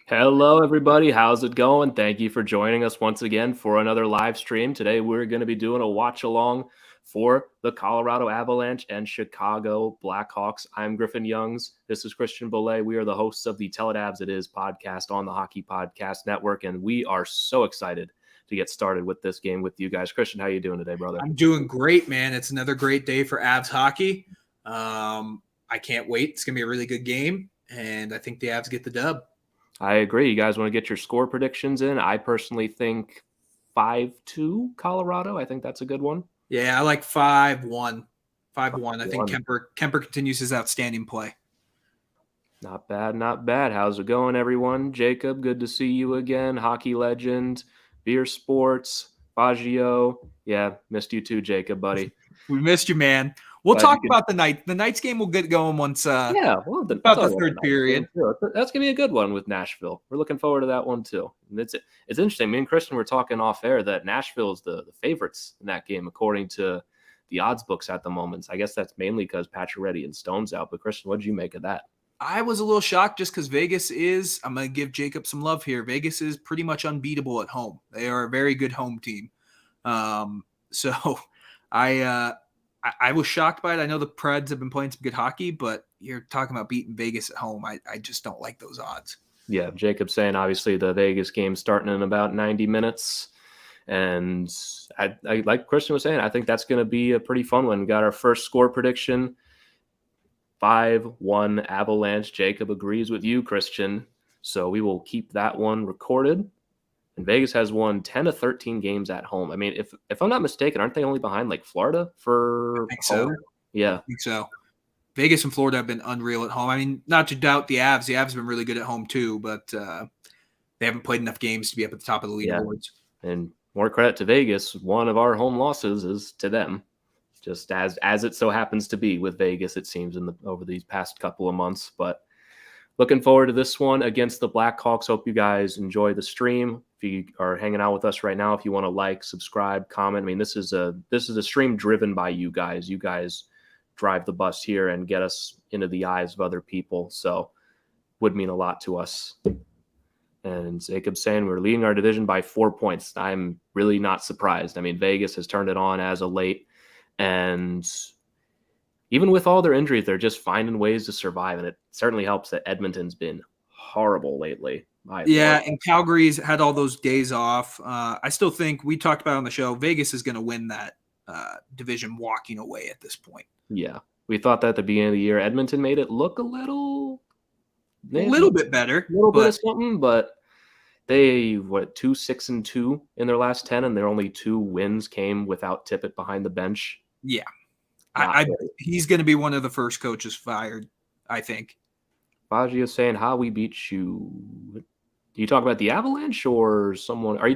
Hello, everybody. How's it going? Thank you for joining us once again for another live stream. Today, we're going to be doing a watch along for the Colorado Avalanche and Chicago Blackhawks. I'm Griffin Youngs. This is Christian Bolle. We are the hosts of the Tell It Avs It Is podcast on the Hockey Podcast Network, and we are so excited to get started with this game with you guys. Christian, how you doing today, brother? I'm doing great, man. It's another great day for Avs hockey. I can't wait. It's going to be a really good game, and I think the Avs get the dub. I agree. You guys want to get your score predictions in? I personally think 5-2 Colorado. I think that's a good one. Yeah, I like 5-1. 5-1. I think Kemper continues his outstanding play. Not bad, not bad. How's it going, everyone? Jacob, good to see you again. Hockey legend, Beer Sports, Baggio. Yeah, missed you too, Jacob, buddy. We missed you, man. We'll talk about the night. The Knights game will get going once. About the third period. That's gonna be a good one with Nashville. We're looking forward to that one too. And it's interesting. Me and Christian were talking off air that Nashville is the favorites in that game according to the odds books at the moment. I guess that's mainly because Pacioretty and Stone's out. But Christian, what did you make of that? I was a little shocked just because Vegas is. I'm gonna give Jacob some love here. Vegas is pretty much unbeatable at home. They are a very good home team. So I was shocked by it. I know the Preds have been playing some good hockey, but you're talking about beating Vegas at home. I just don't like those odds. Yeah, Jacob's saying obviously the Vegas game starting in about 90 minutes. And I like Christian was saying, I think that's going to be a pretty fun one. We got our first score prediction, 5-1 Avalanche. Jacob agrees with you, Christian. So we will keep that one recorded. And Vegas has won 10 of 13 games at home. I mean, if I'm not mistaken, aren't they only behind like Florida for I think home? So. Yeah. I think so. Vegas and Florida have been unreal at home. I mean, not to doubt the Avs. The Avs have been really good at home too, but they haven't played enough games to be up at the top of the leaderboards. Yeah. And more credit to Vegas. One of our home losses is to them. Just as it so happens to be with Vegas, it seems over these past couple of months. But looking forward to this one against the Blackhawks. Hope you guys enjoy the stream. If you are hanging out with us right now, if you want to like, subscribe, comment. I mean, this is a stream driven by you guys. You guys drive the bus here and get us into the eyes of other people. So would mean a lot to us. And Jacob's saying we're leading our division by 4 points. I'm really not surprised. I mean, Vegas has turned it on as of late. And even with all their injuries, they're just finding ways to survive. And it certainly helps that Edmonton's been horrible lately. Yeah, and Calgary's had all those days off. I still think we talked about on the show, Vegas is going to win that division walking away at this point. Yeah, we thought that at the beginning of the year. Edmonton made it look a little bit better. A little bit of something, but they, 2-6-2 in their last 10, and their only 2 wins came without Tippett behind the bench. Yeah. He's going to be one of the first coaches fired, I think. Baggio is saying, how we beat you. Do you talk about the Avalanche or someone? Are you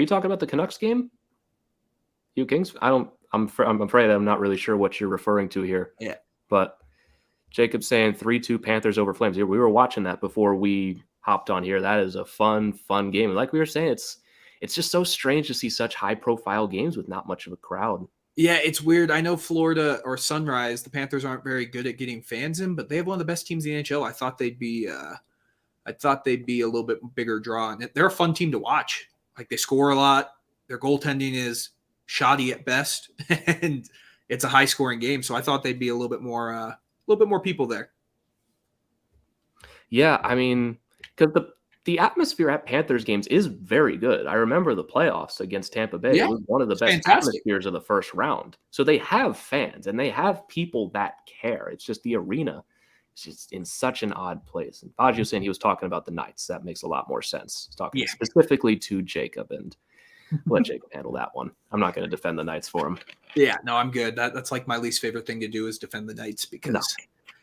talking about the Canucks game? You Kings? I'm afraid I'm not really sure what you're referring to here. Yeah. But Jacob's saying 3-2 Panthers over Flames. We were watching that before we hopped on here. That is a fun game. And like we were saying, it's just so strange to see such high-profile games with not much of a crowd. Yeah, it's weird. I know Florida or Sunrise, the Panthers aren't very good at getting fans in, but they have one of the best teams in the NHL. I thought they'd be a little bit bigger draw. And they're a fun team to watch. Like, they score a lot. Their goaltending is shoddy at best, and it's a high-scoring game. So I thought they'd be a little bit more people there. Yeah, I mean, because the atmosphere at Panthers games is very good. I remember the playoffs against Tampa Bay. Yeah, it was one of the best atmospheres of the first round. So they have fans and they have people that care. It's just the arena is just in such an odd place. And Baggio saying he was talking about the Knights. That makes a lot more sense. He's talking specifically to Jacob, and let Jacob handle that one. I'm not going to defend the Knights for him. Yeah, no, I'm good. That's like my least favorite thing to do is defend the Knights because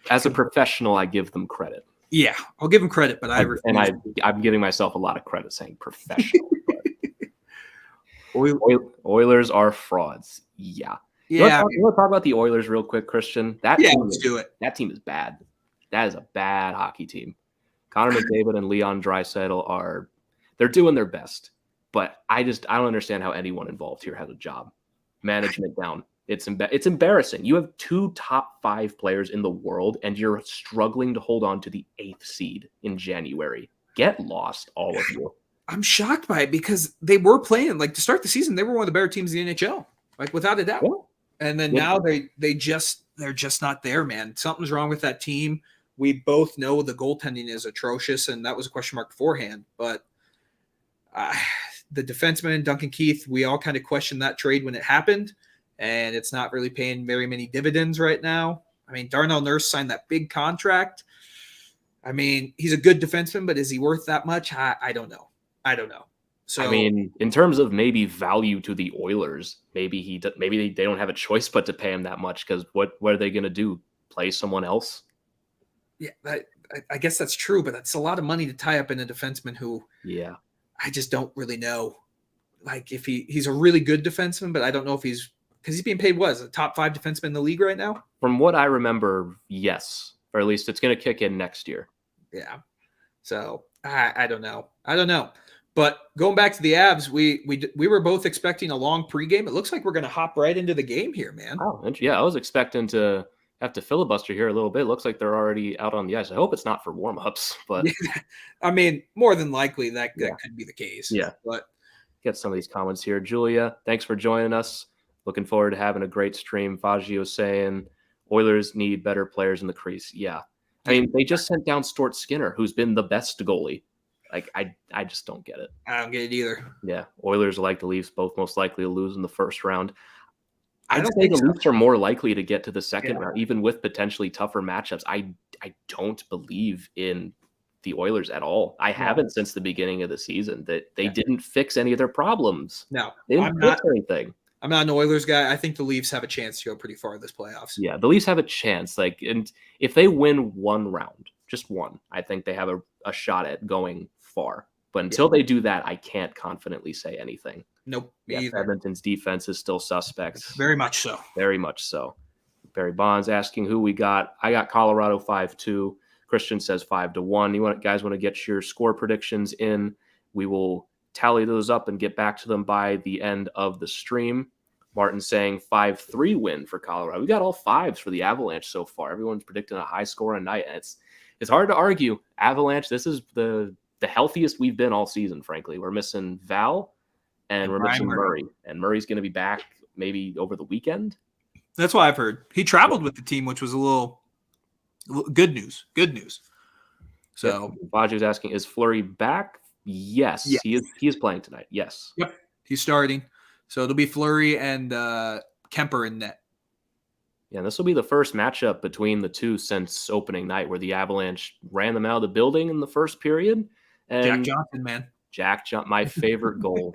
as a professional, I give them credit. Yeah, I'll give him credit, but I'm giving myself a lot of credit saying professional. Oilers are frauds. Yeah. You want to talk about the Oilers real quick, Christian? Let's do it. That team is bad. That is a bad hockey team. Connor McDavid and Leon Draisaitl they're doing their best, but I don't understand how anyone involved here has a job. Management down. It's embarrassing. You have 2 top 5 players in the world, and you're struggling to hold on to the 8th seed in January. get lost, all of you. I'm shocked by it because they were playing like to start the season. They were one of the better teams in the NHL, like without a doubt. Yeah. And then now they're just not there, man. Something's wrong with that team. We both know the goaltending is atrocious, and that was a question mark beforehand. But the defenseman Duncan Keith, we all kind of questioned that trade when it happened, and it's not really paying very many dividends right now. I mean, Darnell Nurse signed that big contract. I mean, he's a good defenseman, but is he worth that much? I don't know. So I mean, in terms of maybe value to the Oilers, maybe they don't have a choice but to pay him that much because what are they going to do? Play someone else? Yeah, I guess that's true, but that's a lot of money to tie up in a defenseman who I just don't really know. Like if he's a really good defenseman, but I don't know if because he's being paid as a top 5 defenseman in the league right now. From what I remember, yes, or at least it's going to kick in next year. Yeah. So I don't know. But going back to the Avs, we were both expecting a long pregame. It looks like we're going to hop right into the game here, man. Oh, yeah, I was expecting to have to filibuster here a little bit. It looks like they're already out on the ice. I hope it's not for warm-ups, but I mean, more than likely that could be the case. Yeah, but get some of these comments here. Julia, thanks for joining us. Looking forward to having a great stream. Fagio saying Oilers need better players in the crease. Yeah, I mean they just sent down Stuart Skinner, who's been the best goalie. Like I just don't get it. I don't get it either. Yeah, Oilers like the Leafs, both most likely to lose in the first round. I'd say the Leafs are more likely to get to the second round, even with potentially tougher matchups. I don't believe in the Oilers at all. I haven't since the beginning of the season. That they didn't fix any of their problems. No, they didn't fix anything. I'm not an Oilers guy. I think the Leafs have a chance to go pretty far this playoffs. Yeah, the Leafs have a chance. And if they win one round, just one, I think they have a shot at going far. But until they do that, I can't confidently say anything. Nope. Edmonton's defense is still suspect. Very much so. Very much so. Barry Bonds asking who we got. I got Colorado 5-2. Christian says 5-1. You guys want to get your score predictions in? We will tally those up and get back to them by the end of the stream. Martin saying 5-3 win for Colorado. We got all 5s for the Avalanche so far. Everyone's predicting a high score a night. And it's hard to argue. Avalanche, this is the healthiest we've been all season, frankly. We're missing Val and we're missing Murray. And Murray's going to be back maybe over the weekend. That's what I've heard. He traveled with the team, which was a little good news. Good news. So Baju's asking, is Fleury back? Yes. He is playing tonight. Yes. Yep. He's starting. So it'll be Fleury and Kemper in net. Yeah, this will be the first matchup between the two since opening night where the Avalanche ran them out of the building in the first period. And Jack Johnson, man. Jack Johnson, my favorite goal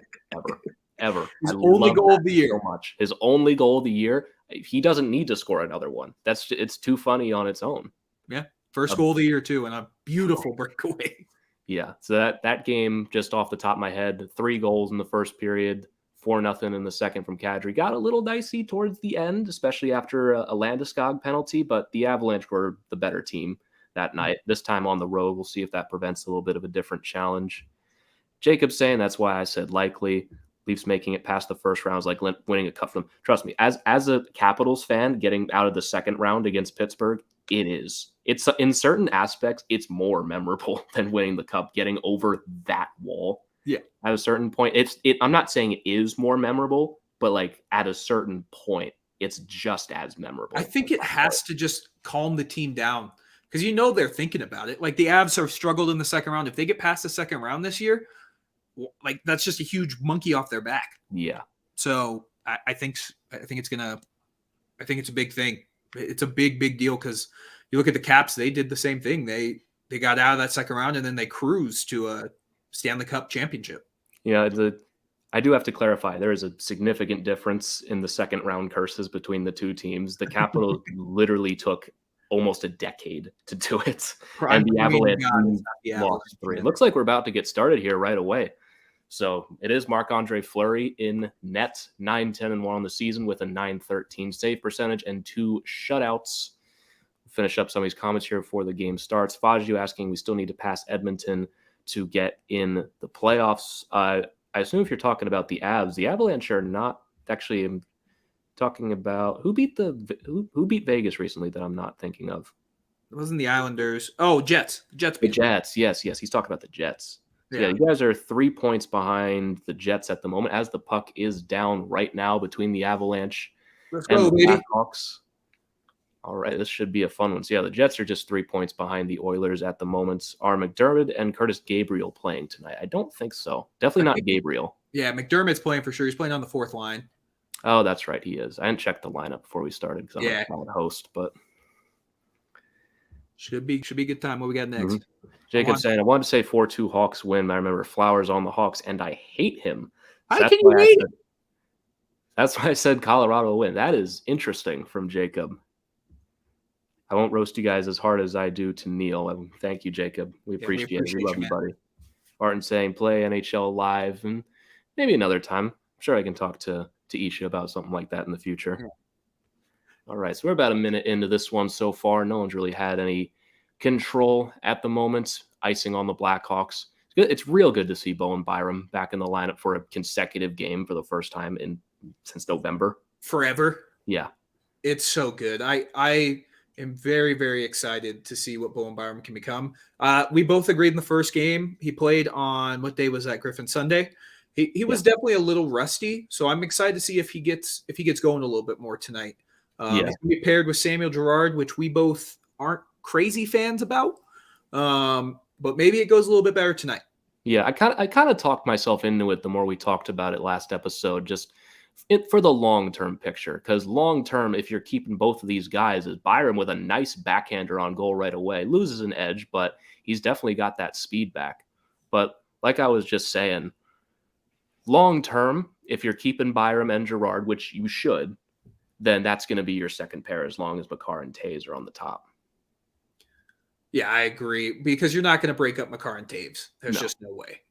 ever. His only goal of the year. So much. His only goal of the year. He doesn't need to score another one. It's too funny on its own. Yeah. First goal of the year, too, and a beautiful breakaway. Yeah. So that game, just off the top of my head, 3 goals in the first period, 4-0 in the second from Kadri. Got a little dicey towards the end, especially after a Landeskog penalty, but the Avalanche were the better team that night. This time on the road, we'll see if that prevents a little bit of a different challenge. Jacob saying that's why I said likely. Leafs making it past the first round is like winning a cup for them. Trust me, as a Capitals fan, getting out of the second round against Pittsburgh, it is. It's in certain aspects, it's more memorable than winning the cup, getting over that wall. Yeah. At a certain point, I'm not saying it is more memorable, but like at a certain point, it's just as memorable. I think it has to just calm the team down because they're thinking about it. Like the Avs have struggled in the second round. If they get past the second round this year, like that's just a huge monkey off their back. Yeah. So I think it's a big thing. It's a big deal because you look at the Caps, they did the same thing. They got out of that second round and then they cruised to a Stanley Cup championship. Yeah, I do have to clarify. There is a significant difference in the second round curses between the two teams. The Capitals literally took almost a decade to do it, and the Avalanche lost 3. It looks like we're about to get started here right away. So it is Marc-Andre Fleury in net, 9-10-1 on the season with a .913 save percentage and 2 shutouts. Finish up some of these comments here before the game starts. Fagio asking, we still need to pass Edmonton to get in the playoffs. I assume if you're talking about the Avs, the Avalanche are not actually. I'm talking about who beat Vegas recently that I'm not thinking of. It wasn't the Islanders. Oh, Jets. Jets. The Jets. Yes. He's talking about the Jets. So yeah, you guys are 3 points behind the Jets at the moment, as the puck is down right now between the Avalanche Let's and go, the baby. Blackhawks. All right, this should be a fun one. So yeah, the Jets are just 3 points behind the Oilers at the moment. Are McDermott and Curtis Gabriel playing tonight? I don't think so. Definitely not Gabriel. Yeah, McDermott's playing for sure. He's playing on the fourth line. Oh, that's right, he is. I didn't check the lineup before we started because I'm Yeah. a bad host, but should be a good time. What we got next? Mm-hmm. Jacob saying, I wanted to say 4-2 Hawks win, but I remember Flowers on the Hawks, and I hate him. So How can you hate him? That's why I said Colorado will win. That is interesting from Jacob. I won't roast you guys as hard as I do to Neil. Thank you, Jacob. We appreciate it. We love you, buddy. Martin saying, play NHL live, and maybe another time. I'm sure I can talk to Isha about something like that in the future. Yeah. All right, so we're about a minute into this one so far. No one's really had any control at the moment. Icing on the Blackhawks. It's real good to see Bowen Byram back in the lineup for a consecutive game for the first time since November. Forever. Yeah. It's so good. I am very, very excited to see what Bowen Byram can become. We both agreed in the first game. He played on, what day was that, Griffin? Sunday. He was definitely a little rusty, so I'm excited to see if he gets going a little bit more tonight. He's going to be paired with Samuel Girard, which we both aren't crazy fans about, but maybe it goes a little bit better tonight. Yeah, I kind of talked myself into it the more we talked about it last episode, just for the long-term picture, because long-term, if you're keeping both of these guys, is Byram with a nice backhander on goal right away, loses an edge, but he's definitely got that speed back. But like I was just saying, long-term, if you're keeping Byram and Girard, which you should, then that's going to be your second pair as long as Makar and Taves are on the top. Yeah, I agree, because you're not going to break up Makar and Taves. There's just no way.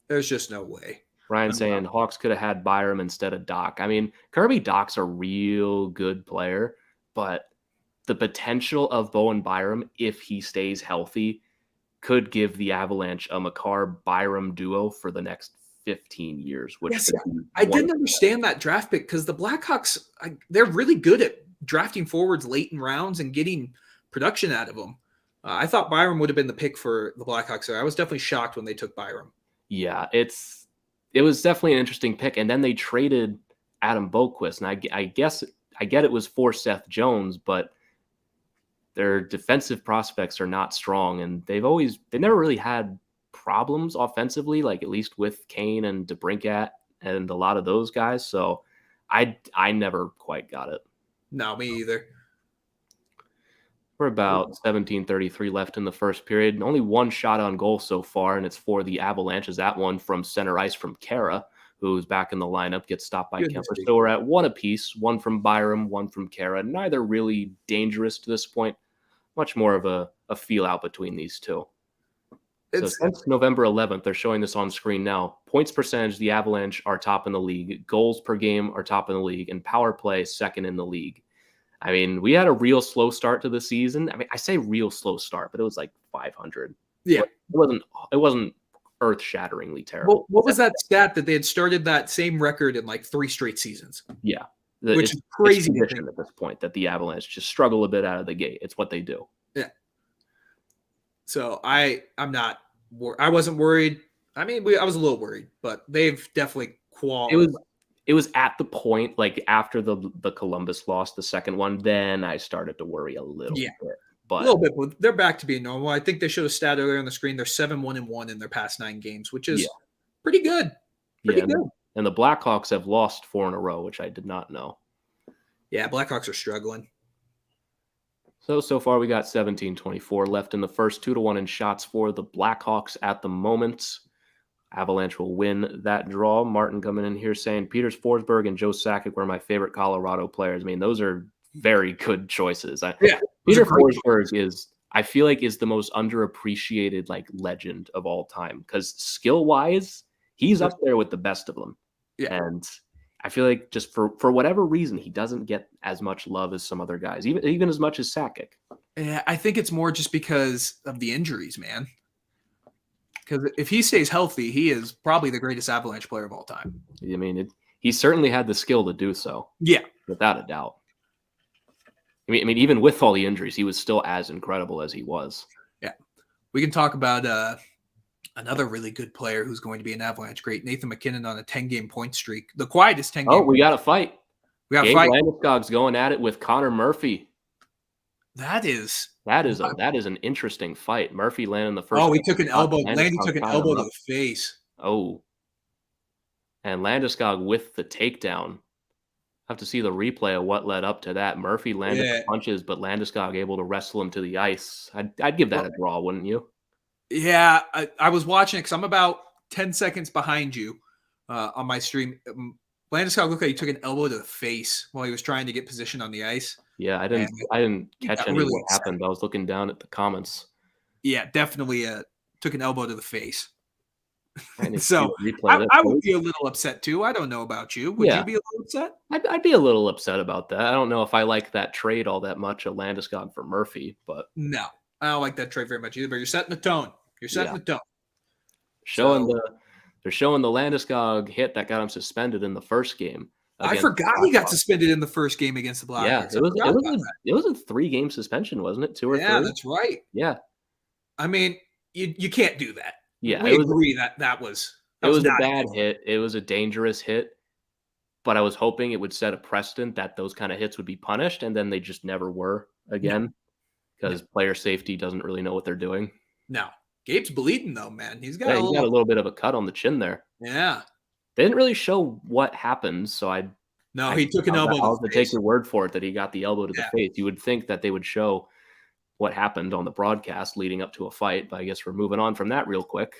There's just no way. Ryan saying Hawks could have had Byram instead of Doc. I mean, Kirby Doc's a real good player, but the potential of Bowen Byram, if he stays healthy, could give the Avalanche a Makar-Byram duo for the next 15 years. Which I didn't understand that draft pick because the Blackhawks, they're really good at drafting forwards late in rounds and getting production out of them. I thought Byram would have been the pick for the Blackhawks there. I was definitely shocked when they took Byram. Yeah, it was definitely an interesting pick. And then they traded Adam Boquist. And I get it was for Seth Jones, but their defensive prospects are not strong. And they never really had problems offensively, like at least with Kane and DeBrincat and a lot of those guys. So I never quite got it. No, me either. We're about 17:33 left in the first period. Only one shot on goal so far, and it's for the Avalanche. That one from center ice from Kara, who's back in the lineup, gets stopped by Kemper. So we're at one apiece, one from Byram, one from Kara. Neither really dangerous to this point. Much more of a feel out between these two. So since November 11th, they're showing this on screen now. Points percentage, the Avalanche are top in the league. Goals per game are top in the league. And power play, second in the league. I mean, we had a real slow start to the season. I mean, I say real slow start, but it was like 500. Yeah. It wasn't earth-shatteringly terrible. What was that stat that they had started that same record in like 3 straight seasons? Yeah. Which is crazy at this point that the Avalanche just struggle a bit out of the gate. It's what they do. Yeah. So I wasn't worried. I mean, I was a little worried, but they've definitely qualified. It was at the point, like after the Columbus loss, the second one, then I started to worry a little bit. But a little bit, but they're back to being normal. I think they showed a stat earlier on the screen. They're 7-1-1 in their past 9 games, which is pretty good. Pretty good. And the Blackhawks have lost 4 in a row, which I did not know. Yeah, Blackhawks are struggling. So far we got 17-24 left in the first, 2-1 in shots for the Blackhawks at the moment. Avalanche will win that draw. Martin coming in here saying Peters Forsberg and Joe Sakic were my favorite Colorado players. I mean, those are very good choices. Peter Forsberg I feel like is the most underappreciated like legend of all time because skill-wise, he's up there with the best of them. Yeah. And I feel like just for whatever reason, he doesn't get as much love as some other guys, even as much as Sakic. Yeah, I think it's more just because of the injuries, man. Because if he stays healthy, he is probably the greatest Avalanche player of all time. I mean, he certainly had the skill to do so. Yeah. Without a doubt. I mean, even with all the injuries, he was still as incredible as he was. Yeah. We can talk about another really good player who's going to be an Avalanche great, Nathan MacKinnon on a 10-game point streak. The quietest 10-game. Oh, we got a fight. We got a Gabe fight. Landeskog's going at it with Connor Murphy. That is an interesting fight. Murphy landed the first. Oh, he took an elbow. Landeskog Landy took an tied elbow him to up. the face. Oh. And Landeskog with the takedown. Have to see the replay of what led up to that. Murphy landed the punches, but Landeskog able to wrestle him to the ice. I'd give that a draw, wouldn't you? Yeah, I was watching it because I'm about 10 seconds behind you on my stream. Landeskog looked like he took an elbow to the face while he was trying to get position on the ice. Yeah, I didn't catch any of what happened. I was looking down at the comments. Yeah, definitely took an elbow to the face. So I would be a little upset too. I don't know about you. Would you be a little upset? I'd be a little upset about that. I don't know if I like that trade all that much of Landeskog for Murphy, but no, I don't like that trade very much either. But you're setting the tone. You're setting the tone. They're showing the Landeskog hit that got him suspended in the first game. I forgot he got suspended in the first game against the Blackhawks. Yeah, it was a 3-game suspension, wasn't it? 2 or 3? Yeah, that's right. Yeah. I mean, you can't do that. Yeah, we agree that was a bad hit. It was a dangerous hit, but I was hoping it would set a precedent that those kind of hits would be punished, and then they just never were again because player safety doesn't really know what they're doing. No. Gabe's bleeding though, man. He's got a little bit of a cut on the chin there. Yeah. They didn't really show what happened, so he took an elbow. I'll take your word for it that he got the elbow to the face. You would think that they would show what happened on the broadcast leading up to a fight, but I guess we're moving on from that real quick.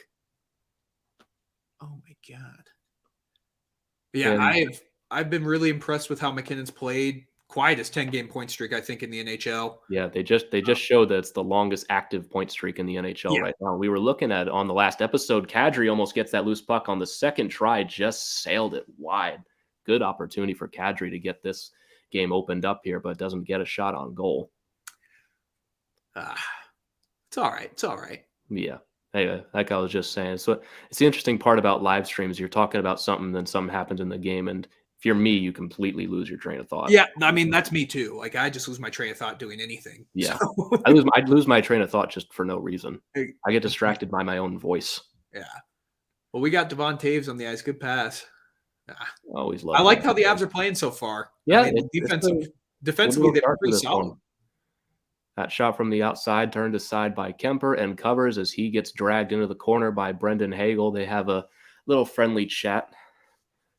Oh my God. Yeah, I've been really impressed with how McKinnon's played. Quietest 10-game point streak, I think, in the NHL. Yeah, they just showed that it's the longest active point streak in the NHL right now. We were looking at on the last episode, Kadri almost gets that loose puck on the second try, just sailed it wide. Good opportunity for Kadri to get this game opened up here, but doesn't get a shot on goal. It's all right. It's all right. Yeah. Anyway, like I was just saying. So it's the interesting part about live streams. You're talking about something, then something happens in the game, and if you're me, you completely lose your train of thought. Yeah, I mean, that's me too. Like, I just lose my train of thought doing anything. Yeah. So. I'd lose my train of thought just for no reason. I get distracted by my own voice. Yeah. Well, we got Devon Taves on the ice. Good pass. Always love. I like how the Avs are playing so far. Yeah. I mean, defensively, they're pretty solid. That shot from the outside turned aside by Kemper and covers as he gets dragged into the corner by Brendan Hagel. They have a little friendly chat.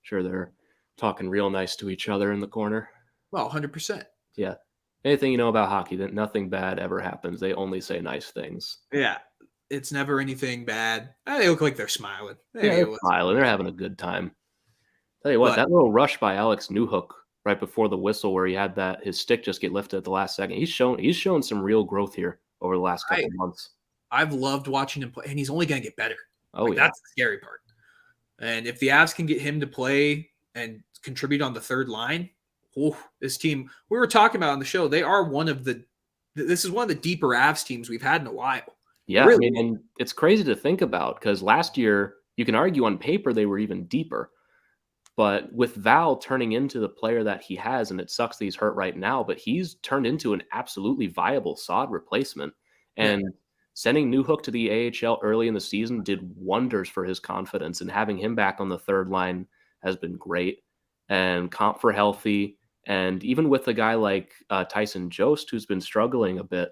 Sure, they're talking real nice to each other in the corner. Well, 100%. Yeah. Anything you know about hockey, that nothing bad ever happens. They only say nice things. Yeah. It's never anything bad. They look like they're smiling. They're smiling. They're having a good time. Tell you what, that little rush by Alex Newhook right before the whistle where he had his stick just get lifted at the last second. He's shown some real growth here over the last couple of months. I've loved watching him play, and he's only going to get better. Oh, yeah. That's the scary part. And if the Avs can get him to play and contribute on the third line, this team, we were talking about on the show, they are this is one of the deeper Avs teams we've had in a while. Yeah, really. I mean, and it's crazy to think about because last year, you can argue on paper they were even deeper. But with Val turning into the player that he has, and it sucks that he's hurt right now, but he's turned into an absolutely viable solid replacement. And sending Newhook to the AHL early in the season did wonders for his confidence, and having him back on the third line has been great. And comp for healthy, and even with a guy like Tyson Jost, who's been struggling a bit,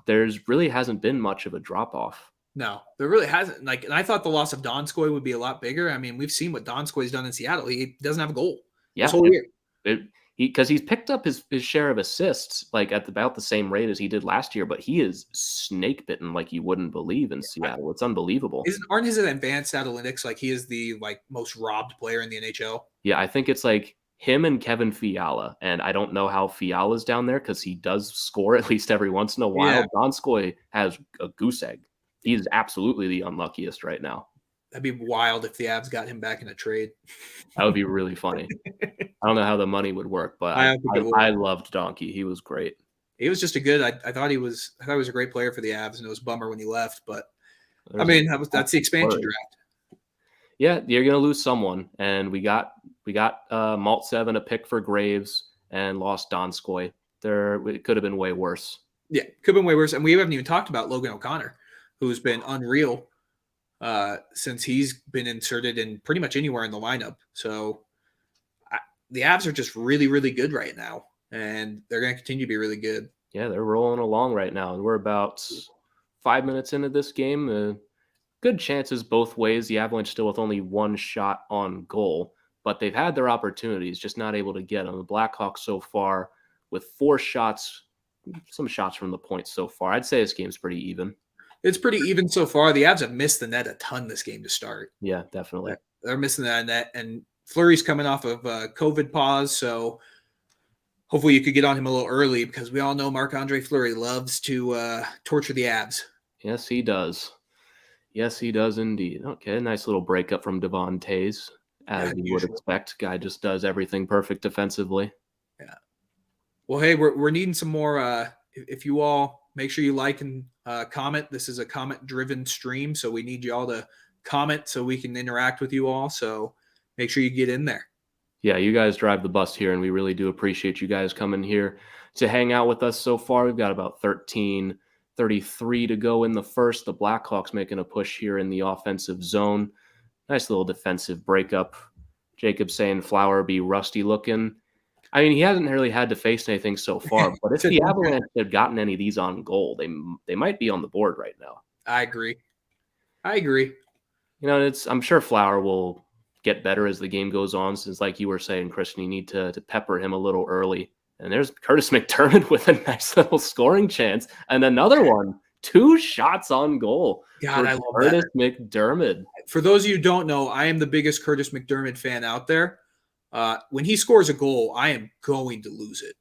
there's really hasn't been much of a drop-off. No, there really hasn't. And I thought the loss of Donskoy would be a lot bigger. I mean, we've seen what Donskoy's done in Seattle. He doesn't have a goal. Yeah, this whole year. Because he's picked up his share of assists like at about the same rate as he did last year, but he is snake bitten like you wouldn't believe in Seattle. It's unbelievable. Aren't his advanced analytics like he is the most robbed player in the NHL? Yeah, I think it's like him and Kevin Fiala, and I don't know how Fiala's down there because he does score at least every once in a while. Yeah. Donskoy has a goose egg. He's absolutely the unluckiest right now. That'd be wild if the Avs got him back in a trade. That would be really funny. I don't know how the money would work, but I loved Donkey. He was great. He was just a good. I thought he was a great player for the Avs, and it was a bummer when he left. But that's the expansion draft. Yeah, you're gonna lose someone, and we got Maltsev a pick for Graves and lost Donskoy. it could have been way worse. Yeah, could have been way worse. And we haven't even talked about Logan O'Connor, who's been unreal since he's been inserted in pretty much anywhere in the lineup. So the Avs are just really, really good right now, and they're going to continue to be really good. Yeah, they're rolling along right now. We're about 5 minutes into this game. Good chances both ways. The Avalanche still with only one shot on goal, but they've had their opportunities, just not able to get them. The Blackhawks so far with 4 shots, some shots from the point so far. I'd say this game's pretty even. It's pretty even so far. The Avs have missed the net a ton this game to start. Yeah, definitely. They're missing that net, and Fleury's coming off of COVID pause, so hopefully you could get on him a little early because we all know Marc-Andre Fleury loves to torture the Avs. Yes, he does. Yes, he does indeed. Okay, nice little breakup from Devon Tays, as you would expect. Guy just does everything perfect defensively. Yeah. Well, hey, we're needing some more. If you all make sure you like and comment. This is a comment-driven stream, so we need you all to comment so we can interact with you all. So make sure you get in there. Yeah, you guys drive the bus here, and we really do appreciate you guys coming here to hang out with us so far. We've got about 13:33 to go in the first. The Blackhawks making a push here in the offensive zone. Nice little defensive breakup. Jacob saying Flower be rusty looking. I mean, he hasn't really had to face anything so far, but if the Avalanche had gotten any of these on goal, they might be on the board right now. I agree. You know, I'm sure Flower will get better as the game goes on, since, like you were saying, Christian, you need to pepper him a little early. And there's Curtis McDermott with a nice little scoring chance, and another one, 2 shots on goal. God, I love Curtis McDermott. For those of you who don't know, I am the biggest Curtis McDermott fan out there. When he scores a goal, I am going to lose it.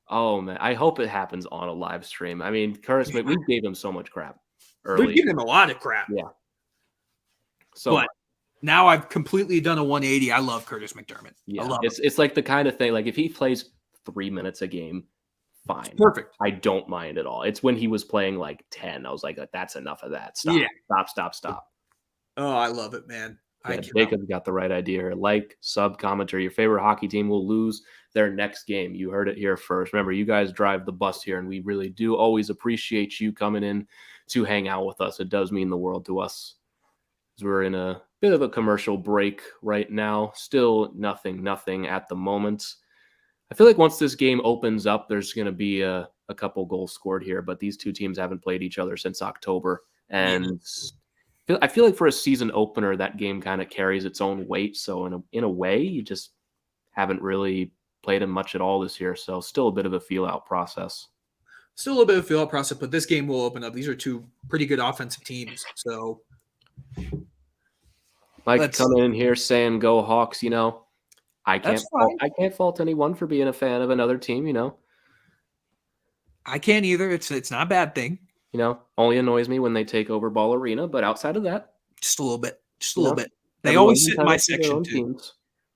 Oh, man. I hope it happens on a live stream. I mean, Curtis, we gave him so much crap early. We've given him a lot of crap. Yeah. So, but now I've completely done a 180. I love Curtis McDermott. Yeah. I love it's like the kind of thing, like if he plays 3 minutes a game, fine. It's perfect. I don't mind at all. It's when he was playing like 10. I was like, that's enough of that. Stop. Yeah. Stop. Oh, I love it, man. Yeah, Jacob's got the right idea. Like, sub, commenter. Your favorite hockey team will lose their next game. You heard it here first. Remember, you guys drive the bus here, and we really do always appreciate you coming in to hang out with us. It does mean the world to us. We're in a bit of a commercial break right now. Still nothing at the moment. I feel like once this game opens up, there's going to be a couple goals scored here, but these two teams haven't played each other since October. And I feel like for a season opener, that game kind of carries its own weight. So in a way, you just haven't really played them much at all this year. So still a bit of a feel-out process. Still a little bit of a feel-out process, but this game will open up. These are two pretty good offensive teams. So Mike coming in here saying, go Hawks, you know. I can't fault anyone for being a fan of another team, you know. I can't either. It's not a bad thing. You know, only annoys me when they take over Ball Arena, but outside of that, just a little bit. They always sit in my section too.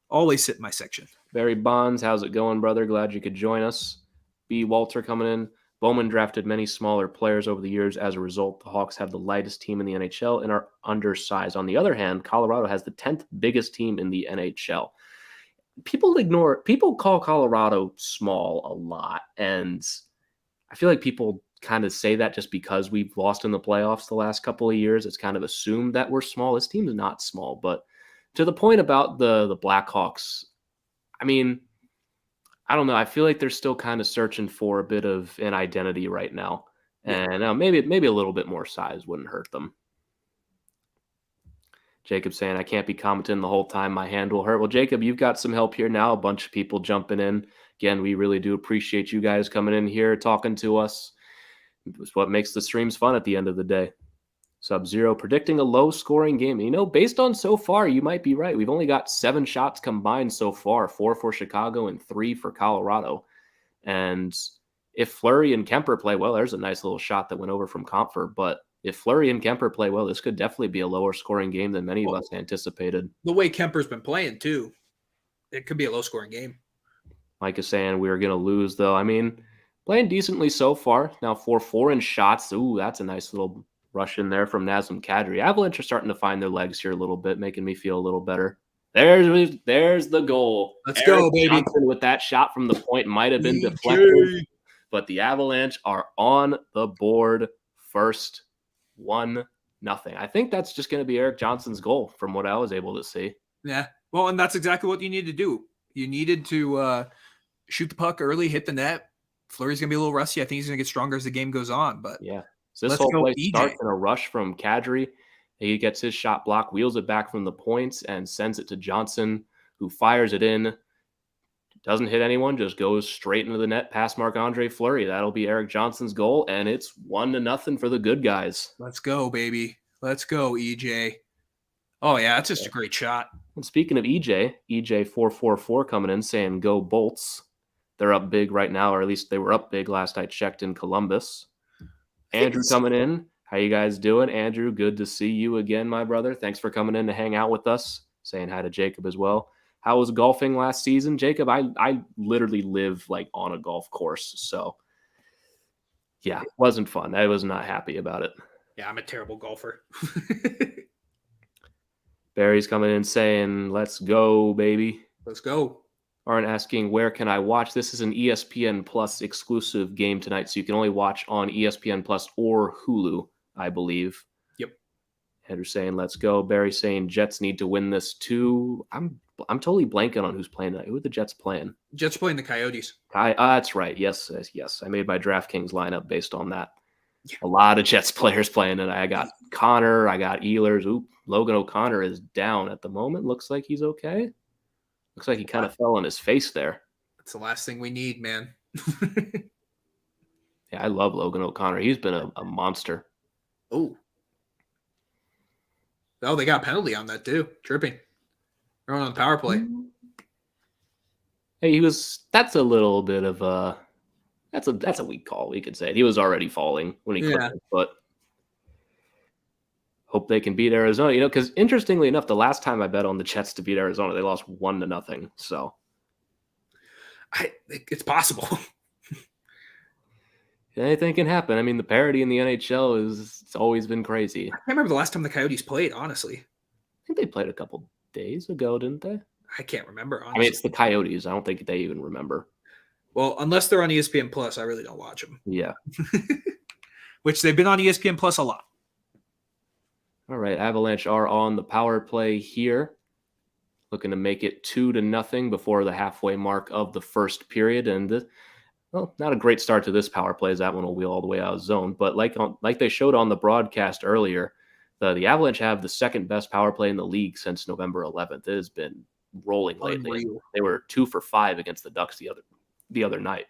Always sit in my section. Barry Bonds, how's it going, brother? Glad you could join us. B. Walter coming in. Bowman drafted many smaller players over the years. As a result, the Hawks have the lightest team in the NHL and are undersized. On the other hand, Colorado has the 10th biggest team in the NHL. People call Colorado small a lot, and I feel like people kind of say that just because we've lost in the playoffs the last couple of years. It's kind of assumed that we're small. This team is not small, but to the point about the Blackhawks, I mean, I don't know. I feel like they're still kind of searching for a bit of an identity right now, and maybe a little bit more size wouldn't hurt them. Jacob saying, I can't be commenting the whole time. My hand will hurt. Well, Jacob, you've got some help here now. A bunch of people jumping in. Again, we really do appreciate you guys coming in here, talking to us. It's what makes the streams fun at the end of the day. Sub-Zero predicting a low-scoring game. You know, based on so far, you might be right. We've only got 7 shots combined so far, 4 for Chicago and 3 for Colorado. And if Fleury and Kemper play well, there's a nice little shot that went over from Comfort. But if Fleury and Kemper play well, this could definitely be a lower-scoring game than many of us anticipated. The way Kemper's been playing, too, it could be a low-scoring game. Mike is saying we are going to lose, though. I mean, playing decently so far. Now 4-4 in shots. Ooh, that's a nice little rush in there from Nazem Kadri. Avalanche are starting to find their legs here a little bit, making me feel a little better. There's the goal. Let's Eric go, baby. Johnson with that shot from the point might have been EJ. deflected, but the Avalanche are on the board first, 1-0. I think that's just going to be Eric Johnson's goal from what I was able to see. Yeah. Well, and that's exactly what you need to do. You needed to shoot the puck early, hit the net. Fleury's going to be a little rusty. I think he's going to get stronger as the game goes on. But yeah, so this whole play starts in a rush from Kadri. He gets his shot blocked, wheels it back from the points, and sends it to Johnson, who fires it in. Doesn't hit anyone, just goes straight into the net past Marc-Andre Fleury. That'll be Eric Johnson's goal, and it's 1-0 for the good guys. Let's go, baby. Let's go, EJ. Oh, yeah, that's just a great shot. And speaking of EJ444 coming in saying go Bolts. They're up big right now, or at least they were up big last I checked in Columbus. Andrew coming in. How you guys doing? Andrew, good to see you again, my brother. Thanks for coming in to hang out with us. Saying hi to Jacob as well. How was golfing last season, Jacob? I literally live like on a golf course, so yeah, it wasn't fun. I was not happy about it. Yeah, I'm a terrible golfer. Barry's coming in saying, let's go, baby. Let's go. Aren't asking, where can I watch? This is an ESPN Plus exclusive game tonight, so you can only watch on ESPN Plus or Hulu, I believe. Yep. Andrew saying, let's go. Barry saying, Jets need to win this too. I'm totally blanking on who's playing tonight. Who are the Jets playing? Jets playing the Coyotes. That's right. Yes. I made my DraftKings lineup based on that. Yeah. A lot of Jets players playing tonight. I got Connor. I got Ehlers. Oop, Logan O'Connor is down at the moment. Looks like he's okay. Looks like he kind of fell on his face there. That's the last thing we need, man. Yeah, I love Logan O'Connor. He's been a monster. Oh, they got a penalty on that too. Tripping. They're on the power play. Hey, that's a little bit of a that's a weak call, we could say. He was already falling when he clipped it, but hope they can beat Arizona, because interestingly enough, the last time I bet on the Jets to beat Arizona, they lost 1-0. So it's possible. Anything can happen. I mean, the parity in the NHL it's always been crazy. I can't remember the last time the Coyotes played, honestly. I think they played a couple days ago, didn't they? I can't remember, honestly. I mean, it's the Coyotes. I don't think they even remember. Well, unless they're on ESPN Plus, I really don't watch them. Yeah. Which they've been on ESPN Plus a lot. All right, Avalanche are on the power play here, looking to make it 2-0 before the halfway mark of the first period. And not a great start to this power play, as that one will wheel all the way out of zone. But like they showed on the broadcast earlier, the Avalanche have the second best power play in the league since November 11th. It has been rolling lately. Unreal. They were 2 for 5 against the Ducks the other night.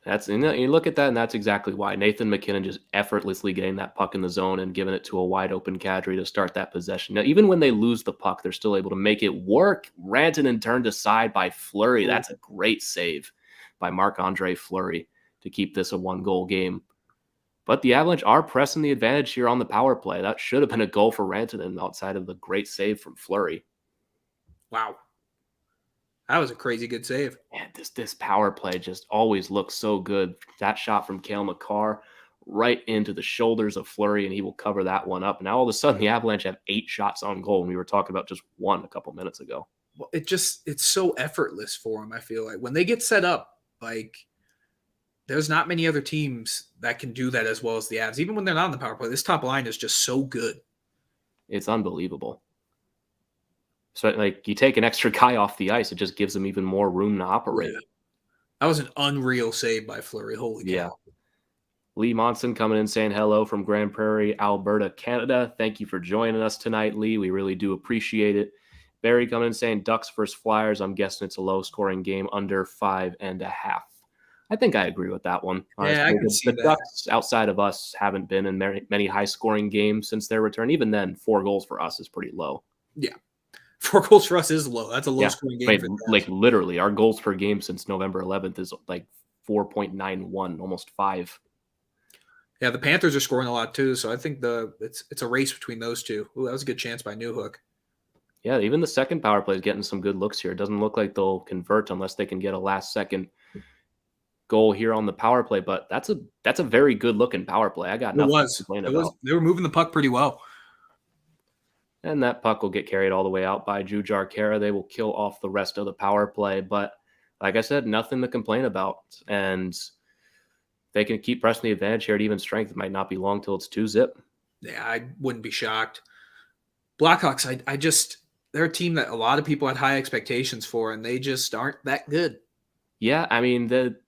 You look at that, and that's exactly why. Nathan MacKinnon just effortlessly getting that puck in the zone and giving it to a wide-open Kadri to start that possession. Now, even when they lose the puck, they're still able to make it work. Rantanen turned aside by Fleury. That's a great save by Marc-Andre Fleury to keep this a one-goal game. But the Avalanche are pressing the advantage here on the power play. That should have been a goal for Rantanen outside of the great save from Fleury. Wow. That was a crazy good save. Man, this power play just always looks so good. That shot from Cale Makar right into the shoulders of Fleury, and he will cover that one up. Now all of a sudden, the Avalanche have 8 shots on goal, and we were talking about just 1 a couple minutes ago. Well, it's so effortless for them, I feel like. When they get set up, there's not many other teams that can do that as well as the Avs. Even when they're not on the power play, this top line is just so good. It's unbelievable. So, you take an extra guy off the ice, it just gives them even more room to operate. Yeah. That was an unreal save by Fleury. Holy cow. Yeah. Lee Monson coming in saying hello from Grand Prairie, Alberta, Canada. Thank you for joining us tonight, Lee. We really do appreciate it. Barry coming in saying Ducks versus Flyers. I'm guessing it's a low-scoring game under 5.5. I think I agree with that one. Honestly. Yeah, I can see the Ducks outside of us haven't been in many high-scoring games since their return. Even then, 4 goals for us is pretty low. Yeah. 4 goals for us is low. That's a low-scoring game. Literally, our goals per game since November 11th is 4.91, almost 5. Yeah, the Panthers are scoring a lot too, so I think it's a race between those two. Ooh, that was a good chance by Newhook. Yeah, even the second power play is getting some good looks here. It doesn't look like they'll convert unless they can get a last-second goal here on the power play, but that's a very good-looking power play. I got nothing to complain about. They were moving the puck pretty well. and that puck will get carried all the way out by Jujhar Khaira. They will kill off the rest of the power play, but like I said, nothing to complain about, and they can keep pressing the advantage here at even strength. It might not be long till it's 2-0. Yeah, I wouldn't be shocked. Blackhawks, they're a team that a lot of people had high expectations for, and they just aren't that good. Yeah, I mean,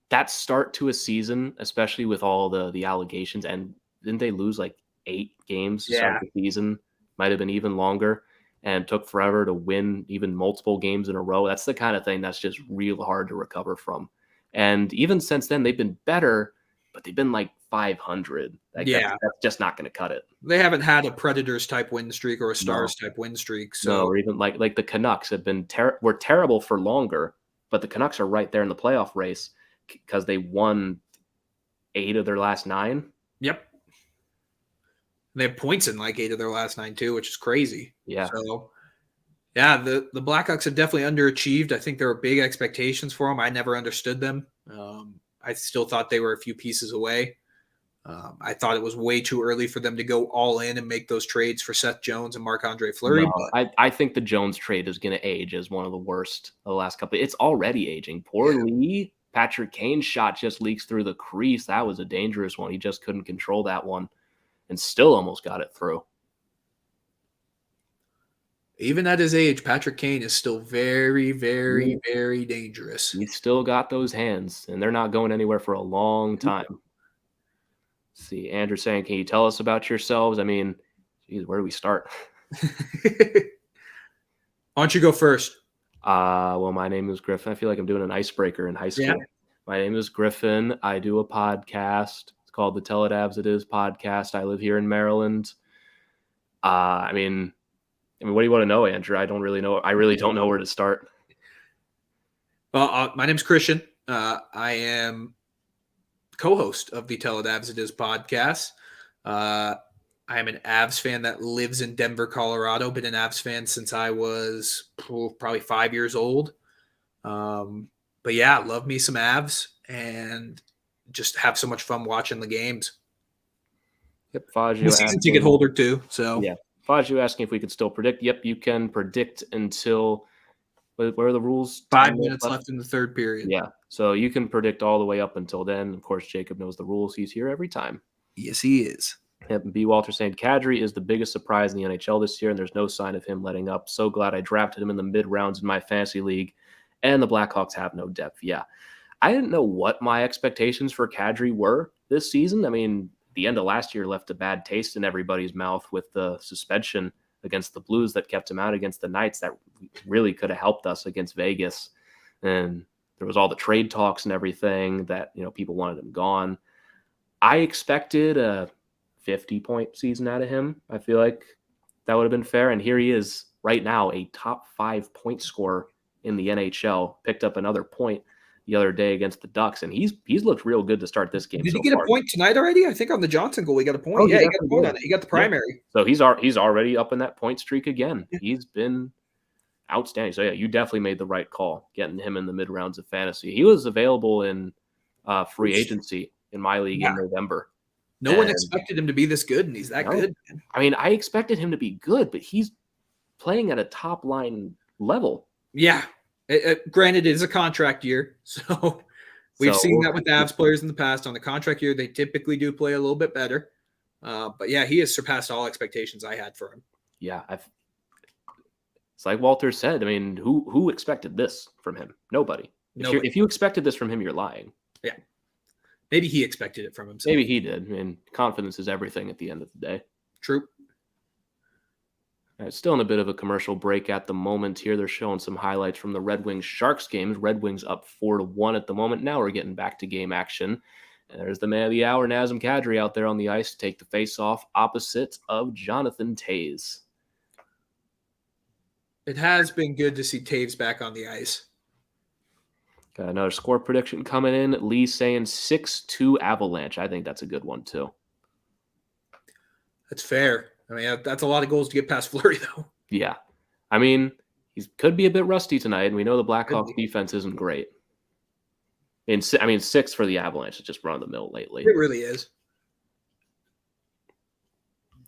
that start to a season, especially with all the allegations, and didn't they lose like 8 games to start the season? Might have been even longer, and took forever to win even multiple games in a row. That's the kind of thing that's just real hard to recover from. And even since then, they've been better, but they've been like 500. Like that's just not going to cut it. They haven't had a Predators type win streak or a Stars type win streak. So or even like the Canucks have been were terrible for longer, but the Canucks are right there in the playoff race because they won 8 of their last 9. Yep. They have points in like 8 of their last 9 too, which is crazy. Yeah. So yeah, the Blackhawks have definitely underachieved. I think there were big expectations for them. I never understood them. I still thought they were a few pieces away. I thought it was way too early for them to go all in and make those trades for Seth Jones and Marc-Andre Fleury. No, I think the Jones trade is going to age as one of the worst of the last couple. It's already aging. Poor Lee. Patrick Kane's shot just leaks through the crease. That was a dangerous one. He just couldn't control that one and still almost got it through. Even at his age, Patrick Kane is still very, very, very dangerous. He's still got those hands, and they're not going anywhere for a long time. See, Andrew saying, can you tell us about yourselves? I mean, geez, where do we start? Why don't you go first? Well, my name is Griffin. I feel like I'm doing an icebreaker in high school. Yeah. My name is Griffin. I do a podcast. It's called the Tell It Abs It Is podcast. I live here in Maryland. I mean, what do you want to know, Andrew? I don't really know. I really don't know where to start. Well, my name's Christian. I am co-host of the Tell It Abs It Is podcast. I am an Avs fan that lives in Denver, Colorado. Been an Avs fan since I was probably 5 years old. But yeah, love me some Avs and just have so much fun watching the games. Yep, I'm a season ticket holder too. So yeah, Faju asking if we could still predict. Yep, you can predict until what are the rules? 5 minutes left in the third period. Yeah, so you can predict all the way up until then. Of course, Jacob knows the rules. He's here every time. Yes, he is. Yep, B. Walter saying Kadri is the biggest surprise in the NHL this year, and there's no sign of him letting up. So glad I drafted him in the mid rounds in my fantasy league, and the Blackhawks have no depth. Yeah, I didn't know what my expectations for Kadri were this season. I mean, the end of last year left a bad taste in everybody's mouth with the suspension against the Blues that kept him out against the Knights. That really could have helped us against Vegas. And there was all the trade talks and everything that, people wanted him gone. I expected a 50-point season out of him. I feel like that would have been fair. And here he is right now, a top 5 point scorer in the NHL. Picked up another point the other day against the Ducks, and he's looked real good to start this game. Did he get a point tonight already? I think on the Johnson goal he got a point. He got a point on it. He got the primary. So he's already up in that point streak again. Yeah. He's been outstanding. So yeah, you definitely made the right call getting him in the mid rounds of fantasy. He was available in free agency in my league in November. No one expected him to be this good, and he's that good. Man. I mean, I expected him to be good, but he's playing at a top line level. Yeah. Granted, it is a contract year, so we've seen that with the Avs players in the past. On the contract year, they typically do play a little bit better. But yeah, he has surpassed all expectations I had for him. Yeah, it's like Walter said. I mean, who expected this from him? Nobody. If you expected this from him, you're lying. Yeah, maybe he expected it from himself. Maybe he did. I mean, confidence is everything at the end of the day. True. Still in a bit of a commercial break at the moment here. They're showing some highlights from the Red Wings Sharks games. Red Wings up 4-1 at the moment. Now we're getting back to game action. And there's the man of the hour, Nazem Kadri, out there on the ice to take the face-off opposite of Jonathan Toews. It has been good to see Toews back on the ice. Got another score prediction coming in. Lee saying 6-2 Avalanche. I think that's a good one, too. That's fair. I mean, that's a lot of goals to get past Fleury, though. Yeah. I mean, he could be a bit rusty tonight, and we know the Blackhawks defense isn't great. 6 for the Avalanche is just run of the mill lately. It really is.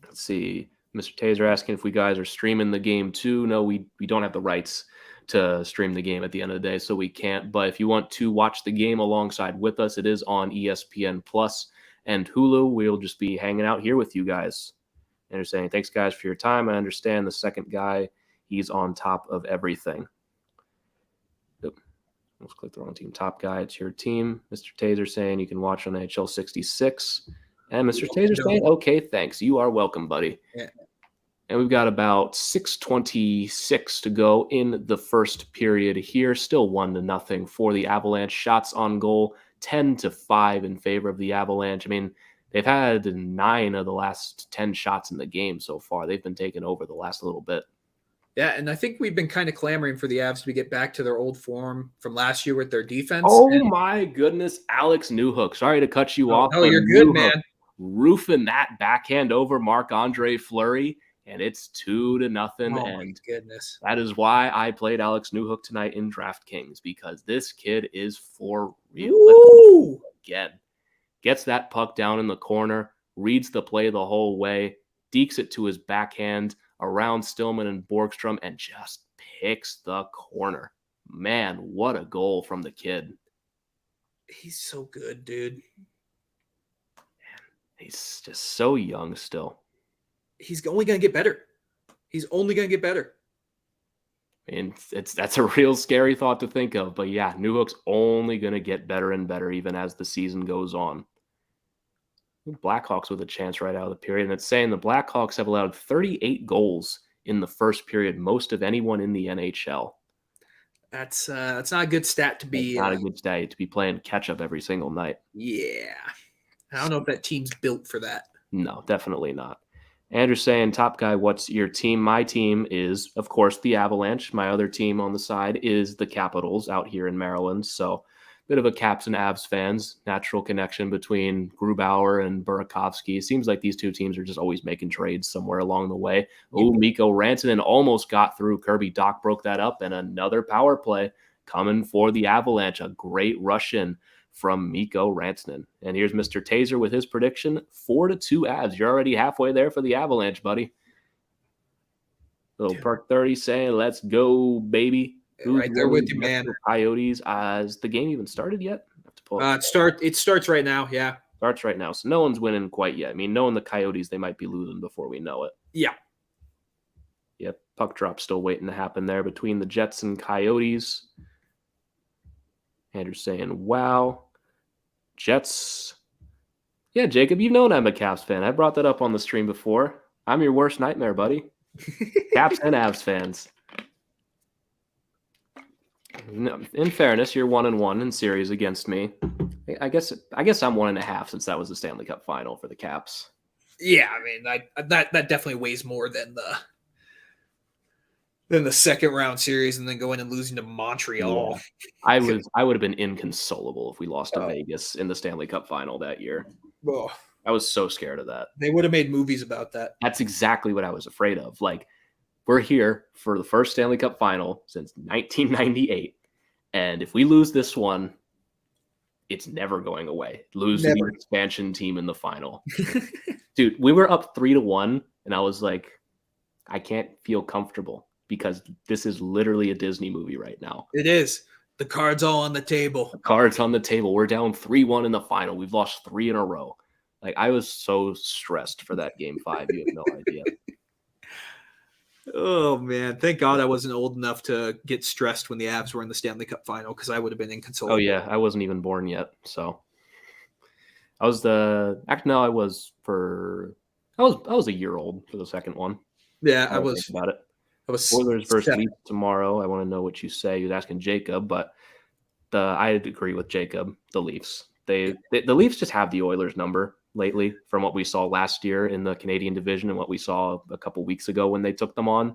Let's see. Mr. Taser asking if we guys are streaming the game too. No, we don't have the rights to stream the game at the end of the day, so we can't. But if you want to watch the game alongside with us, it is on ESPN Plus and Hulu. We'll just be hanging out here with you guys. And they're saying, thanks, guys, for your time. I understand the second guy, he's on top of everything. Oop. Let's click the wrong team. Top guy, it's your team. Mr. Taser saying you can watch on NHL 66. And Mr. Taser saying, okay, thanks. You are welcome, buddy. Yeah. And we've got about 6:26 to go in the first period here. Still 1-0 for the Avalanche. Shots on goal, 10-5 in favor of the Avalanche. I mean, they've had 9 of the last 10 shots in the game so far. They've been taking over the last little bit. Yeah, and I think we've been kind of clamoring for the Avs to get back to their old form from last year with their defense. Oh, my goodness. Alex Newhook. Sorry to cut you off. No, you're good, Newhook man. Roofing that backhand over Marc-Andre Fleury, and it's 2-0. Oh, and my goodness. That is why I played Alex Newhook tonight in DraftKings, because this kid is for real. Woo! Again, gets that puck down in the corner, reads the play the whole way, dekes it to his backhand around Stillman and Borgstrom, and just picks the corner. Man, what a goal from the kid. He's so good, dude. He's just so young still. He's only going to get better. He's only going to get better. And that's a real scary thought to think of. But yeah, Newhook's only going to get better and better even as the season goes on. Blackhawks with a chance right out of the period. And it's saying the Blackhawks have allowed 38 goals in the first period, most of anyone in the NHL. That's not a good stat to be. Not a good stat to be playing catch up every single night. Yeah. I don't know if that team's built for that. No, definitely not. Andrew's saying, top guy, what's your team? My team is, of course, the Avalanche. My other team on the side is the Capitals out here in Maryland. So bit of a Caps and Avs fans. Natural connection between Grubauer and Burakovsky. It seems like these two teams are just always making trades somewhere along the way. Oh, Mikko Rantanen almost got through. Kirby Dach broke that up, and another power play coming for the Avalanche. A great rush in from Mikko Rantanen. And here's Mr. Taser with his prediction, 4-2 Avs. You're already halfway there for the Avalanche, buddy. Little Perk 30 saying, let's go, baby. Who's right there with you, man. Coyotes. Has the game even started yet? I have to pull it starts right now, yeah. Starts right now. So no one's winning quite yet. I mean, knowing the Coyotes, they might be losing before we know it. Yeah. Yep. Puck drop still waiting to happen there between the Jets and Coyotes. Andrew's saying, wow. Jets. Yeah, Jacob, you've known I'm a Caps fan. I brought that up on the stream before. I'm your worst nightmare, buddy. Caps and Avs fans. No, in fairness, you're 1-1 in series against me. I guess I'm 1.5 since that was the Stanley Cup final for the Caps. Yeah, I mean that definitely weighs more than the second round series and then going and losing to Montreal. Yeah. I would have been inconsolable if we lost to Vegas in the Stanley Cup final that year. Oh. I was so scared of that. They would have made movies about that. That's exactly what I was afraid of. Like, we're here for the first Stanley Cup final since 1998. And if we lose this one, it's never going away. Lose to the expansion team in the final. Dude, we were up 3-1, and I was like, I can't feel comfortable because this is literally a Disney movie right now. It is. The cards all on the table. The cards on the table. We're down 3-1 in the final. We've lost 3 in a row. Like, I was so stressed for that game 5. You have no idea. Oh, man. Thank God I wasn't old enough to get stressed when the Avs were in the Stanley Cup final because I would have been inconsolable. Oh, yeah. I wasn't even born yet. So I was a year old for the second one. Yeah, I was about it. I was Oilers versus Leafs tomorrow. I want to know what you say. He was asking Jacob, but I agree with Jacob. The Leafs. The Leafs just have the Oilers number lately from what we saw last year in the Canadian division and what we saw a couple weeks ago when they took them on.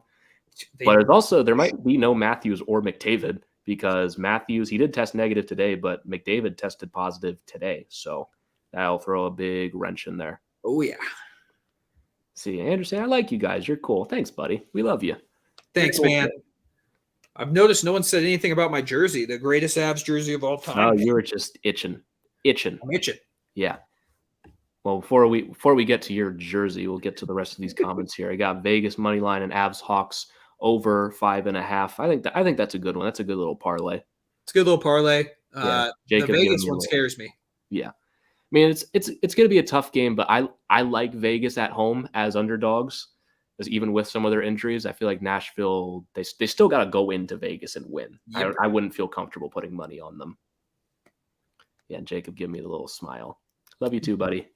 But it's also, there might be no Matthews or McDavid because Matthews, he did test negative today, but McDavid tested positive today. So that'll throw a big wrench in there. Oh, yeah. See, Anderson, I like you guys. You're cool. Thanks, buddy. We love you. Thanks, man. I've noticed no one said anything about my jersey, the greatest Avs jersey of all time. Oh, you were just itching. I'm itching. Yeah. Well, before we get to your jersey, we'll get to the rest of these comments here. I got Vegas money line and Avs Hawks over 5.5. I think that's a good one. That's a good little parlay. It's a good little parlay. Yeah, The Jacob Vegas one scares me. Yeah, I mean it's going to be a tough game, but I like Vegas at home as underdogs. Because even with some of their injuries, I feel like Nashville they still got to go into Vegas and win. Yep. I wouldn't feel comfortable putting money on them. Yeah, Jacob, give me the little smile. Love you too, buddy.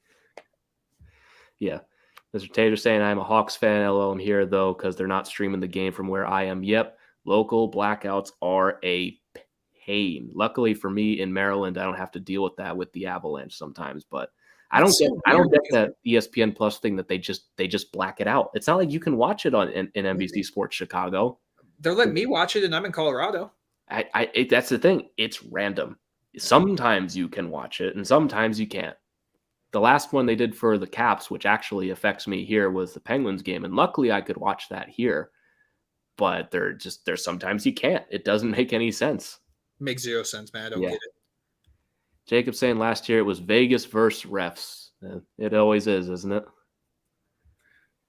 Yeah. Mr. Taylor saying I'm a Hawks fan. LOL, I'm here, though, because they're not streaming the game from where I am. Yep. Local blackouts are a pain. Luckily for me in Maryland, I don't have to deal with that with the Avalanche sometimes. But I don't get that ESPN Plus thing that they just black it out. It's not like you can watch it on in NBC Sports Chicago. They're letting me watch it, and I'm in Colorado. That's the thing. It's random. Sometimes you can watch it, and sometimes you can't. The last one they did for the Caps, which actually affects me here, was the Penguins game. And luckily I could watch that here. But there's sometimes you can't. It doesn't make any sense. Makes zero sense, man. I don't get it. Jacob saying last year it was Vegas versus refs. It always is, isn't it?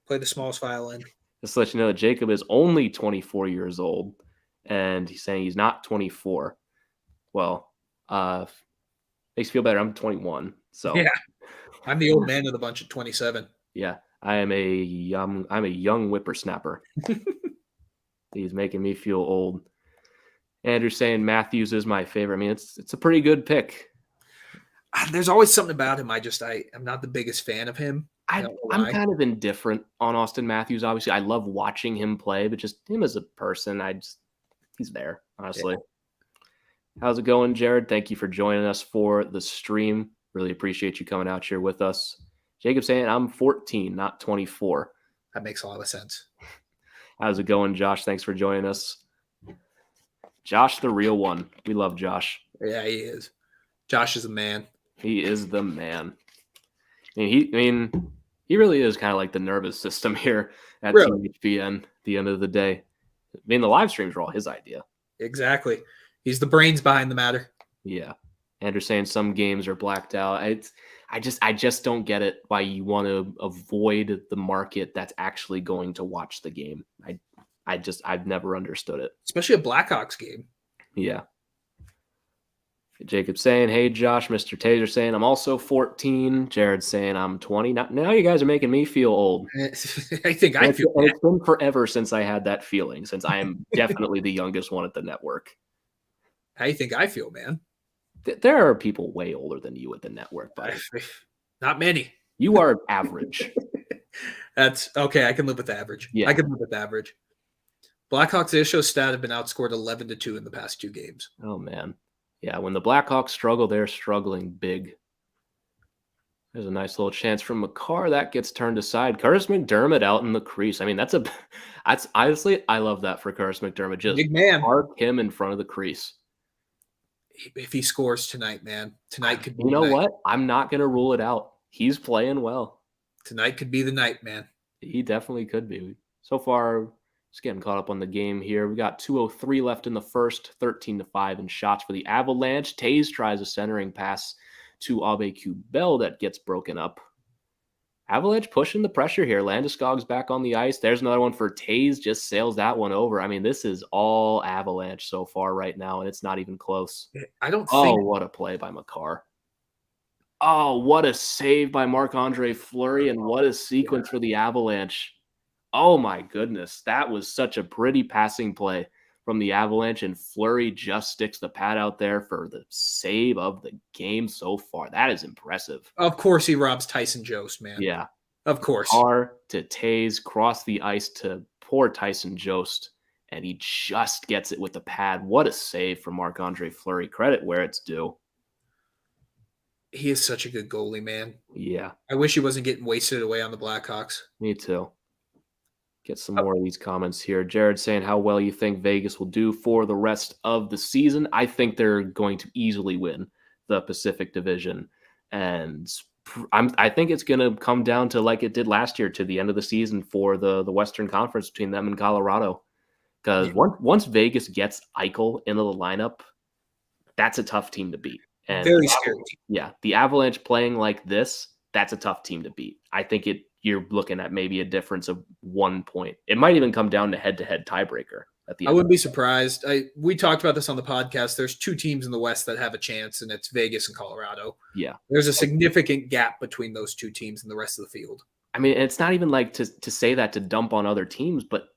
Play the smallest violin. Just to let you know that Jacob is only 24 years old. And he's saying he's not 24. Well, makes you feel better. I'm 21. So yeah. I'm the old man of the bunch at 27. Yeah, I'm a young whippersnapper. He's making me feel old. Andrew saying Matthews is my favorite. I mean, it's a pretty good pick. There's always something about him. I'm not the biggest fan of him. I'm kind of indifferent on Austin Matthews. Obviously, I love watching him play, but just him as a person, he's there, honestly. Yeah. How's it going, Jared? Thank you for joining us for the stream. Really appreciate you coming out here with us. Jacob saying I'm 14, not 24. That makes a lot of sense. How's it going, Josh? Thanks for joining us. Josh, the real one. We love Josh. Yeah, he is. Josh is a man. He is the man. He really is kind of like the nervous system here at THPN at the end of the day. I mean, the live streams are all his idea. Exactly. He's the brains behind the matter. Yeah. Andrew saying some games are blacked out. I just don't get it why you want to avoid the market that's actually going to watch the game. I've never understood it. Especially a Blackhawks game. Yeah. Jacob saying, hey, Josh. Mr. Taser saying, I'm also 14. Jared saying, I'm 20. Now you guys are making me feel old. I think I feel It's been forever since I had that feeling, since I am definitely the youngest one at the network. How do you think I feel, man? There are people way older than you at the network, buddy. Not many. You are average. That's okay. I can live with average. Yeah. I can live with average. Blackhawks ISO stat have been outscored 11-2 in the past 2 games. Oh, man. Yeah, when the Blackhawks struggle, they're struggling big. There's a nice little chance from Makar. That gets turned aside. Curtis McDermott out in the crease. I mean, that's honestly, I love that for Curtis McDermott. Just big man. Park him in front of the crease. If he scores tonight, man, tonight could be. You know what? I'm not going to rule it out. He's playing well. Tonight could be the night, man. He definitely could be. So far, just getting caught up on the game here. We got 2:03 left in the first, 13-5 in shots for the Avalanche. Taze tries a centering pass to Aube-Kubel that gets broken up. Avalanche pushing the pressure here. Landeskog's back on the ice. There's another one for Taze. Just sails that one over. I mean, this is all Avalanche so far right now, and it's not even close. Oh, what a play by Makar. Oh, what a save by Marc-Andre Fleury, and what a sequence for the Avalanche. Oh, my goodness. That was such a pretty passing play from the Avalanche, and Fleury just sticks the pad out there for the save of the game so far. That is impressive. Of course he robs Tyson Jost, man. Yeah. Of course. Makar to Taze, cross the ice to poor Tyson Jost, and he just gets it with the pad. What a save from Marc-Andre Fleury. Credit where it's due. He is such a good goalie, man. Yeah. I wish he wasn't getting wasted away on the Blackhawks. Me too. Get some more of these comments here. Jared saying how well you think Vegas will do for the rest of the season. I think they're going to easily win the Pacific Division. And I think it's going to come down to like it did last year to the end of the season for the Western Conference between them and Colorado. Because once Vegas gets Eichel into the lineup, that's a tough team to beat. And very scary. Yeah, the Avalanche playing like this that's a tough team to beat. I think you're looking at maybe a difference of 1 point. It might even come down to head-to-head tiebreaker at the end. I wouldn't be surprised. We talked about this on the podcast. There's 2 teams in the West that have a chance, and it's Vegas and Colorado. Yeah. There's a significant gap between those 2 teams and the rest of the field. I mean, it's not even like to say that to dump on other teams, but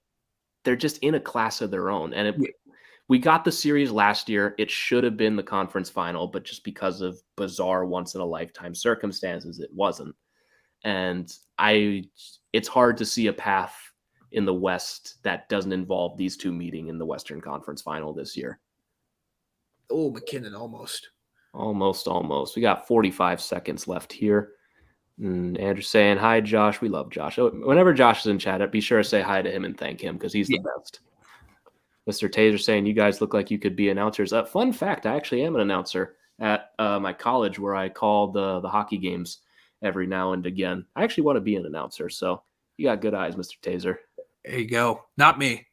they're just in a class of their own. And we got the series last year. It should have been the conference final, but just because of bizarre once-in-a-lifetime circumstances, it wasn't. And it's hard to see a path in the West that doesn't involve these 2 meeting in the Western Conference final this year. Oh, McKinnon almost. Almost. We got 45 seconds left here. And Andrew's saying, hi, Josh. We love Josh. Whenever Josh is in chat, be sure to say hi to him and thank him because he's the best. Mr. Taser saying, you guys look like you could be announcers. Fun fact, I actually am an announcer at my college where I call the hockey games every now and again. I actually want to be an announcer, so you got good eyes, Mr. Taser. There you go. Not me.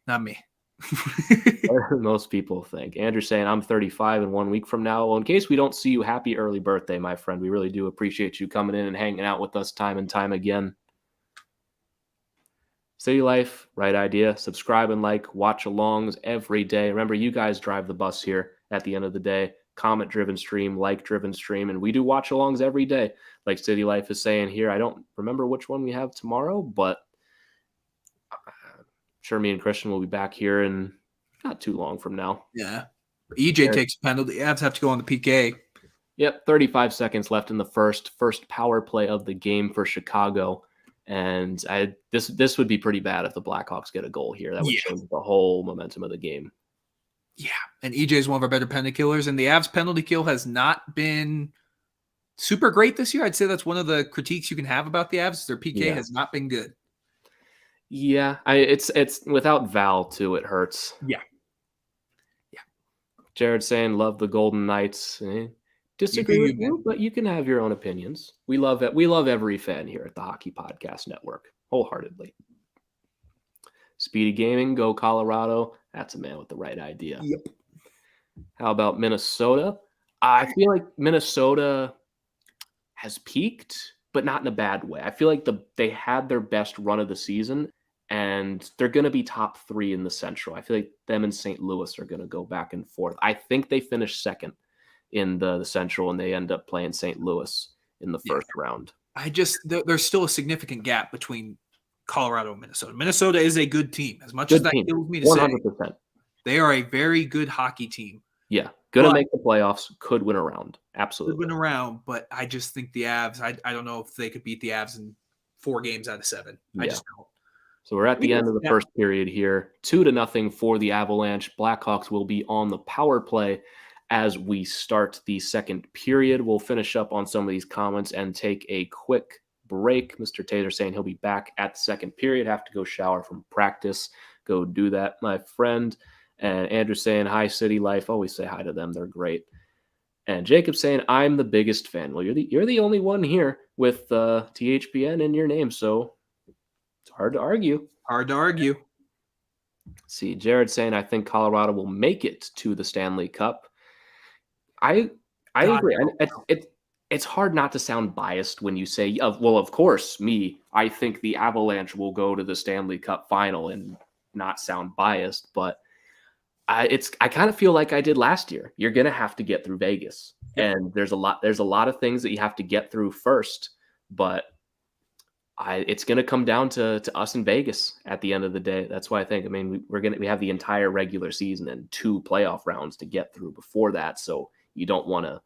Most people think. Andrew's saying, I'm 35 in 1 week from now. Well, in case we don't see you, happy early birthday, my friend. We really do appreciate you coming in and hanging out with us time and time again. City Life, right idea. Subscribe and like watchalongs every day. Remember, you guys drive the bus here at the end of the day. Comment-driven stream, like-driven stream, and we do watchalongs every day. Like City Life is saying here, I don't remember which one we have tomorrow, but I'm sure me and Christian will be back here in not too long from now. Yeah. EJ takes a penalty. Avs have to go on the PK. Yep, 35 seconds left in the first power play of the game for Chicago. And this would be pretty bad if the Blackhawks get a goal here. That would change the whole momentum of the game. Yeah, and EJ is one of our better penalty killers, and the Avs penalty kill has not been super great this year. I'd say that's one of the critiques you can have about the Avs. Their PK has not been good. Yeah, it's without Val too. It hurts. Yeah. Jared saying, love the Golden Knights. Disagree with you, but you can have your own opinions. We love it. We love every fan here at the Hockey Podcast Network, wholeheartedly. Speedy Gaming, go Colorado. That's a man with the right idea. Yep. How about Minnesota? I feel like Minnesota has peaked, but not in a bad way. I feel like they had their best run of the season, and they're going to be top 3 in the Central. I feel like them and St. Louis are going to go back and forth. I think they finished second in the Central, and they end up playing St. Louis in the first round. There's still a significant gap between Colorado and Minnesota. Minnesota is a good team. As much as that kills me to 100%. Say, they are a very good hockey team. Yeah, going to make the playoffs, could win a round. Absolutely. Could win a round, but I just think the Avs, I don't know if they could beat the Avs in 4 games out of 7. I just don't. So we're at the end of the first period here. 2-0 for the Avalanche. Blackhawks will be on the power play as we start the second period. We'll finish up on some of these comments and take a quick break. Mr. Taser saying he'll be back at the second period. Have to go shower from practice. Go do that, my friend. And Andrew saying, hi, City Life. Always say hi to them. They're great. And Jacob saying, I'm the biggest fan. Well, you're the only one here with THPN in your name, so it's hard to argue. See, Jared saying, I think Colorado will make it to the Stanley Cup. I agree. It's hard not to sound biased when you say, well, of course, I think the Avalanche will go to the Stanley Cup final and not sound biased, but I kind of feel like I did last year. You're going to have to get through Vegas, and there's a lot of things that you have to get through first, but it's going to come down to us in Vegas at the end of the day. That's why I think, we have the entire regular season and 2 playoff rounds to get through before that. So you don't want to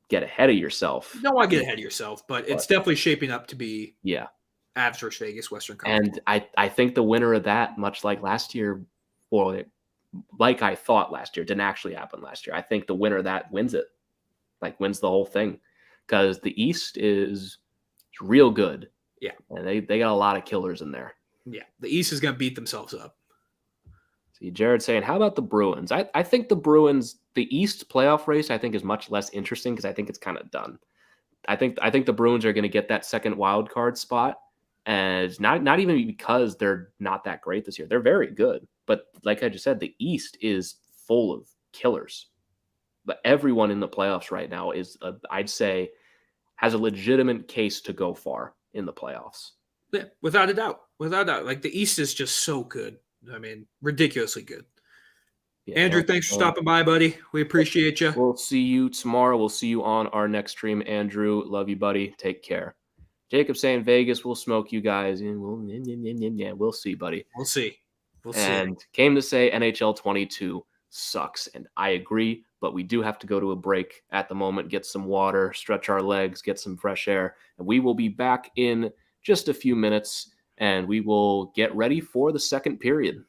get ahead of yourself. You don't want to get ahead of yourself, but it's definitely shaping up to be Avs versus Vegas Western Conference. And I think the winner of that, much like last year, or like I thought last year, didn't actually happen last year. I think the winner of that wins it, wins the whole thing, because the East is real good. Yeah. And they got a lot of killers in there. Yeah. The East is going to beat themselves up. See, Jared saying, how about the Bruins? I think the Bruins, the East playoff race, I think is much less interesting because I think it's kind of done. I think the Bruins are going to get that second wild card spot, and it's not even because they're not that great this year. They're very good, but like I just said, the East is full of killers. But everyone in the playoffs right now is, I'd say, has a legitimate case to go far in the playoffs. Yeah, without a doubt. Without a doubt. Like, the East is just so good. I mean, ridiculously good. Yeah, Andrew, thanks for stopping by, buddy. We appreciate you. We'll see you tomorrow. We'll see you on our next stream. Andrew, love you, buddy. Take care. Jacob saying Vegas will smoke you guys. We'll see, buddy. We'll see. And came to say NHL 22 sucks. And I agree, but we do have to go to a break at the moment, get some water, stretch our legs, get some fresh air. And we will be back in just a few minutes, and we will get ready for the second period.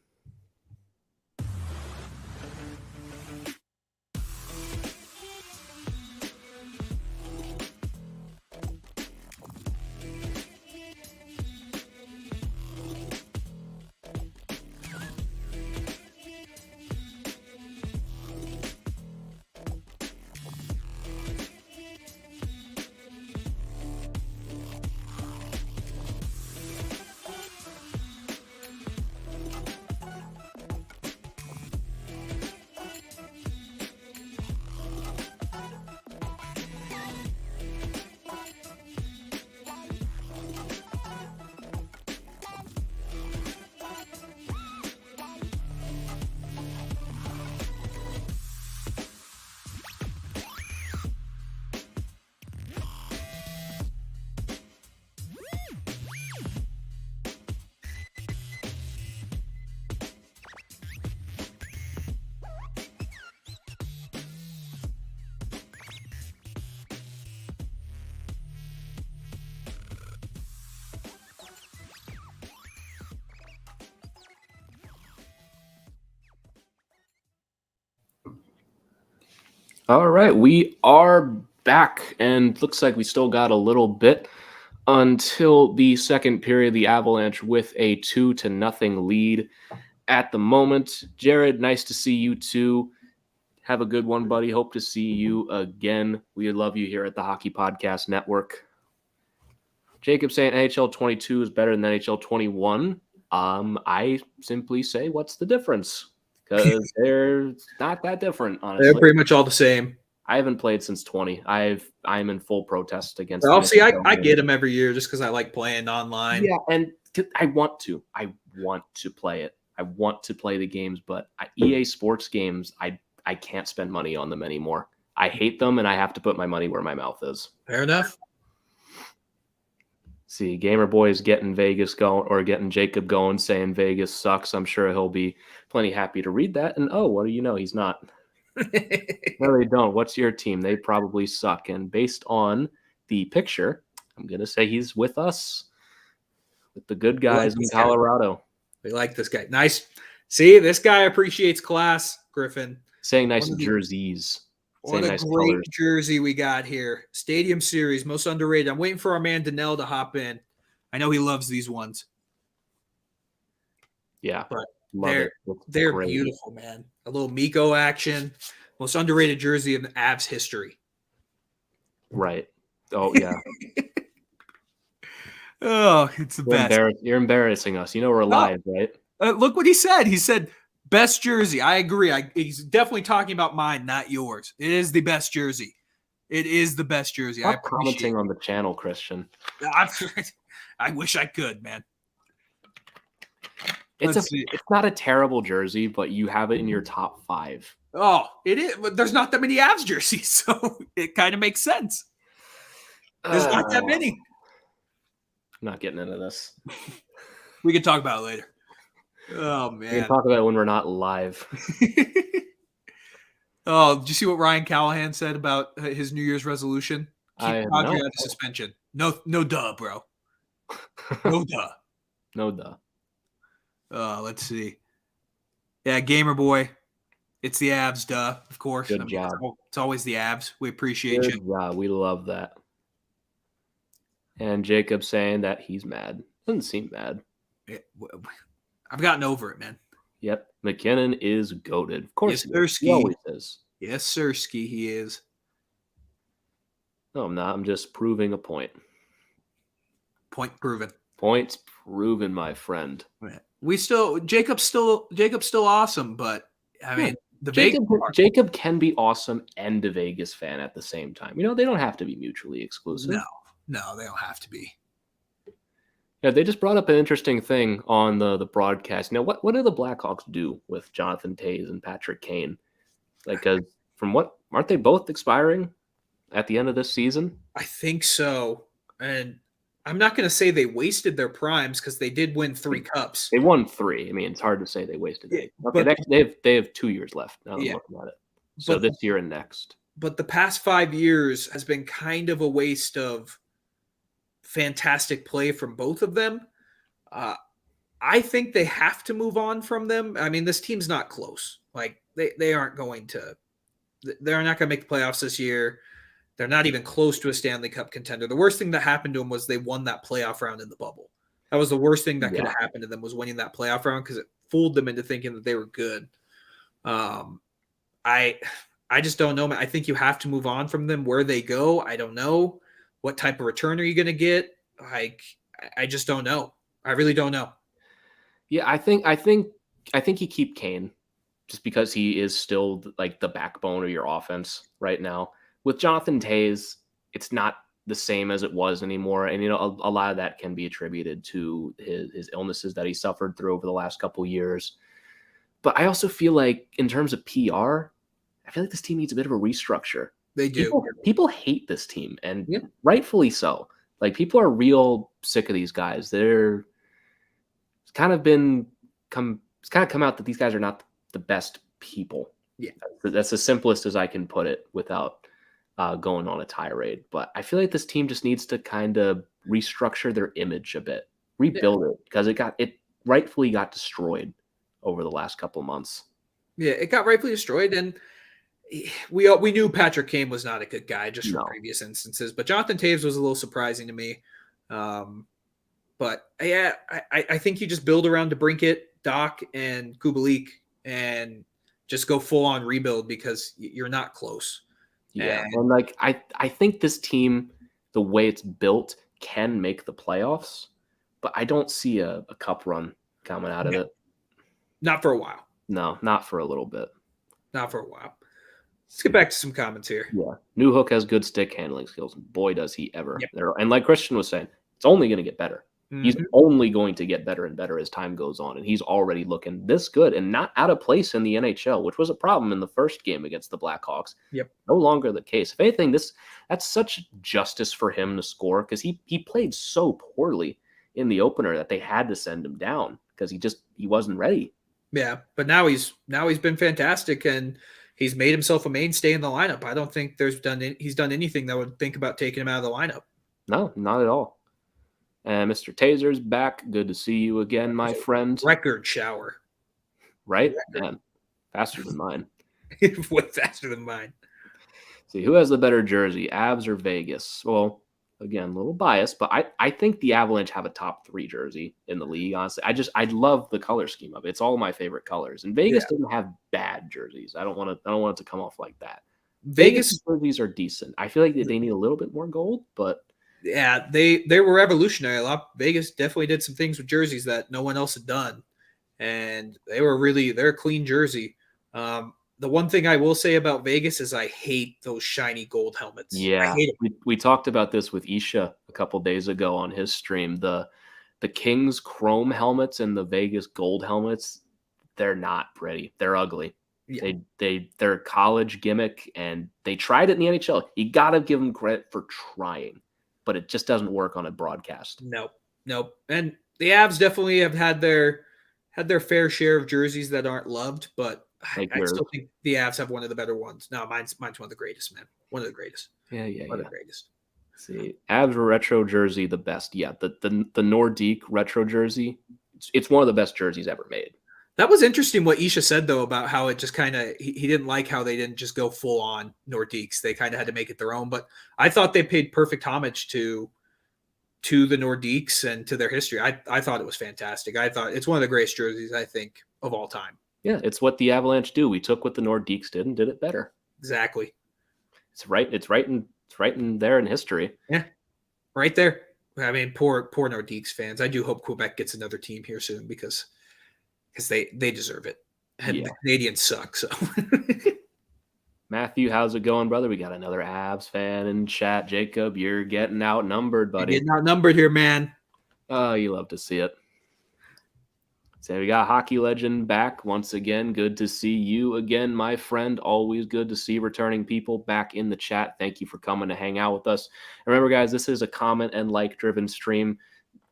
All right, we are back, and looks like we still got a little bit until the second period. The Avalanche with a 2-0 lead at the moment. Jared, nice to see you too. Have a good one, buddy. Hope to see you again. We love you here at the Hockey Podcast Network. Jacob saying NHL 22 is better than NHL 21. I simply say, what's the difference? Because they're not that different, honestly. They're pretty much all the same. I haven't played since 20. I'm in full protest against. Well, see, I get them every year just because I like playing online. Yeah, and I want to play it. I want to play the games, but EA Sports games, I can't spend money on them anymore. I hate them, and I have to put my money where my mouth is. Fair enough. See, Gamer Boy is getting Vegas going, or getting Jacob going, saying Vegas sucks. I'm sure he'll be plenty happy to read that. And what do you know? He's not. No, they don't. What's your team? They probably suck. And based on the picture, I'm going to say he's with us, with the good guys in Colorado. We like this guy. Nice. See, this guy appreciates class, Griffin. Saying nice jerseys. What a great jersey we got here. Stadium Series, most underrated. I'm waiting for our man Danelle to hop in. I know he loves these ones. Yeah. But they're beautiful, man. A little Miko action. Most underrated jersey in the Avs history. Right. Oh, yeah. Oh, it's the best. You're embarrassing us. You know we're live, right? Look what he said. He said, best jersey. I agree. He's definitely talking about mine, not yours. It is the best jersey. It is the best jersey. Stop commenting on the channel, Christian. I wish I could, man. It's not a terrible jersey, but you have it in your top 5. Oh, it is. But there's not that many Avs jerseys, so it kind of makes sense. There's not that many. I'm not getting into this. We can talk about it later. Oh, man. We can talk about it when we're not live. Oh, did you see what Ryan Callahan said about his New Year's resolution? Keep Padre out of suspension. No duh, bro. No duh. No duh. Let's see. Yeah, Gamer Boy. It's the Avs, duh, of course. Good job. It's always the Avs. We appreciate you. Yeah, we love that. And Jacob saying that he's mad. Doesn't seem mad. I've gotten over it, man. Yep. McKinnon is goated. Of course, he always is. Yes, Sirski, he is. No, I'm not. I'm just proving a point. Point proven. Points proven, my friend. Jacob's still awesome, but I mean, the Vegas part. Jacob can be awesome and a Vegas fan at the same time. They don't have to be mutually exclusive. No, they don't have to be. Yeah, they just brought up an interesting thing on the broadcast. What do the Blackhawks do with Jonathan Toews and Patrick Kane? Aren't they both expiring at the end of this season? I think so. And I'm not going to say they wasted their primes because they did win 3 cups. They won 3. I mean, it's hard to say they wasted it. Okay, but, they have 2 years left. Now I'm looking at it. So this year and next. But the past 5 years has been kind of a waste of fantastic play from both of them. I think they have to move on from them. I mean, this team's not close. Like they aren't going to. They're not going to make the playoffs this year. They're not even close to a Stanley Cup contender. The worst thing that happened to them was they won that playoff round in the bubble. That was the worst thing that could have happened to them, was winning that playoff round, because it fooled them into thinking that they were good. I just don't know. I think you have to move on from them. Where they go, I don't know. What type of return are you going to get? I just don't know. I really don't know. Yeah, I think you keep Kane just because he is still like the backbone of your offense right now. With Jonathan Toews, it's not the same as it was anymore. And, a lot of that can be attributed to his illnesses that he suffered through over the last couple of years. But I also feel like in terms of PR, I feel like this team needs a bit of a restructure. They do. People hate this team, and rightfully so. Like, people are real sick of these guys. It's kind of come out that these guys are not the best people. Yeah. That's the simplest as I can put it without going on a tirade. But I feel like this team just needs to kind of restructure their image a bit, rebuild it, because it rightfully got destroyed over the last couple of months. Yeah, it got rightfully destroyed, and we knew Patrick Kane was not a good guy just from previous instances, but Jonathan Toews was a little surprising to me. But yeah, I think you just build around DeBrincat, Doc, and Kubalik, and just go full on rebuild, because you're not close. Yeah, and like I think this team, the way it's built, can make the playoffs, but I don't see a cup run coming out of it. Not for a while. No, not for a little bit. Not for a while. Let's get back to some comments here. Yeah, Newhook has good stick handling skills. Boy, does he ever! Yep. And like Christian was saying, it's only going to get better. Mm-hmm. He's only going to get better and better as time goes on, and he's already looking this good and not out of place in the NHL, which was a problem in the first game against the Blackhawks. Yep, no longer the case. If anything, that's such justice for him to score, because he played so poorly in the opener that they had to send him down because he wasn't ready. Yeah, but now he's been fantastic, and he's made himself a mainstay in the lineup. I don't think he's done anything that would think about taking him out of the lineup. No, not at all. And Mr. Taser's back. Good to see you again, my friend. Record shower. Right? Man, faster than mine. Way faster than mine. See, who has the better jersey, Avs or Vegas? Well, again, a little biased, but I think the Avalanche have a top 3 jersey in the league, honestly. I love the color scheme of it. It's all my favorite colors. And Vegas doesn't have bad jerseys. I don't want it to come off like that. Vegas jerseys are decent. I feel like they need a little bit more gold, but yeah, they were revolutionary. Vegas definitely did some things with jerseys that no one else had done, and they're a clean jersey. The one thing I will say about Vegas is I hate those shiny gold helmets. Yeah, I hate it. We talked about this with Isha a couple days ago on his stream. The Kings chrome helmets and the Vegas gold helmets, they're not pretty. They're ugly. Yeah. They're a college gimmick, and they tried it in the NHL. You got to give them credit for trying, but it just doesn't work on a broadcast. Nope. And the Avs definitely have had their fair share of jerseys that aren't loved, but I still think the Avs have one of the better ones. No, mine's one of the greatest, man. One of the greatest. Yeah. One of the greatest. See, Avs retro jersey, the best. Yeah, the Nordique retro jersey, it's one of the best jerseys ever made. That was interesting what Isha said, though, about how it just kind of he didn't like how they didn't just go full on Nordiques. They kind of had to make it their own. But I thought they paid perfect homage to the Nordiques and to their history. I thought it was fantastic. I thought it's one of the greatest jerseys, I think, of all time. Yeah, it's what the Avalanche do. We took what the Nordiques did and did it better. Exactly. It's right in there in history. Yeah, right there. I mean, poor Nordiques fans. I do hope Quebec gets another team here soon because they deserve it. And Yeah. the Canadians suck. So Matthew, how's it going, brother? We got another Avs fan in chat. Jacob, you're getting outnumbered, you're buddy. getting outnumbered here, man. Oh, you love to see it. So we got Hockey Legend back once again. Good to see you again, my friend. Always good to see returning people back in the chat. Thank you for coming to hang out with us. Remember, guys, this is a comment and like-driven stream.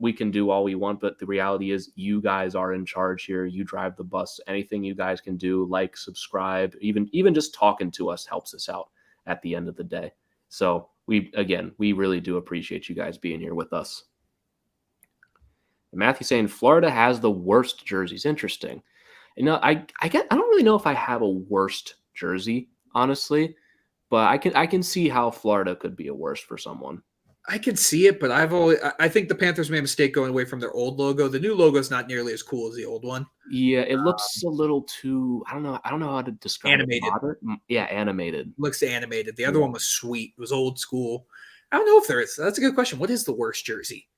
We can do all we want, but the reality is you guys are in charge here. You drive the bus. Anything you guys can do, like, subscribe, even just talking to us helps us out at the end of the day. So we really do appreciate you guys being here with us. Matthew saying Florida has the worst jerseys. Interesting. You know, I don't really know if I have a worst jersey, honestly, but I can see how Florida could be a worst for someone. I can see it, but I think the Panthers made a mistake going away from their old logo. The new logo is not nearly as cool as the old one. Yeah, it looks a little too, I don't know how to describe Animated. it. Modern? Yeah, animated. Looks animated. The other one was sweet. It was old school. I don't know if there is. That's a good question. What is the worst jersey?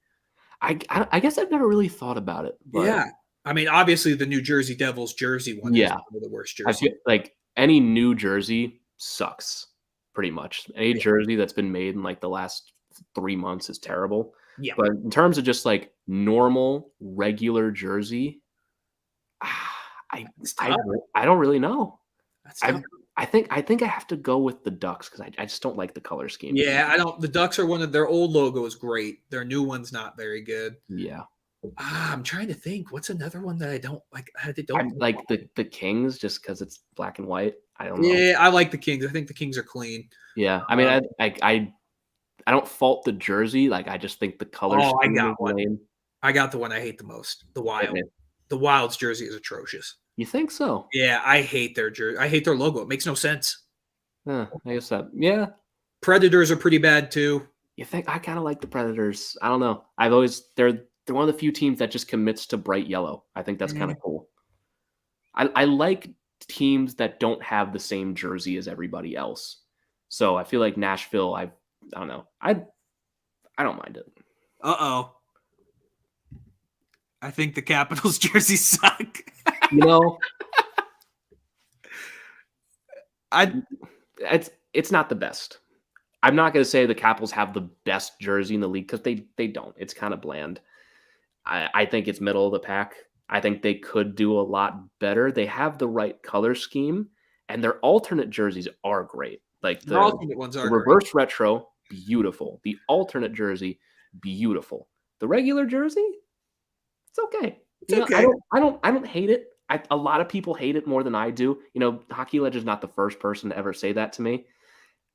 I guess I've never really thought about it. But yeah. I mean, obviously the New Jersey Devils jersey one is one of the worst jerseys. I feel like any new jersey sucks, pretty much. Any jersey that's been made in like the last 3 months is terrible. Yeah. But in terms of just like normal, regular jersey, I don't really know. I think I have to go with the Ducks because I just don't like the color scheme. Yeah, I don't. The Ducks are one of their old logo is great. Their new one's not very good. Yeah. I'm trying to think. What's another one that I don't like? I like the Kings just because it's black and white. I don't know. Yeah, I like the Kings. I think the Kings are clean. Yeah, I mean, I don't fault the jersey. Like, I just think the color. Oh, I got one. Lame. I got the one I hate the most. The Wild. The Wild's jersey is atrocious. You think so? Yeah, I hate their jersey. I hate their logo. It makes no sense. I guess that. Yeah. Predators are pretty bad too. You think? I kind of like the Predators. I don't know. They're one of the few teams that just commits to bright yellow. I think that's kind of cool. I like teams that don't have the same jersey as everybody else. So I feel like Nashville. I don't know. I don't mind it. I think the Capitals jerseys suck. You know, it's not the best. I'm not going to say the Capitals have the best jersey in the league because they don't. It's kind of bland. I think it's middle of the pack. I think they could do a lot better. They have the right color scheme, and their alternate jerseys are great. Like the alternate ones are reverse retro, beautiful. The alternate jersey, beautiful. The regular jersey, it's okay. It's okay. I don't hate it. A lot of people hate it more than I do. You know, Hockey Legend's not the first person to ever say that to me.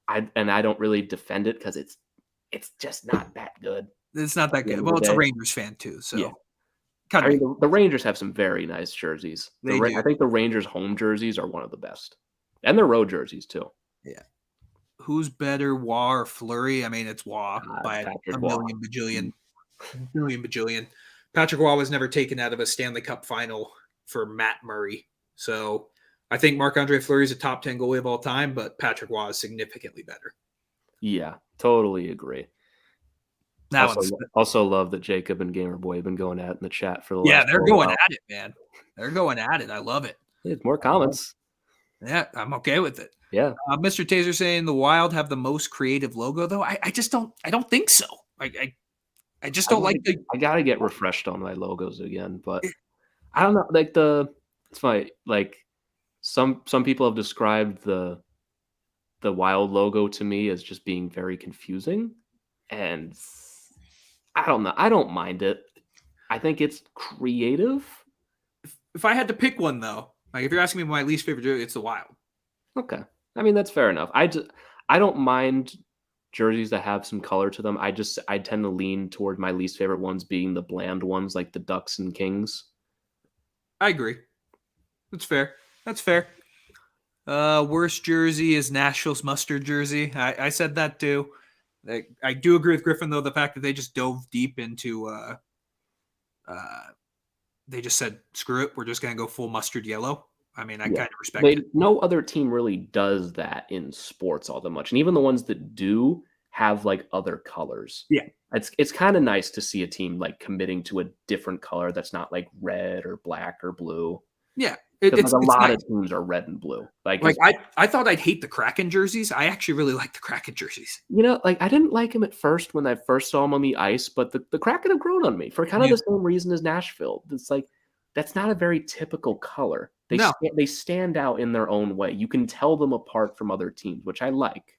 I don't really defend it because it's just not that good. It's not that good. Well, it's a Rangers fan too, so yeah. I mean, the Rangers have some very nice jerseys. I think the Rangers home jerseys are one of the best, and their road jerseys too. Yeah. Who's better, Waugh or Fleury? I mean, it's Waugh by a million bajillion. Patrick Waugh was never taken out of a Stanley Cup final for Matt Murray. So I think Marc-Andre Fleury is a top 10 goalie of all time, but Patrick Waugh is significantly better. Yeah, totally agree. Also love that Jacob and Gamer Boy have been going at it in the chat for the last they're going at it, man. They're going at it. I love it. There's more comments. Yeah, I'm okay with it. Yeah. Mr. Taser saying the Wild have the most creative logo, though. I don't think so. I just don't like the. I gotta get refreshed on my logos again, but I don't know. Like it's funny. Like some people have described the Wild logo to me as just being very confusing, and I don't know. I don't mind it. I think it's creative. If I had to pick one, though, like if you're asking me my least favorite jersey, it's the Wild. Okay, I mean that's fair enough. I don't mind jerseys that have some color to them. I tend to lean toward my least favorite ones being the bland ones like the Ducks and Kings. I agree. That's fair. Worst jersey is Nashville's mustard jersey. I said that too. I do agree with Griffin, though, the fact that they just dove deep into they just said, screw it, we're just going to go full mustard yellow. I mean, I kind of respect it. No other team really does that in sports all that much. And even the ones that do have like other colors. Yeah. It's kind of nice to see a team like committing to a different color that's not like red or black or blue. Yeah. Because like a It's lot nice. of teams are red and blue. Like I thought I'd hate the Kraken jerseys. I actually really like the Kraken jerseys. like I didn't like him at first when I first saw him on the ice, but the Kraken have grown on me for kind of Yeah. the same reason as Nashville. It's like that's not a very typical color. No. They stand out in their own way. You can tell them apart from other teams, which I like.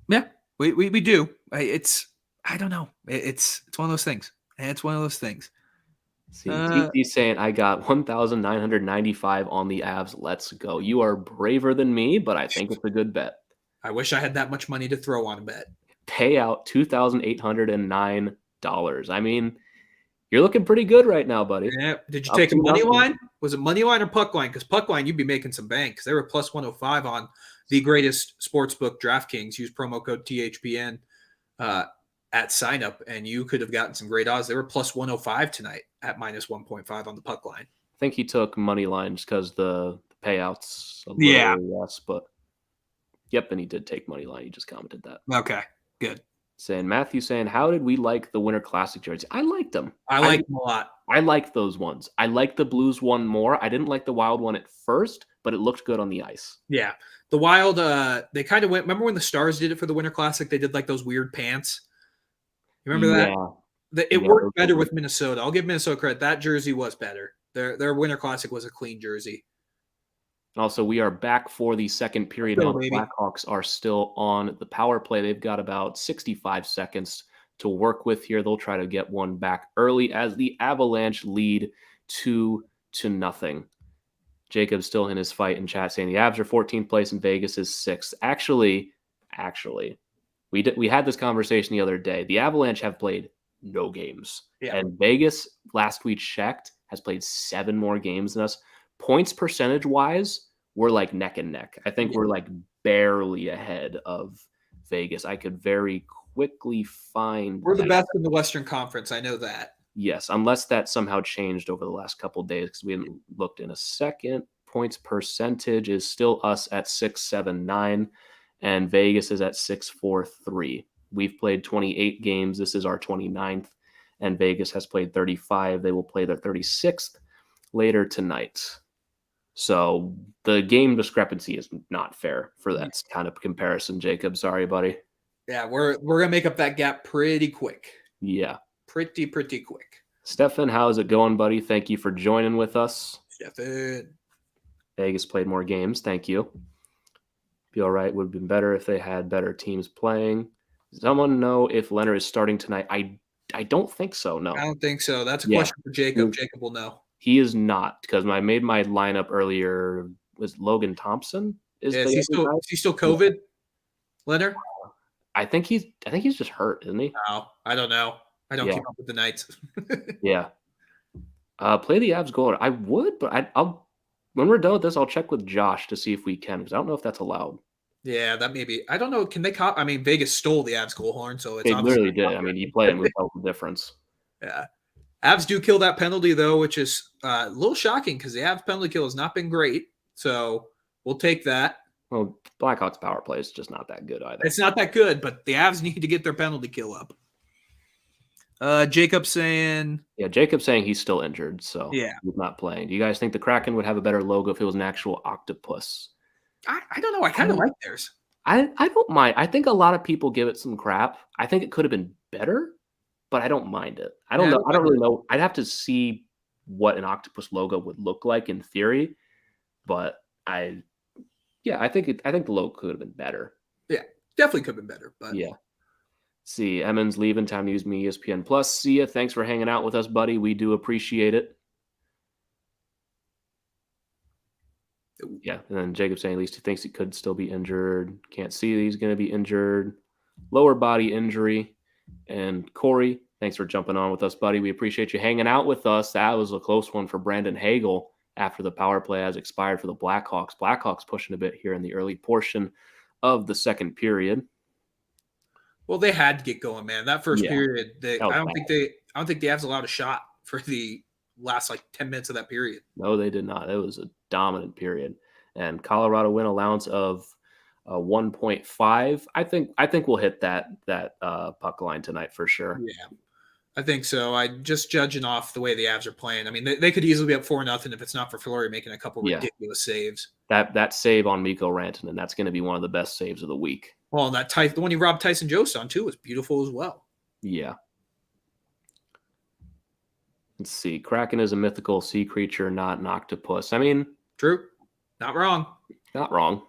Yeah, we do. I don't know. It's one of those things. It's one of those things. See, TC's saying I got 1,995 on the Avs. Let's go. You are braver than me, but I think it's a good bet. I wish I had that much money to throw on a bet. Payout $2,809. I mean, you're looking pretty good right now, buddy. Yeah. Did you Up take a to money nothing. line? Was it money line or puck line? Because puck line, you'd be making some bank because they were plus 105 on the greatest sportsbook, DraftKings. Use promo code THPN at sign up, and you could have gotten some great odds. They were plus 105 tonight at minus 1.5 on the puck line. I think he took money lines because the payouts a little less, but yep, and he did take money line. He just commented that. Okay, good. Matthew saying, how did we like the Winter Classic jersey? I liked them. I liked them a lot. I liked those ones. I liked the Blues one more. I didn't like the Wild one at first, but it looked good on the ice. Yeah. The Wild, they kind of went, remember when the Stars did it for the Winter Classic? They did like those weird pants. You remember that? It worked better with Minnesota. I'll give Minnesota credit. That jersey was better. Their Winter Classic was a clean jersey. Also, we are back for the second period now. The Blackhawks are still on the power play. They've got about 65 seconds to work with here. They'll try to get one back early as the Avalanche lead 2-0. Jacob's still in his fight in chat saying the Avs are 14th place and Vegas is 6th. Actually, we had this conversation the other day. The Avalanche have played no games. Yeah. And Vegas, last we checked, has played 7 more games than us. Points percentage-wise, we're like neck and neck. I think we're like barely ahead of Vegas. I could very quickly find... We're the best in the Western Conference. I know that. Yes, unless that somehow changed over the last couple of days because we haven't looked in a second. Points percentage is still us at 6.79, and Vegas is at 6.43. We've played 28 games. This is our 29th, and Vegas has played 35. They will play their 36th later tonight. So the game discrepancy is not fair for that kind of comparison, Jacob. Sorry, buddy. Yeah, we're going to make up that gap pretty quick. Yeah. Pretty quick. Stefan, how's it going, buddy? Thank you for joining with us. Stefan. Vegas played more games. Thank you. Be all right. Would have been better if they had better teams playing. Does someone know if Leonard is starting tonight? I don't think so, no. I don't think so. That's a question for Jacob. Jacob will know. He is not, because I made my lineup earlier. Was Logan Thompson? Is he still COVID, Leonard? I think he's just hurt, isn't he? No, I don't know. I don't keep up with the Knights. Yeah. Play the Avs goal. I would, but I'll when we're done with this, I'll check with Josh to see if we can, because I don't know if that's allowed. Yeah, that may be. I don't know. Can they cop? I mean, Vegas stole the Avs goal horn, so it's they literally did. I mean, you play and we felt the difference. Yeah. Avs do kill that penalty, though, which is a little shocking because the Avs penalty kill has not been great. So we'll take that. Well, Blackhawks power play is just not that good either. It's not that good, but the Avs need to get their penalty kill up. Jacob's saying... Yeah, Jacob's saying he's still injured, so he's not playing. Do you guys think the Kraken would have a better logo if it was an actual octopus? I don't know. I kind of like theirs. I don't mind. I think a lot of people give it some crap. I think it could have been better, but I don't mind it. I don't know. I don't really know. I'd have to see what an octopus logo would look like in theory, but I think the logo could have been better. Yeah, definitely could have been better. But yeah. See, Emmons leaving. Time to use me ESPN Plus. See ya. Thanks for hanging out with us, buddy. We do appreciate it. Yeah, and then Jacob saying at least he thinks he could still be injured. Can't see that he's going to be injured. Lower body injury. And Corey, thanks for jumping on with us, buddy. We appreciate you hanging out with us. That was a close one for Brandon Hagel after the power play has expired for the Blackhawks. Blackhawks pushing a bit here in the early portion of the second period. Well, they had to get going, man. That first period, I don't think the Avs allowed a shot for the last 10 minutes of that period. No, they did not. It was a dominant period. And Colorado win allowance of 1.5. I think we'll hit that puck line tonight for sure. Yeah. I think so. I just judging off the way the Avs are playing. I mean, they could easily be up 4-0 if it's not for Fleury making a couple Yeah. ridiculous saves. That save on Mikko Rantanen, that's going to be one of the best saves of the week. Well, and the one he robbed Tyson Jost on too was beautiful as well. Yeah. Let's see. Kraken is a mythical sea creature, not an octopus. I mean, true. Not wrong. Not wrong.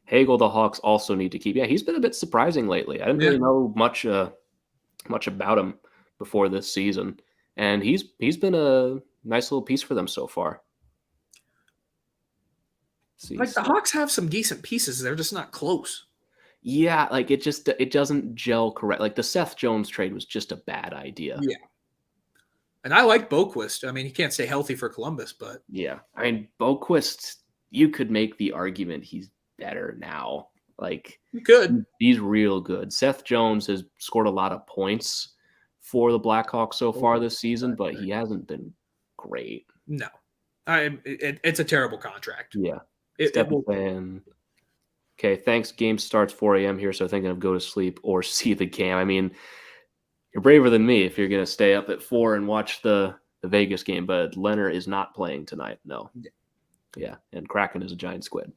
Hagel, the Hawks also need to keep. Yeah, he's been a bit surprising lately. I didn't really know much about him before this season, and he's been a nice little piece for them so far. Like the Hawks have some decent pieces, they're just not close. Yeah, like it doesn't gel correct. Like the Seth Jones trade was just a bad idea. Yeah. And I like Boquist. I mean, he can't stay healthy for Columbus, but yeah, I mean Boquist, you could make the argument he's better now. Like you could. He's real good. Seth Jones has scored a lot of points for the Blackhawks so far this season, but he hasn't been great. No, it's a terrible contract. Yeah. Okay, thanks. Game starts 4 a.m. here, so thinking of go to sleep or see the game. I mean, you're braver than me if you're going to stay up at 4 and watch the Vegas game, but Leonard is not playing tonight. No. Yeah, and Kraken is a giant squid.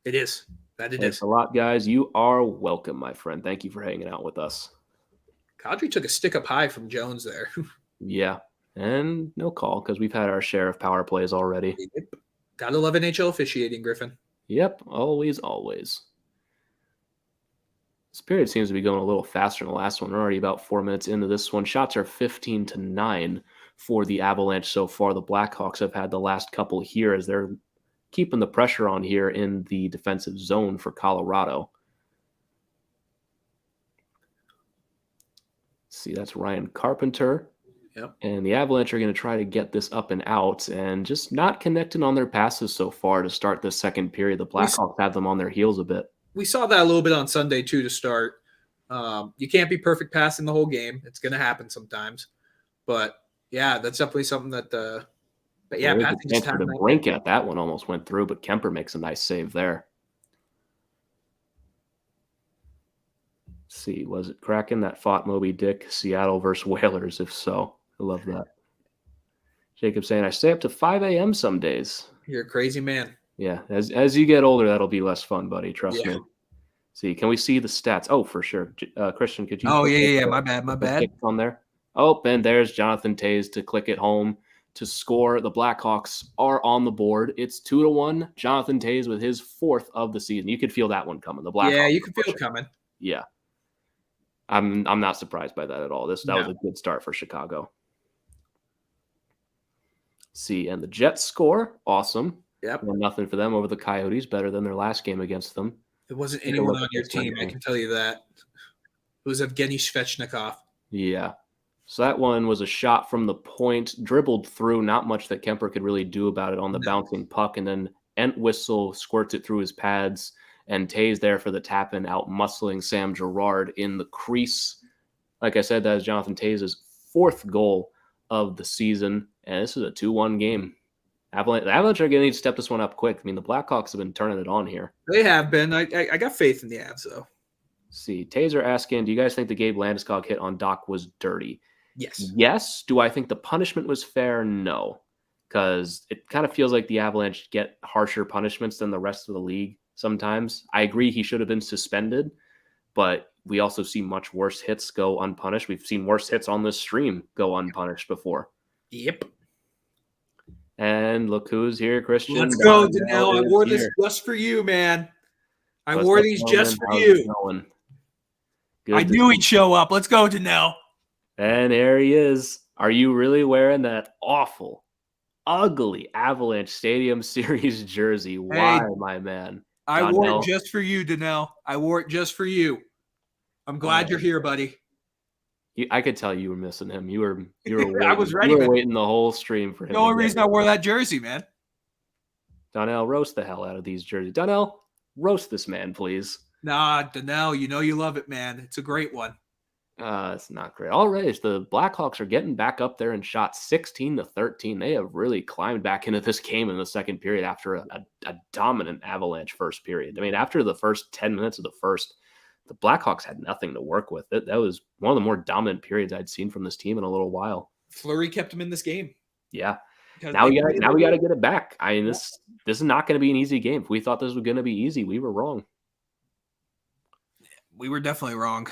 It is. Thanks a lot, guys. You are welcome, my friend. Thank you for hanging out with us. Kadri took a stick up high from Jones there. Yeah, and no call because we've had our share of power plays already. Yep. Gotta love NHL officiating, Griffin. Yep, always, always. This period seems to be going a little faster than the last one. We're already about 4 minutes into this one. Shots are 15-9 for the Avalanche so far. The Blackhawks have had the last couple here as they're keeping the pressure on here in the defensive zone for Colorado. Let's see, that's Ryan Carpenter. Yep. And the Avalanche are going to try to get this up and out and just not connecting on their passes so far to start the second period. The Blackhawks have them on their heels a bit. We saw that a little bit on Sunday, too, to start. You can't be perfect passing the whole game. It's going to happen sometimes. But, yeah, that's definitely something that but, yeah, passing just happened. Brink at that one almost went through, but Kemper makes a nice save there. Let's see, was it Kraken that fought Moby Dick, Seattle versus Whalers? If so, I love that. Jacob saying, I stay up to 5 a.m. some days. You're a crazy man. Yeah, as you get older, that'll be less fun, buddy. Trust me. See, can we see the stats? Oh, for sure. Christian, could you? Oh, yeah. My bad. On there. Oh, and there's Jonathan Toews to click it home to score. The Blackhawks are on the board. It's 2-1. Jonathan Toews with his 4th of the season. You could feel that one coming. The Blackhawks. Yeah, you can feel it coming. Yeah. I'm not surprised by that at all. That was a good start for Chicago. See, and the Jets score. Awesome. Yep. 1-0 for them over the Coyotes. Better than their last game against them. It wasn't anyone on your team, I can tell you that. It was Evgeny Svechnikov. Yeah. So that one was a shot from the point, dribbled through, not much that Kemper could really do about it on the bouncing puck, and then Entwistle squirts it through his pads, and Toews there for the tap-in, out-muscling Sam Girard in the crease. Like I said, that is Jonathan Toews' 4th goal of the season, and this is a 2-1 game. The Avalanche are going to need to step this one up quick. I mean, the Blackhawks have been turning it on here. They have been. I got faith in the Avs, though. See, Taser asking, do you guys think the Gabe Landeskog hit on Doc was dirty? Yes. Yes. Do I think the punishment was fair? No. Because it kind of feels like the Avalanche get harsher punishments than the rest of the league sometimes. I agree he should have been suspended, but we also see much worse hits go unpunished. We've seen worse hits on this stream go unpunished before. Yep. And look who's here, Christian. Let's go, Danelle. I wore this just for you, man. I wore these just for you. I knew he'd show up. Let's go, Danelle. And there he is. Are you really wearing that awful, ugly Avalanche Stadium Series jersey? Why, my man? I wore it just for you, Danelle. I wore it just for you. I'm glad you're here, buddy. I could tell you were missing him. You were waiting. I was ready. You were waiting the whole stream for him. The only reason I wore that jersey, man. Donnell, roast the hell out of these jerseys. Donnell, roast this man, please. Nah, Donnell, you know you love it, man. It's a great one. It's not great. All right, the Blackhawks are getting back up there and shot 16-13. They have really climbed back into this game in the second period after a dominant Avalanche first period. I mean, after the first 10 minutes of the first, the Blackhawks had nothing to work with. That was one of the more dominant periods I'd seen from this team in a little while. Fleury kept him in this game. Yeah. Because Now we got to get it back. I mean, this is not going to be an easy game. If we thought this was going to be easy, we were wrong. We were definitely wrong.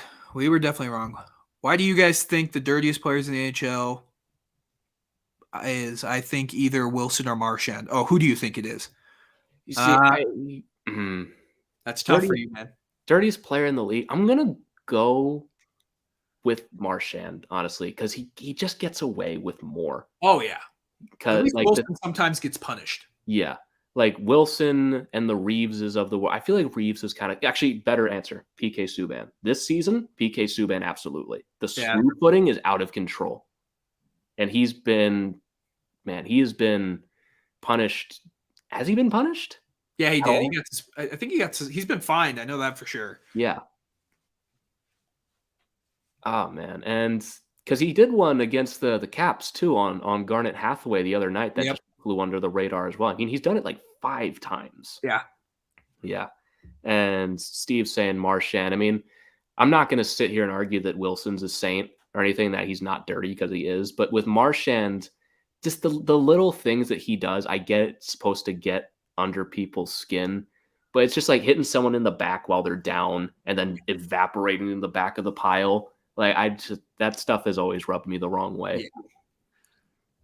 Why do you guys think the dirtiest players in the NHL is, I think, either Wilson or Marchand? Oh, who do you think it is? You see, that's tough for you, man. Dirtiest player in the league. I'm going to go with Marchand, honestly, because he just gets away with more. Oh, yeah. Because like Wilson sometimes gets punished. Yeah. Like Wilson and the Reeveses of the world. I feel like Reeves is kind of actually better answer. PK Subban. This season, PK Subban, absolutely. The screw footing is out of control. And he has been punished. Has he been punished? Yeah, he did. I think he's been fined. I know that for sure. Yeah. Oh, man. And because he did one against the Caps, too, on Garnet Hathaway the other night that just flew under the radar as well. I mean, he's done it like 5 times. Yeah. Yeah. And Steve's saying Marchand. I mean, I'm not going to sit here and argue that Wilson's a saint or anything, that he's not dirty, because he is. But with Marchand, just the little things that he does, I get it's supposed to get under people's skin. But it's just like hitting someone in the back while they're down and then evaporating in the back of the pile. Like that stuff has always rubbed me the wrong way.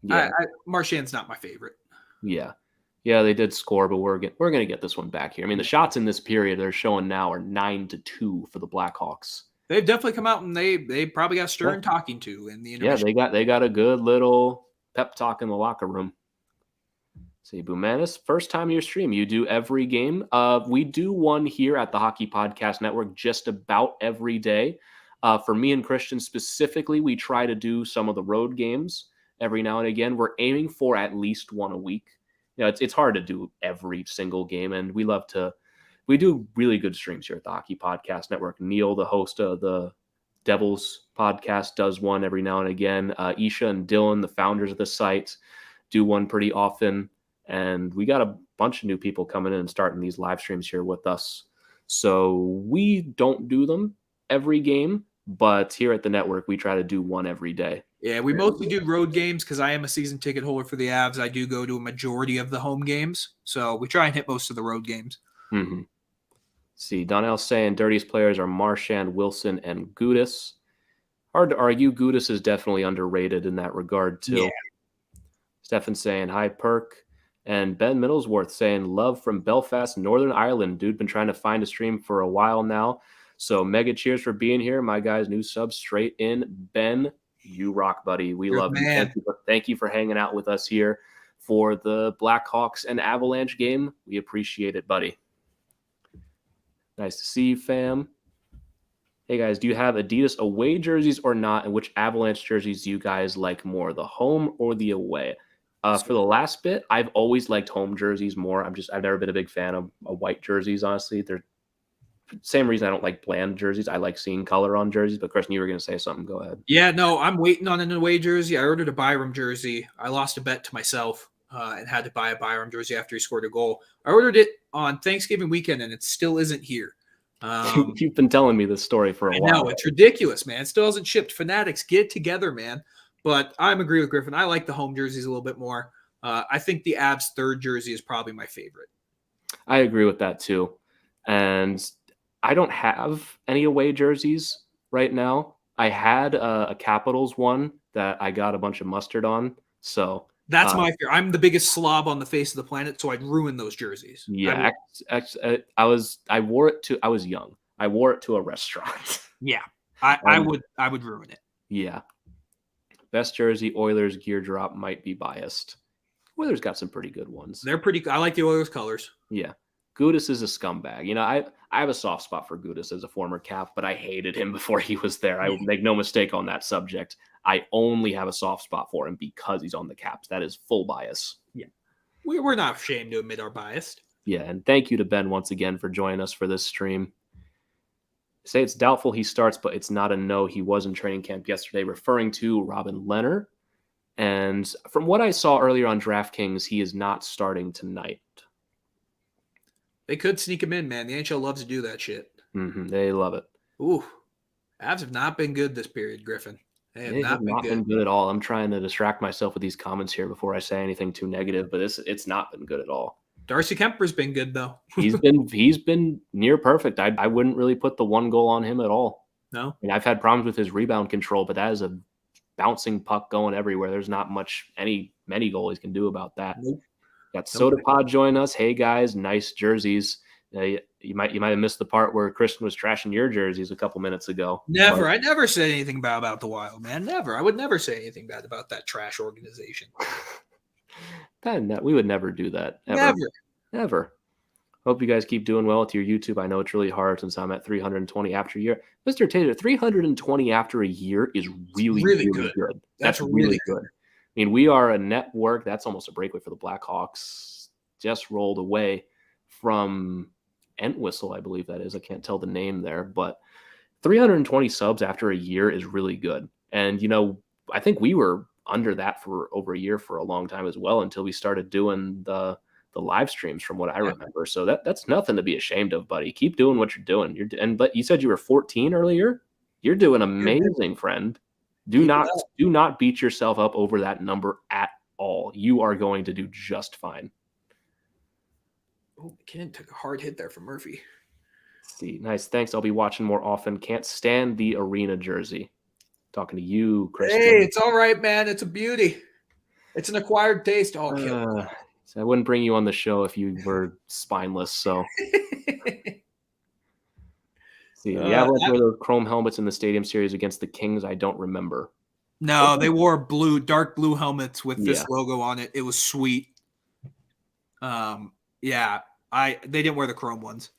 Yeah. Marchand's not my favorite. Yeah, they did score, but we're gonna get this one back here. I mean, the shots in this period they're showing now are 9-2 for the Blackhawks. They've definitely come out and they probably got Stern talking to in the intermission. Yeah, they got a good little pep talk in the locker room. See, Boumanis, first time your stream. You do every game. We do one here at the Hockey Podcast Network just about every day. For me and Christian specifically, we try to do some of the road games every now and again. We're aiming for at least one a week. You know, it's hard to do every single game, and we do really good streams here at the Hockey Podcast Network. Neil, the host of the Devils podcast, does one every now and again. Isha and Dylan, the founders of the site, do one pretty often. And we got a bunch of new people coming in and starting these live streams here with us. So we don't do them every game, but here at the network, we try to do one every day. Yeah, we mostly do road games because I am a season ticket holder for the Avs. I do go to a majority of the home games. So we try and hit most of the road games. Mm-hmm. See, Donnell's saying dirtiest players are Marchand, Wilson, and Gudas. Hard to argue. Gudas is definitely underrated in that regard, too. Yeah. Stefan saying, hi, Perk. And Ben Middlesworth saying, love from Belfast, Northern Ireland. Dude, been trying to find a stream for a while now. So mega cheers for being here. My guys, new sub straight in. Ben, you rock, buddy. We love you. Thank you for hanging out with us here for the Blackhawks and Avalanche game. We appreciate it, buddy. Nice to see you, fam. Hey, guys, do you have Adidas away jerseys or not? And which Avalanche jerseys do you guys like more, the home or the away? For the last bit, I've always liked home jerseys more. I've never been a big fan of white jerseys, honestly. They're same reason I don't like bland jerseys. I like seeing color on jerseys. But Christian, you were going to say something. Go ahead. Yeah, no, I'm waiting on an away jersey. I ordered a Byram jersey. I lost a bet to myself and had to buy a Byram jersey after he scored a goal. I ordered it on Thanksgiving weekend, and it still isn't here. You've been telling me this story for a while. No, it's ridiculous, man. It still hasn't shipped. Fanatics, get together, man. But I'm agree with Griffin. I like the home jerseys a little bit more. I think the Avs third jersey is probably my favorite. I agree with that too. And I don't have any away jerseys right now. I had a Capitals one that I got a bunch of mustard on. So that's my fear. I'm the biggest slob on the face of the planet, so I'd ruin those jerseys. Yeah, I was young. I wore it to a restaurant. Yeah, I would ruin it. Yeah. Best jersey, Oilers gear drop might be biased. Oilers got some pretty good ones. They're pretty. I like the Oilers colors. Yeah. Gudas is a scumbag. You know, I have a soft spot for Gudas as a former Cap, but I hated him before he was there. I would make no mistake on that subject. I only have a soft spot for him because he's on the Caps. That is full bias. Yeah. We're not ashamed to admit our bias. Yeah, and thank you to Ben once again for joining us for this stream. Say it's doubtful he starts, but it's not a no. He was in training camp yesterday, referring to Robin Lehner. And from what I saw earlier on DraftKings, he is not starting tonight. They could sneak him in, man. The NHL loves to do that shit. Mm-hmm. They love it. Ooh, Avs have not been good this period, Griffin. They have They have not been not good. been good at all. I'm trying to distract myself with these comments here before I say anything too negative, but it's not been good at all. Darcy Kemper's been good though. He's been near perfect. I wouldn't really put the one goal on him at all. No, I mean, I've had problems with his rebound control, but that is a bouncing puck going everywhere. There's not much many goalies can do about that. nope. Got Nope. Soda Pod join us. Hey guys, nice jerseys. You might have missed the part where Christian was trashing your jerseys a couple minutes ago. Never. I never said anything bad about the Wild, man. Never. I would never say anything bad about that trash organization. We would never do that. Ever. Never. Hope you guys keep doing well with your YouTube. I know it's really hard since I'm at 320 after a year. Mr. Taylor, 320 after a year is really good. That's really good. I mean, we are a network. That's almost a breakaway for the Blackhawks. Just rolled away from Entwistle, I believe that is. I can't tell the name there, but 320 subs after a year is really good. And, I think we were under that for over a year for a long time as well until we started doing the live streams from what I remember. So that's nothing to be ashamed of, buddy. Keep doing what you're doing. But you said you were 14 earlier. You're doing amazing, friend. Do not beat yourself up over that number at all. You are going to do just fine. Oh, McKinnon took a hard hit there from Murphy. See, nice. Thanks. I'll be watching more often. Can't stand the arena jersey. Talking to you, Chris. Hey, it's all right, man. It's a beauty. It's an acquired taste. Oh, so I wouldn't bring you on the show if you were spineless. So, see, the Avalanche wore those chrome helmets in the Stadium Series against the Kings. I don't remember. No, they wore dark blue helmets with this logo on it. It was sweet. They didn't wear the chrome ones.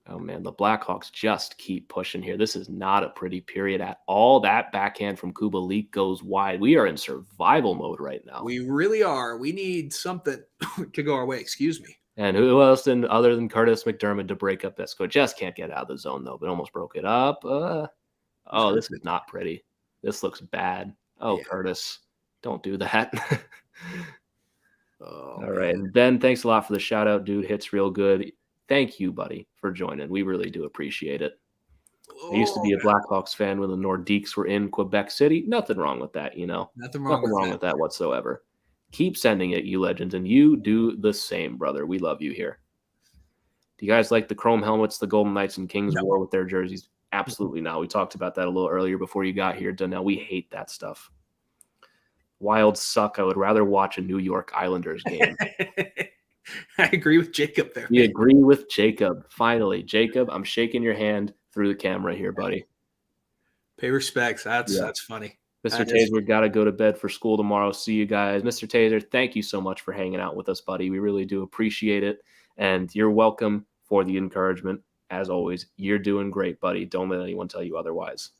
Oh, man, the Blackhawks just keep pushing here. This is not a pretty period at all. That backhand from Kubalik goes wide. We are in survival mode right now. We really are. We need something to go our way. Excuse me. And who else other than Curtis McDermott to break up that score? Just can't get out of the zone, though, but almost broke it up. This is not pretty. This looks bad. Oh, yeah. Curtis, don't do that. All right. And Ben, thanks a lot for the shout out, dude. Hits real good. Thank you, buddy, for joining. We really do appreciate it. I used to be a Blackhawks fan when the Nordiques were in Quebec City. Nothing wrong with that, Nothing wrong with that whatsoever. Keep sending it, you legends, and you do the same, brother. We love you here. Do you guys like the chrome helmets the Golden Knights and Kings wore with their jerseys? Absolutely not. We talked about that a little earlier before you got here, Donnell. We hate that stuff. Wild suck. I would rather watch a New York Islanders game. I agree with Jacob there. We agree with Jacob. Finally, Jacob, I'm shaking your hand through the camera here, buddy. Pay respects. That's funny. Mr. Taser, got to go to bed for school tomorrow. See you guys. Mr. Taser, thank you so much for hanging out with us, buddy. We really do appreciate it. And you're welcome for the encouragement. As always, you're doing great, buddy. Don't let anyone tell you otherwise.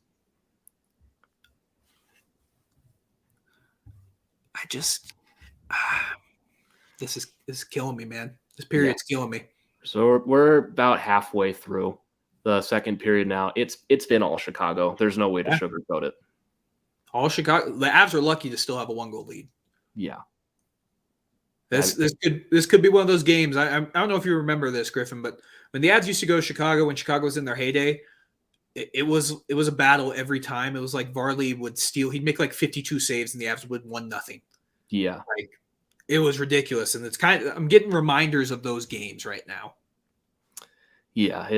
This is killing me, man. This period's killing me. So we're about halfway through the second period now. It's been all Chicago. There's no way to sugarcoat it. All Chicago. The Avs are lucky to still have a 1-goal lead. Yeah. This could be one of those games. I don't know if you remember this, Griffin, but when the Avs used to go to Chicago, when Chicago was in their heyday, it was a battle every time. It was like Varley would steal. He'd make like 52 saves, and the Avs would 1-0. Yeah. It was ridiculous, and I'm getting reminders of those games right now. Yeah,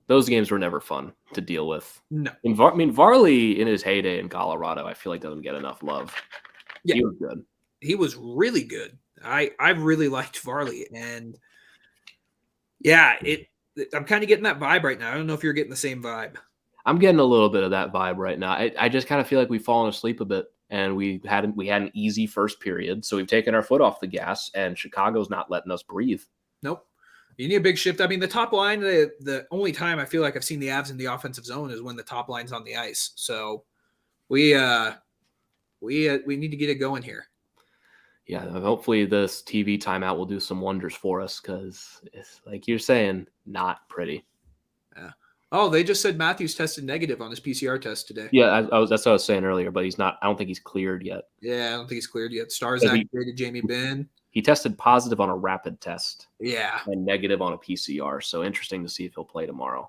those games were never fun to deal with. No. Varley in his heyday in Colorado, I feel like doesn't get enough love. Yeah. He was good. He was really good. I really liked Varley, and yeah, I'm kind of getting that vibe right now. I don't know if you're getting the same vibe. I'm getting a little bit of that vibe right now. I just kind of feel like we've fallen asleep a bit. And we had an easy first period, so we've taken our foot off the gas, and Chicago's not letting us breathe. Nope. You need a big shift. I mean, the top line, the only time I feel like I've seen the Avs in the offensive zone is when the top line's on the ice. So we need to get it going here. Yeah, hopefully this TV timeout will do some wonders for us because it's like you're saying, not pretty. Yeah. Oh, they just said Matthews tested negative on his PCR test today. Yeah, that's what I was saying earlier, but he's not. I don't think he's cleared yet. Yeah, I don't think he's cleared yet. Stars activated Jamie Benn. He tested positive on a rapid test. Yeah. And negative on a PCR. So interesting to see if he'll play tomorrow.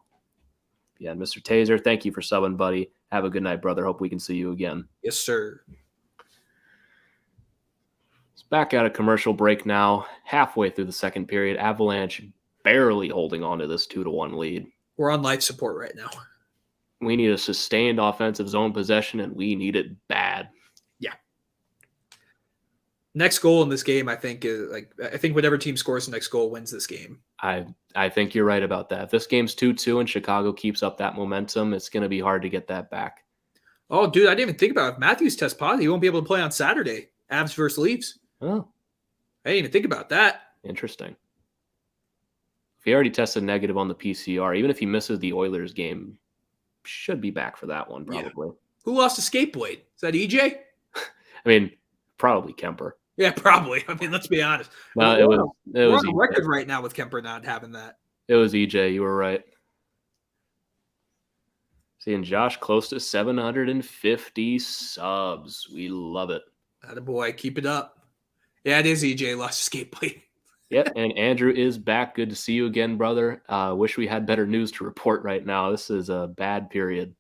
Yeah, Mr. Taser, thank you for subbing, buddy. Have a good night, brother. Hope we can see you again. Yes, sir. It's back at a commercial break now, halfway through the second period. Avalanche barely holding on to this 2-1 lead. We're on life support right now. We need a sustained offensive zone possession, and we need it bad. Yeah. Next goal in this game, I think whatever team scores the next goal wins this game. I think you're right about that. If this game's 2-2 and Chicago keeps up that momentum, it's going to be hard to get that back. Oh, dude, I didn't even think about it. If Matthews tests positive, he won't be able to play on Saturday. Avs versus Leafs. Oh. I didn't even think about that. Interesting. If he already tested negative on the PCR, even if he misses the Oilers game, should be back for that one, probably. Yeah. Who lost a skate blade? Is that EJ? I mean, probably Kemper. Yeah, probably. I mean, let's be honest. No, we're on the record right now with Kemper not having that. It was EJ. You were right. Seeing Josh close to 750 subs. We love it. Attaboy, keep it up. Yeah, it is EJ lost a skate blade. Yep, and Andrew is back. Good to see you again, brother. Wish we had better news to report right now. This is a bad period.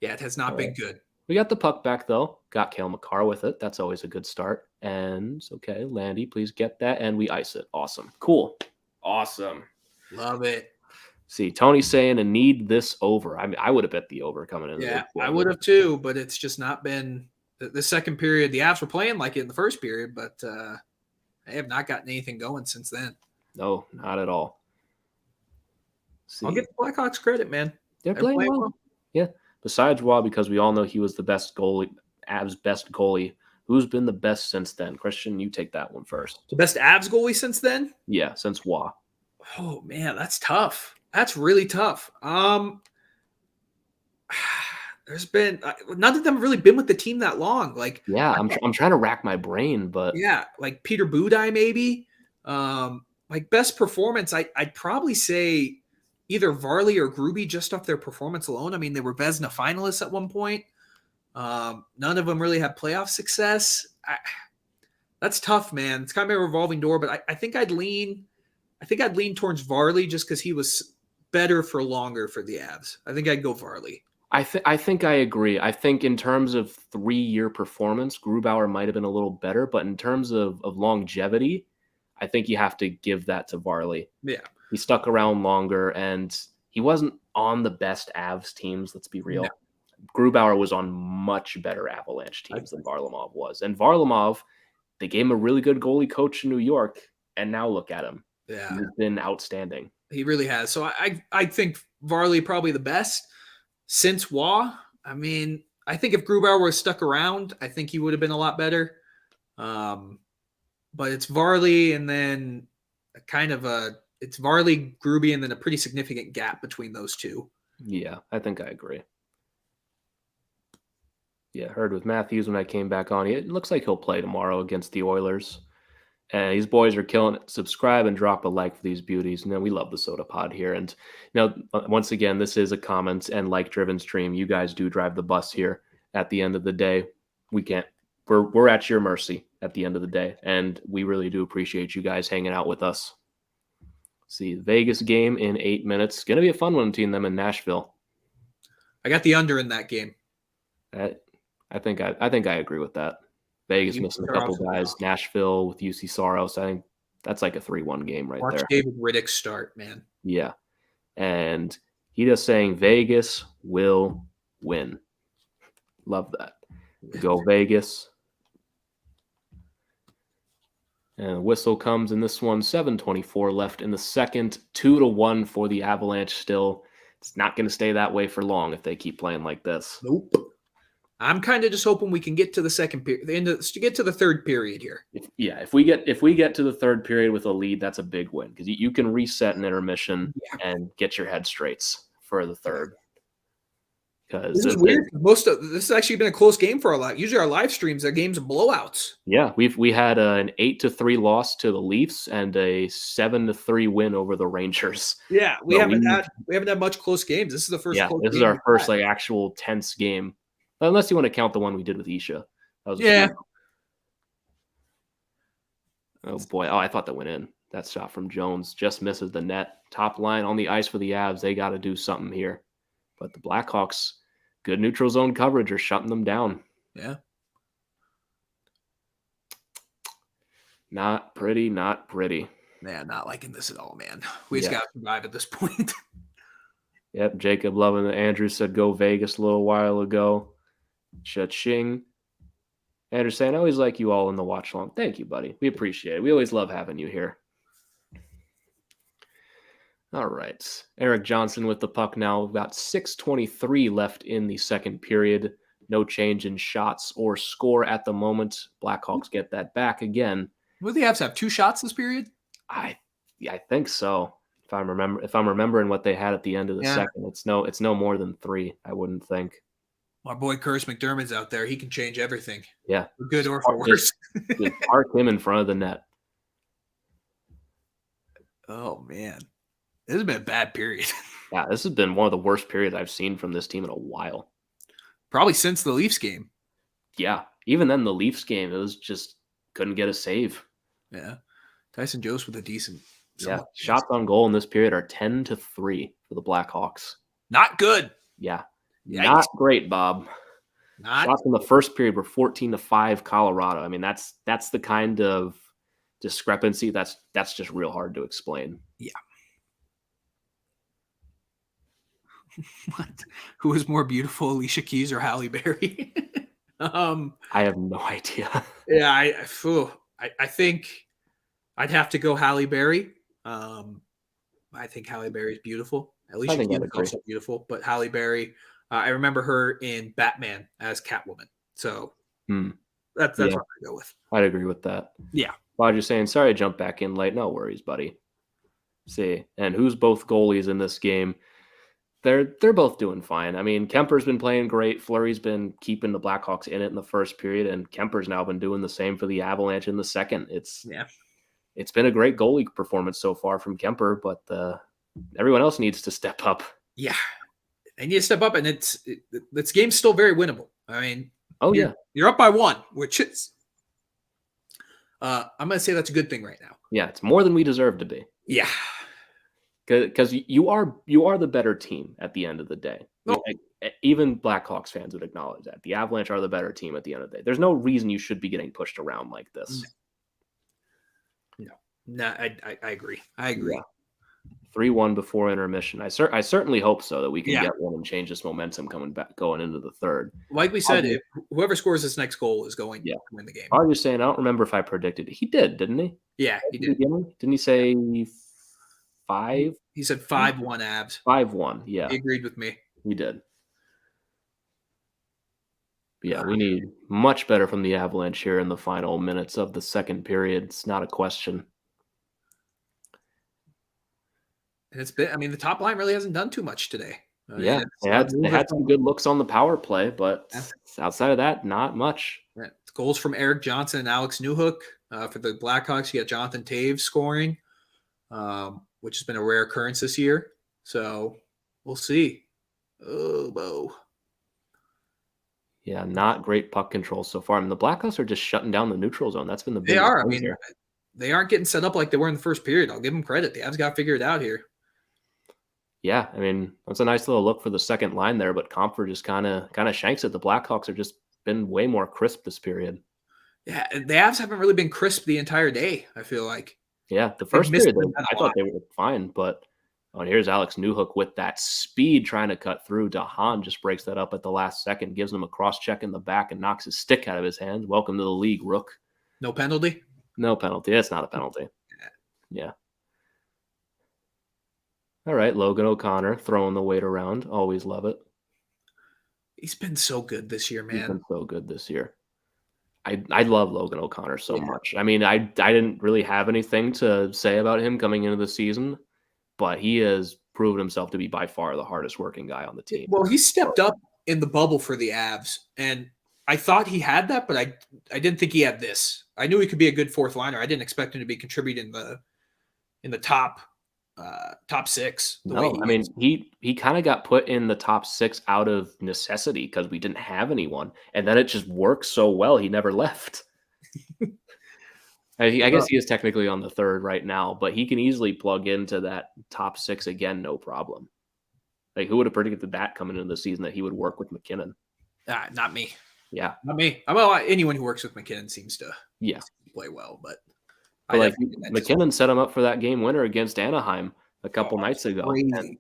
Yeah, it has not been good. We got the puck back, though. Got Cale Makar with it. That's always a good start. And, okay, Landy, please get that. And we ice it. Awesome. Cool. Awesome. Love it. See, Tony's saying a need this over. I mean, I would have bet the over coming in. Yeah, I would have too, but it's just not been the second period. The Avs were playing like it in the first period, but they have not gotten anything going since then. No, not at all. See. I'll give the Blackhawks credit, man. They're playing well. Yeah. Besides Waugh, because we all know he was the best goalie, Avs' best goalie. Who's been the best since then? Christian, you take that one first. The best Avs goalie since then? Yeah, since Waugh. Oh, man, that's tough. That's really tough. There's been none of them have really been with the team that long. Like, yeah, I'm trying to rack my brain, but yeah, like Peter Budaj maybe. Like best performance, I'd probably say either Varley or Gruby just off their performance alone. I mean, they were Vezina finalists at one point. None of them really had playoff success. That's tough, man. It's kind of a revolving door, but I think I'd lean towards Varley just because he was better for longer for the Avs. I think I'd go Varley. I think I agree. I think in terms of 3-year performance, Grubauer might have been a little better, but in terms of longevity, I think you have to give that to Varley. Yeah. He stuck around longer, and he wasn't on the best Avs teams, let's be real. No. Grubauer was on much better Avalanche teams than Varlamov was. And Varlamov, they gave him a really good goalie coach in New York, and now look at him. Yeah. He's been outstanding. He really has. So I think Varley probably the best since Waugh. I mean, I think if Grubauer was stuck around, I think he would have been a lot better. But it's Varley and then it's Varley, Gruby, and then a pretty significant gap between those two. Yeah, I think I agree. Yeah, heard with Matthews when I came back on. It looks like he'll play tomorrow against the Oilers. And these boys are killing it. Subscribe and drop a like for these beauties. And then we love the Soda Pod here. And once again, this is a comments and like-driven stream. You guys do drive the bus here. At the end of the day, we're at your mercy at the end of the day. And we really do appreciate you guys hanging out with us. See, the Vegas game in 8 minutes. It's going to be a fun one between them and Nashville. I got the under in that game. I think I agree with that. Vegas missing a couple guys. Nashville with UC Soros. I think that's like a 3-1 game right there. Watch David Riddick start, man. Yeah. And he just saying Vegas will win. Love that. Go Vegas. And whistle comes in this one. 7:24 left in the second. 2-1 for the Avalanche still. It's not going to stay that way for long if they keep playing like this. Nope. I'm kind of just hoping we can get to the second period, to get to the third period here. If we get to the third period with a lead, that's a big win because you can reset an intermission and get your head straights for the third. Because this is weird. This has actually been a close game for our live. Usually our live streams are games of blowouts. Yeah, we had an 8-3 loss to the Leafs and a 7-3 win over the Rangers. Yeah, we haven't had much close games. This is the first. Yeah, this is our first actual tense game. Unless you want to count the one we did with Isha. That was yeah. Oh, boy. Oh, I thought that went in. That shot from Jones just misses the net. Top line on the ice for the Avs. They got to do something here. But the Blackhawks, good neutral zone coverage, are shutting them down. Yeah. Not pretty, not pretty. Yeah, not liking this at all, man. We just Yeah. got to survive at this point. Yep, Jacob loving it. Andrew said go Vegas a little while ago. Cha-ching. Andrew saying, I always like you all in the watch along. Thank you, buddy. We appreciate it. We always love having you here. All right. Eric Johnson with the puck now. We've got 6:23 left in the second period. No change in shots or score at the moment. Blackhawks get that back again. Will the Avs have 2 shots this period? I think so. If I'm remembering what they had at the end of the second, it's no more than 3, I wouldn't think. My boy Curtis McDermott's out there. He can change everything. Yeah. For good or for worse. Just park him in front of the net. Oh, man. This has been a bad period. Yeah, this has been one of the worst periods I've seen from this team in a while. Probably since the Leafs game. Yeah. Even then, the Leafs game, it was just couldn't get a save. Yeah. Tyson Jost with a decent. Yeah. Shots on goal in this period are 10-3 for the Blackhawks. Not good. Yeah. Yikes. Not great, Bob. Shots in the first period were 14-5 Colorado. I mean, that's the kind of discrepancy that's just real hard to explain. Yeah. What? Who is more beautiful, Alicia Keys or Halle Berry? I have no idea. Yeah, I think I'd have to go Halle Berry. I think Halle Berry is beautiful. Alicia Keys is also beautiful, but Halle Berry, I remember her in Batman as Catwoman. So that's what I go with. I'd agree with that. Yeah. Roger's saying, sorry I jumped back in late. No worries, buddy. See, and who's both goalies in this game? They're both doing fine. I mean, Kemper's been playing great. Fleury's been keeping the Blackhawks in it in the first period, and Kemper's now been doing the same for the Avalanche in the second. It's been a great goalie performance so far from Kemper, but everyone else needs to step up. Yeah, they need to step up, and this game's still very winnable. I mean, you're up by 1, which is I'm going to say that's a good thing right now. Yeah, it's more than we deserve to be. Yeah. Because you are the better team at the end of the day. No. Even Blackhawks fans would acknowledge that. The Avalanche are the better team at the end of the day. There's no reason you should be getting pushed around like this. No, I agree. I agree. Yeah. 3-1 before intermission. I certainly hope so that we can get one and change this momentum going into the third. Like we said, if whoever scores this next goal is going to win the game. I was just saying, I don't remember if I predicted it. He did, didn't he? Yeah, he did. Didn't he say 5? He said 5-1 Avs. 5-1, yeah. He agreed with me. He did. Yeah, we need much better from the Avalanche here in the final minutes of the second period. It's not a question. And the top line really hasn't done too much today. They had some good looks on the power play, but outside of that, not much. Yeah. Goals from Eric Johnson and Alex Newhook. For the Blackhawks, you got Jonathan Taves scoring, which has been a rare occurrence this year. So we'll see. Oh, Bo. Yeah, not great puck control so far. I mean, the Blackhawks are just shutting down the neutral zone. That's been the big. They are. I mean, they aren't getting set up like they were in the first period. I'll give them credit. The Avs got to figure it out here. Yeah, I mean, that's a nice little look for the second line there, but Comfort just kind of shanks it. The Blackhawks have just been way more crisp this period. Yeah, the Avs haven't really been crisp the entire day, I feel like. Yeah, the first period, I thought they were fine, but here's Alex Newhook with that speed trying to cut through. Dahan just breaks that up at the last second, gives him a cross-check in the back and knocks his stick out of his hands. Welcome to the league, Rook. No penalty? No penalty. It's not a penalty. Yeah. All right, Logan O'Connor throwing the weight around. Always love it. He's been so good this year, man. He's been so good this year. I love Logan O'Connor so much. I mean, I didn't really have anything to say about him coming into the season, but he has proven himself to be by far the hardest working guy on the team. Well, he stepped up in the bubble for the Avs, and I thought he had that, but I didn't think he had this. I knew he could be a good fourth liner. I didn't expect him to be contributing in the top 6. No, I mean, he kind of got put in the top 6 out of necessity because we didn't have anyone. And then it just worked so well, he never left. I guess he is technically on the third right now, but he can easily plug into that top 6 again, no problem. Like, who would have predicted that coming into the season that he would work with McKinnon? Not me. Yeah, not me. Well, anyone who works with McKinnon seems to play well, but like McKinnon set him up for that game winner against Anaheim a couple nights ago. Crazy.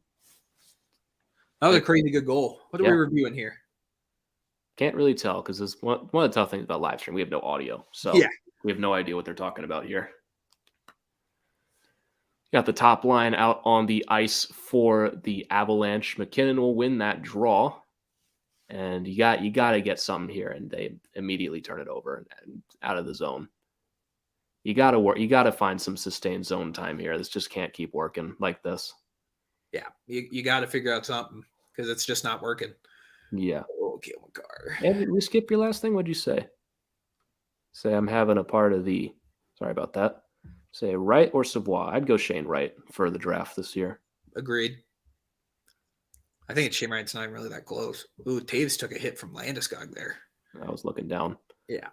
That was a crazy good goal. What are we reviewing here? Can't really tell because it's one of the tough things about live stream. We have no audio, so we have no idea what they're talking about here. Got the top line out on the ice for the Avalanche. McKinnon will win that draw, and you got to get something here, and they immediately turn it over and out of the zone. You got to work. You got to find some sustained zone time here. This just can't keep working like this. Yeah, you got to figure out something because it's just not working. Yeah. Okay, McCarr. And we skip your last thing. What'd you say? Say I'm having a part of the. Sorry about that. Say Wright or Savoie. I'd go Shane Wright for the draft this year. Agreed. I think Shane Wright's not even really that close. Ooh, Taves took a hit from Landeskog there. I was looking down. Yeah.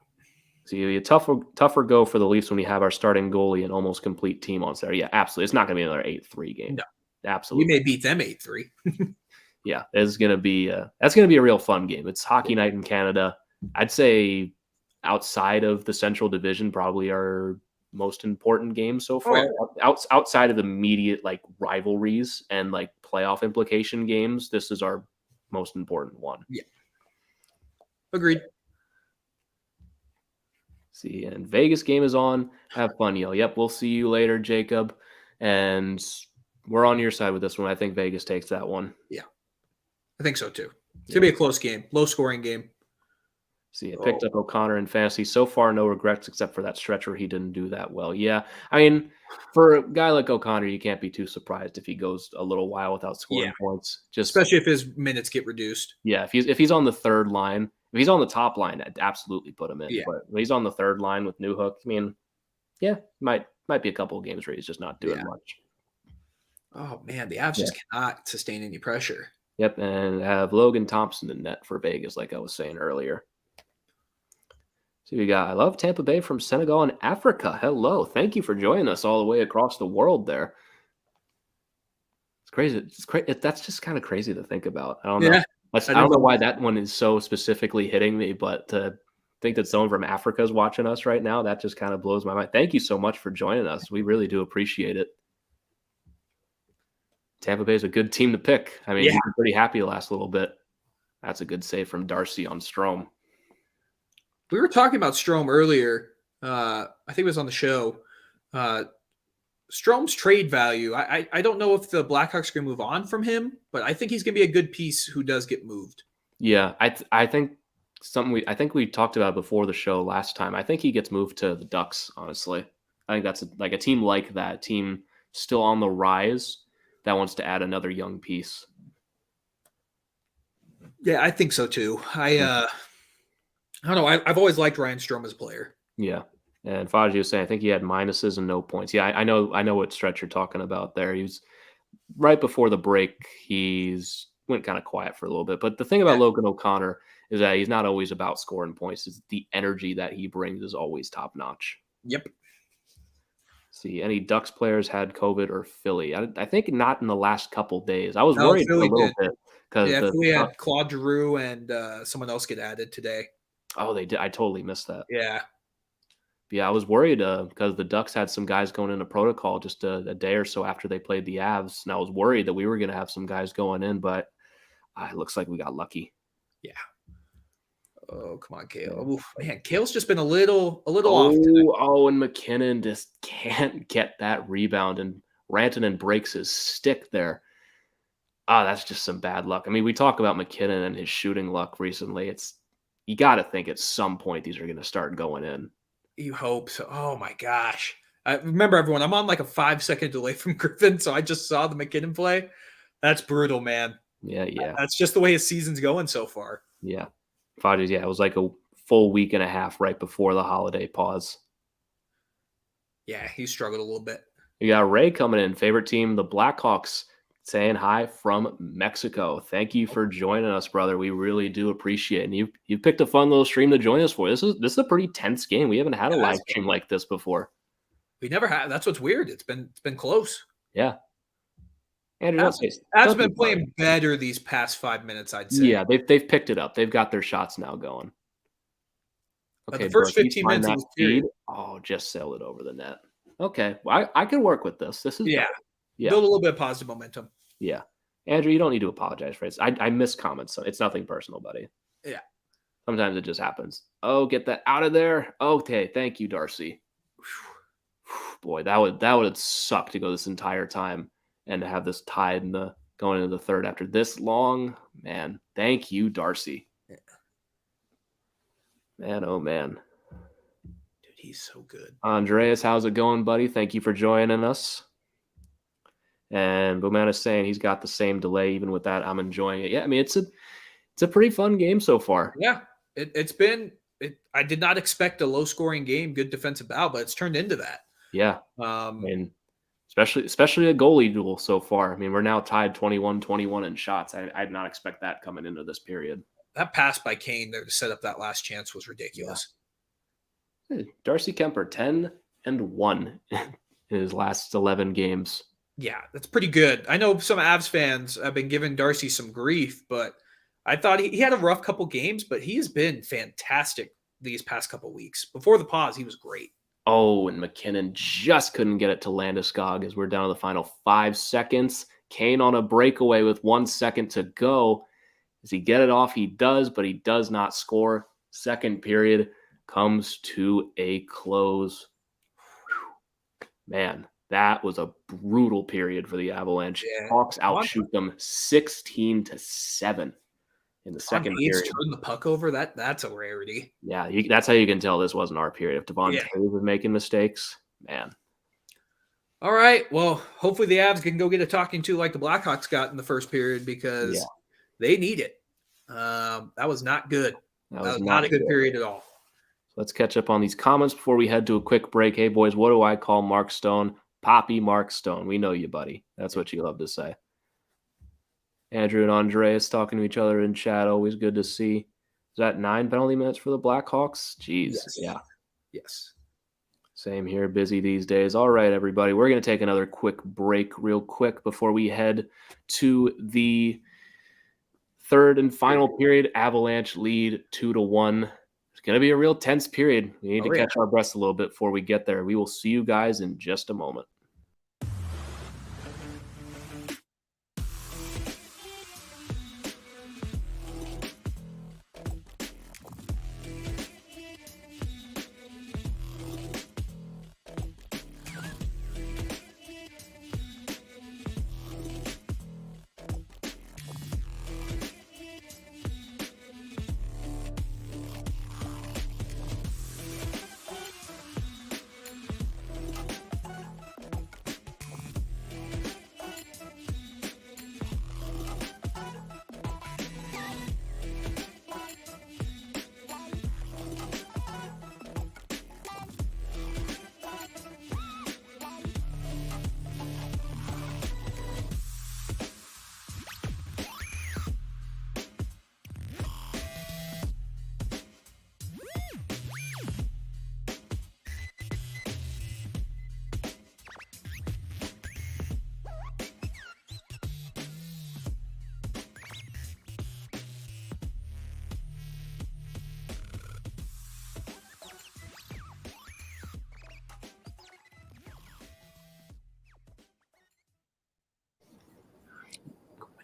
So you tougher go for the Leafs when we have our starting goalie and almost complete team on there. Yeah, absolutely. It's not going to be another 8-3 game. No, absolutely. We may beat them 8-3. Yeah, it's going to be that's going to be a real fun game. It's hockey night in Canada. I'd say outside of the Central Division, probably our most important game so far. Outside of the immediate like rivalries and like playoff implication games, this is our most important one. Yeah, agreed. See, and Vegas game is on. Have fun, yo. Yep, we'll see you later, Jacob. And we're on your side with this one. I think Vegas takes that one. Yeah, I think so too. It's going to be a close game, low-scoring game. See, I picked up O'Connor in fantasy. So far, no regrets except for that stretch where he didn't do that well. Yeah, I mean, for a guy like O'Connor, you can't be too surprised if he goes a little while without scoring points. Especially if his minutes get reduced. Yeah, if he's on the third line. If he's on the top line, I'd absolutely put him in. Yeah. But when he's on the third line with Newhook, I mean, might be a couple of games where he's just not doing much. Oh, man, the Avs just cannot sustain any pressure. Yep, and have Logan Thompson in net for Vegas, like I was saying earlier. So we got, I love Tampa Bay from Senegal and Africa. Hello. Thank you for joining us all the way across the world there. It's crazy. That's just kind of crazy to think about. I don't know. I don't know why that one is so specifically hitting me, but to think that someone from Africa is watching us right now, that just kind of blows my mind. Thank you so much for joining us. We really do appreciate it. Tampa Bay is a good team to pick. I mean, you've been pretty happy the last little bit. That's a good save from Darcy on Strome. We were talking about Strome earlier. I think it was on the show. Strome's trade value. I don't know if the Blackhawks are going to move on from him, but I think he's going to be a good piece who does get moved. Yeah, I think we talked about before the show last time. I think he gets moved to the Ducks, honestly. I think that's like a team like that, team still on the rise that wants to add another young piece. Yeah, I think so too. I don't know. I've always liked Ryan Strome as a player. Yeah. And Faji was saying, I think he had minuses and no points. Yeah, I know what stretch you're talking about there. He was right before the break. He's went kind of quiet for a little bit. But the thing about Logan O'Connor is that he's not always about scoring points. It's the energy that he brings is always top notch. Yep. See, any Ducks players had COVID or Philly? I think not in the last couple days. I was worried Philly a little bit because Philly had Claude Giroux and someone else get added today. Oh, they did. I totally missed that. Yeah. Yeah, I was worried because the Ducks had some guys going into protocol just a day or so after they played the Avs, and I was worried that we were going to have some guys going in, but it looks like we got lucky. Yeah. Oh, come on, Kale. Oof, man, Kale's just been a little off today. And McKinnon just can't get that rebound, and Rantanen breaks his stick there. That's just some bad luck. I mean, we talk about McKinnon and his shooting luck recently. You got to think at some point these are going to start going in. You hope so. Oh, my gosh. Remember, everyone, I'm on like a 5-second delay from Griffin, so I just saw the McKinnon play. That's brutal, man. Yeah. That's just the way his season's going so far. Yeah. Fudges, it was like a full week and a half right before the holiday pause. Yeah, he struggled a little bit. We got Ray coming in. Favorite team, the Blackhawks, saying hi from Mexico. Thank you for joining us, brother. We really do appreciate it. And you picked a fun little stream to join us for. This is a pretty tense game. We haven't had a live stream like this before. We never have. That's what's weird. It's been close. Yeah. Andrew, Avs been playing better these past 5 minutes, I'd say. Yeah, they've picked it up. They've got their shots now going. Okay, the first 15 minutes of this period. Oh, just sail it over the net. Okay, well, I can work with this. This is yeah. Yeah. Build a little bit of positive momentum. Yeah. Andrew, you don't need to apologize for it. I miss comments, so it's nothing personal, buddy. Yeah. Sometimes it just happens. Oh, get that out of there. Okay, thank you, Darcy. Boy, that would have sucked to go this entire time and to have this tied in the going into the third after this long. Man, thank you, Darcy. Yeah. Man, oh man. Dude, he's so good. Andreas, how's it going, buddy? Thank you for joining us. And Bowman is saying he's got the same delay. Even with that, I'm enjoying it. Yeah, I mean, it's a pretty fun game so far. Yeah, it's been. I did not expect a low-scoring game, good defensive battle, but it's turned into that. Yeah, I mean, especially a goalie duel so far. I mean, we're now tied 21-21 in shots. I did not expect that coming into this period. That pass by Kane there to set up that last chance was ridiculous. Yeah. Darcy Kemper, 10-1 in his last 11 games. Yeah, that's pretty good. I know some Avs fans have been giving Darcy some grief, but I thought he had a rough couple games, but he has been fantastic these past couple weeks. Before the pause, he was great. Oh, and McKinnon just couldn't get it to Landeskog as we're down to the final 5 seconds. Kane on a breakaway with 1 second to go. Does he get it off? He does, but he does not score. Second period comes to a close. Man, that was a brutal period for the Avalanche. Yeah. Hawks outshoot them 16-7 in the second period. Turn the puck over. That's a rarity. Yeah, that's how you can tell this wasn't our period. If Devon Toews was making mistakes, man. All right. Well, hopefully the Avs can go get a talking to like the Blackhawks got in the first period because they need it. That was not good. That was not a good period at all. Let's catch up on these comments before we head to a quick break. Hey, boys, what do I call Mark Stone? Poppy Mark Stone. We know you, buddy. That's what you love to say. Andrew and Andreas talking to each other in chat. Always good to see. Is that 9 penalty minutes for the Blackhawks? Jeez. Yes. Yeah. Yes. Same here. Busy these days. All right, everybody. We're going to take another quick break real quick before we head to the third and final period. Avalanche lead 2-1. It's going to be a real tense period. We need to catch our breaths a little bit before we get there. We will see you guys in just a moment.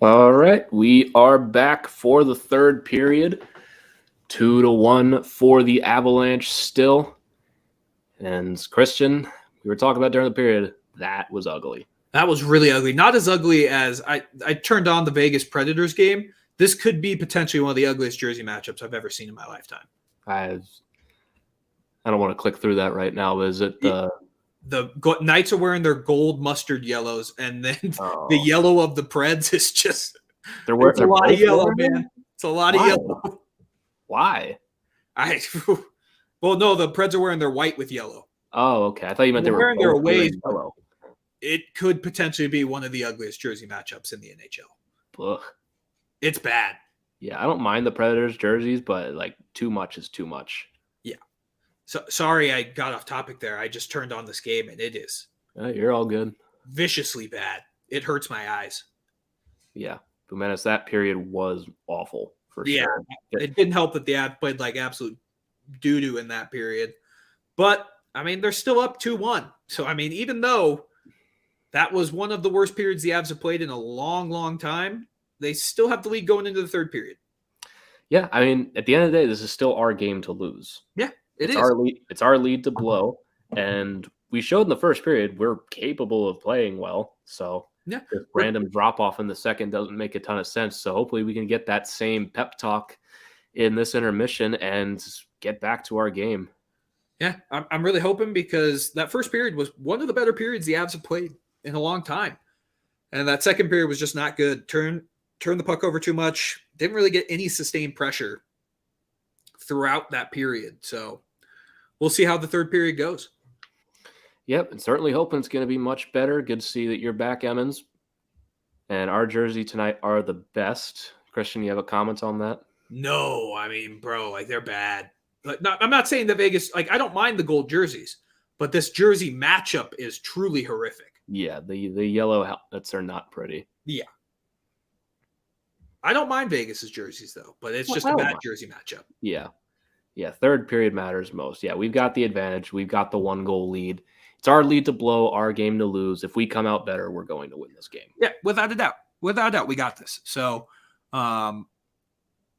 All right, we are back for the third period. 2-1 for the Avalanche still. And Christian, we were talking about during the period, that was ugly. That was really ugly. Not as ugly as I turned on the Vegas Predators game. This could be potentially one of the ugliest jersey matchups I've ever seen in my lifetime. I don't want to click through that right now. Is it the Knights are wearing their gold mustard yellows, and then the yellow of the Preds is just they're wearing a lot of yellow, man. It's a lot of yellow. Why? Well, no, the Preds are wearing their white with yellow. Oh, okay. I thought you meant they were wearing their away yellow. It could potentially be one of the ugliest jersey matchups in the NHL. Ugh. It's bad. Yeah, I don't mind the Predators jerseys, but like too much is too much. Yeah. So sorry, I got off topic there. I just turned on this game, and it is You're all good. viciously bad. It hurts my eyes. Yeah. Bumenis, that period was awful for Yeah, sure. it didn't help that the Avs played like absolute doo-doo in that period. But, I mean, they're still up 2-1. So, I mean, even though that was one of the worst periods the Avs have played in a long, long time, they still have the lead going into the third period. Yeah, I mean, at the end of the day, this is still our game to lose. Yeah, It's our lead. It's our lead to blow, and we showed in the first period we're capable of playing well. So Yeah, this random drop off in the second doesn't make a ton of sense. So hopefully we can get that same pep talk in this intermission and get back to our game. Yeah, I'm really hoping, because that first period was one of the better periods the Avs have played in a long time, and that second period was just not good. Turn the puck over too much. Didn't really get any sustained pressure throughout that period. So we'll see how the third period goes. Yep, and certainly hoping it's going to be much better. Good to see that you're back, Emmons. And our jersey tonight are the best. Christian, you have a comment on that? No, I mean, bro, like, they're bad. Like, I'm not saying that Vegas, like, I don't mind the gold jerseys, but this jersey matchup is truly horrific. Yeah, the yellow helmets are not pretty. Yeah. I don't mind Vegas's jerseys, though, but it's just a bad jersey matchup. Yeah. Yeah, third period matters most. Yeah, we've got the advantage. We've got the 1-goal lead. It's our lead to blow, our game to lose. If we come out better, we're going to win this game. Yeah, without a doubt. Without a doubt, we got this. So I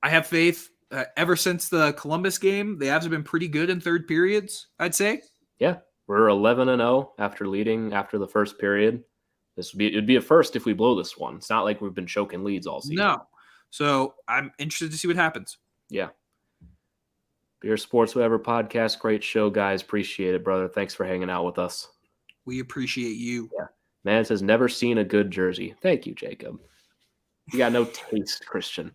have faith. Ever since the Columbus game, the Avs have been pretty good in third periods, I'd say. Yeah, we're 11-0 after leading after the first period. It'd be a first if we blow this one. It's not like we've been choking leads all season. No. So I'm interested to see what happens. Yeah. Beer Sports Whatever podcast. Great show, guys. Appreciate it, brother. Thanks for hanging out with us. We appreciate you. Yeah. Man says never seen a good jersey. Thank you, Jacob. You got no taste, Christian.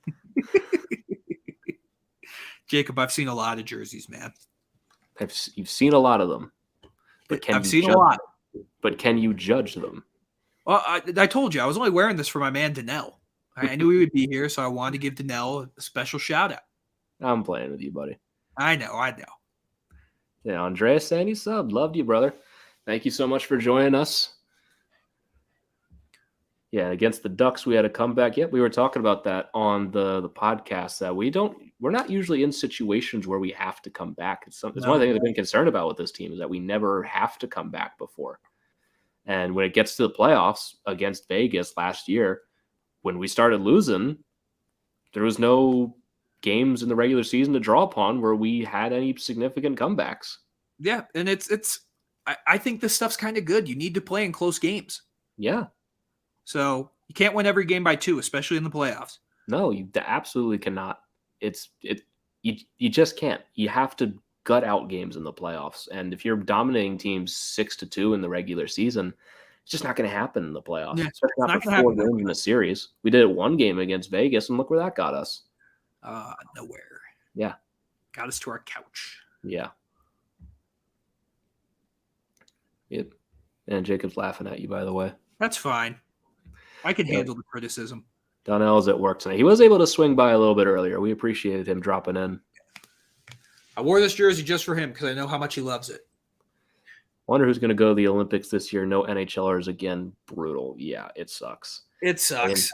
Jacob, I've seen a lot of jerseys, man. You've seen a lot of them. But I've seen a lot. But can you judge them? Well, I told you, I was only wearing this for my man, Danelle. I knew he would be here, so I wanted to give Danelle a special shout out. I'm playing with you, buddy. I know. Yeah, Andreas Sandy sub. Loved you, brother. Thank you so much for joining us. Yeah, against the Ducks, we had a comeback. Yep, we were talking about that on the podcast, that we're not usually in situations where we have to come back. It's one of the things I've been concerned about with this team, is that we never have to come back before. And when it gets to the playoffs against Vegas last year, when we started losing, there was no games in the regular season to draw upon where we had any significant comebacks. Yeah, and I think this stuff's kind of good. You need to play in close games. Yeah. So you can't win every game by 2, especially in the playoffs. No, you absolutely cannot. You just can't. You have to gut out games in the playoffs. And if you're dominating teams 6-2 in the regular season, it's just not going to happen in the playoffs. Yeah, especially not for 4 games in a series. We did it 1 game against Vegas, and look where that got us. Nowhere. Yeah. Got us to our couch. Yeah. Yep. And Jacob's laughing at you, by the way. That's fine. I can handle the criticism. Donnell's at work tonight. He was able to swing by a little bit earlier. We appreciated him dropping in. I wore this jersey just for him because I know how much he loves it. Wonder who's going to go to the Olympics this year. No NHLers again. Brutal. Yeah, it sucks. It sucks.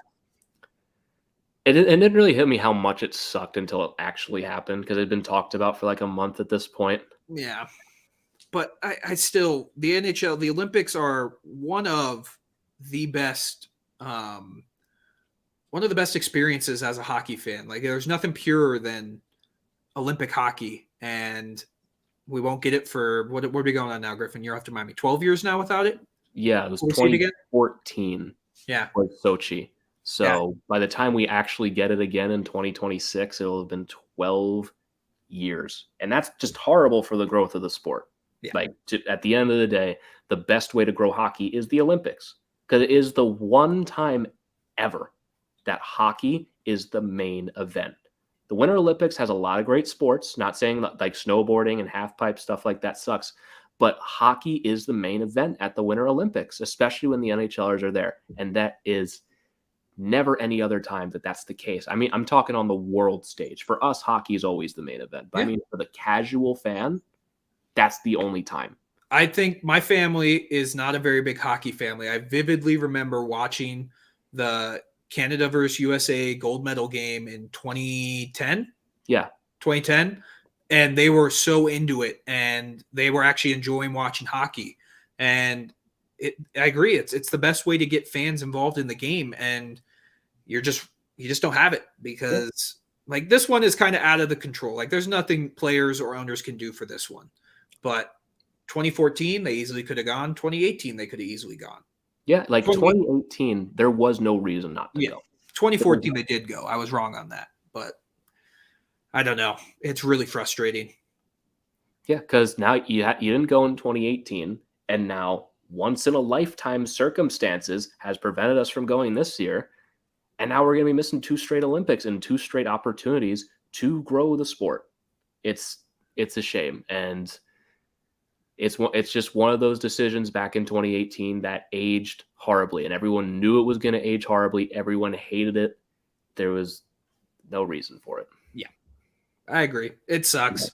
It didn't really hit me how much it sucked until it actually happened, because it had been talked about for like a month at this point. Yeah. But I still, the NHL, the Olympics are one of the best experiences as a hockey fan. Like, there's nothing purer than Olympic hockey, and we won't get it for what are we going on now, Griffin? You're off to remind me. 12 years now without it? Yeah, it was 2014. Yeah. With Sochi. So by the time we actually get it again in 2026, it'll have been 12 years. And that's just horrible for the growth of the sport. Yeah. Like, at the end of the day, the best way to grow hockey is the Olympics, because it is the one time ever that hockey is the main event. The Winter Olympics has a lot of great sports, not saying that, like, snowboarding and halfpipe, stuff like that sucks, but hockey is the main event at the Winter Olympics, especially when the NHLers are there. And that is never any other time that's the case. I mean, I'm talking on the world stage. For us, hockey is always the main event. But I mean, for the casual fan, that's the only time. I think my family is not a very big hockey family. I vividly remember watching the Canada versus USA gold medal game in 2010. Yeah. 2010. And they were so into it, and they were actually enjoying watching hockey. And I agree. It's the best way to get fans involved in the game. And you just don't have it because like this one is kind of out of the control. Like there's nothing players or owners can do for this one. But 2014, they easily could have gone. 2018, they could have easily gone. Yeah, like 2018, there was no reason not to go. 2014, they did go. I was wrong on that, but I don't know. It's really frustrating. Yeah, because now you didn't go in 2018, and now once in a lifetime circumstances has prevented us from going this year, and now we're going to be missing 2 straight Olympics and 2 straight opportunities to grow the sport. It's a shame, and it's just one of those decisions back in 2018 that aged horribly, and everyone knew it was going to age horribly. Everyone hated it. There was no reason for it. Yeah, I agree. It sucks.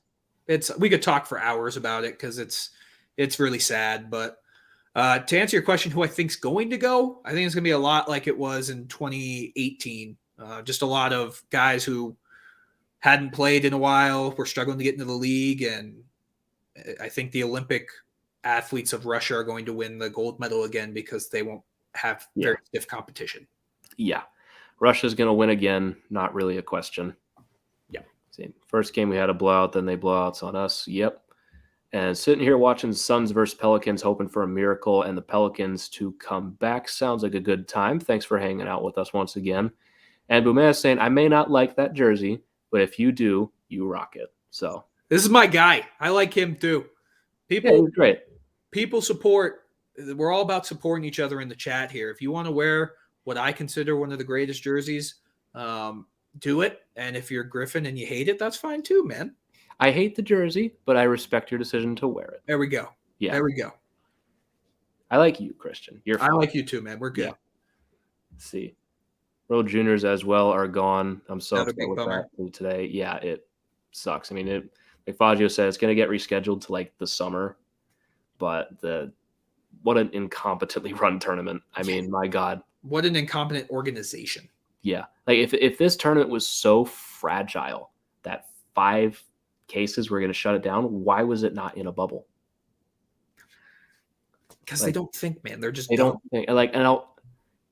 We could talk for hours about it because it's really sad. But to answer your question, who I think's going to go, I think it's going to be a lot like it was in 2018. Just a lot of guys who hadn't played in a while, were struggling to get into the league, and I think the Olympic athletes of Russia are going to win the gold medal again because they won't have very stiff competition. Yeah. Russia's going to win again. Not really a question. Yeah. See, first game we had a blowout, then they blowouts on us. Yep. And sitting here watching Suns versus Pelicans, hoping for a miracle and the Pelicans to come back. Sounds like a good time. Thanks for hanging out with us once again. And Boumea is saying, I may not like that jersey, but if you do, you rock it. So this is my guy. I like him too. He's great. People support. We're all about supporting each other in the chat here. If you want to wear what I consider one of the greatest jerseys, do it. And if you're Griffin and you hate it, that's fine too, man. I hate the jersey, but I respect your decision to wear it. There we go. Yeah. There we go. I like you, Christian. I like you too, man. We're good. Yeah. Let's see. World Juniors as well are gone. I'm so upset with that today. Yeah, it sucks. I mean, like Fazio said, it's going to get rescheduled to like the summer, but what an incompetently run tournament. I mean, my God. What an incompetent organization. Yeah. Like if this tournament was so fragile that 5 cases were going to shut it down, why was it not in a bubble? Because they don't think, man. They don't think. Like, and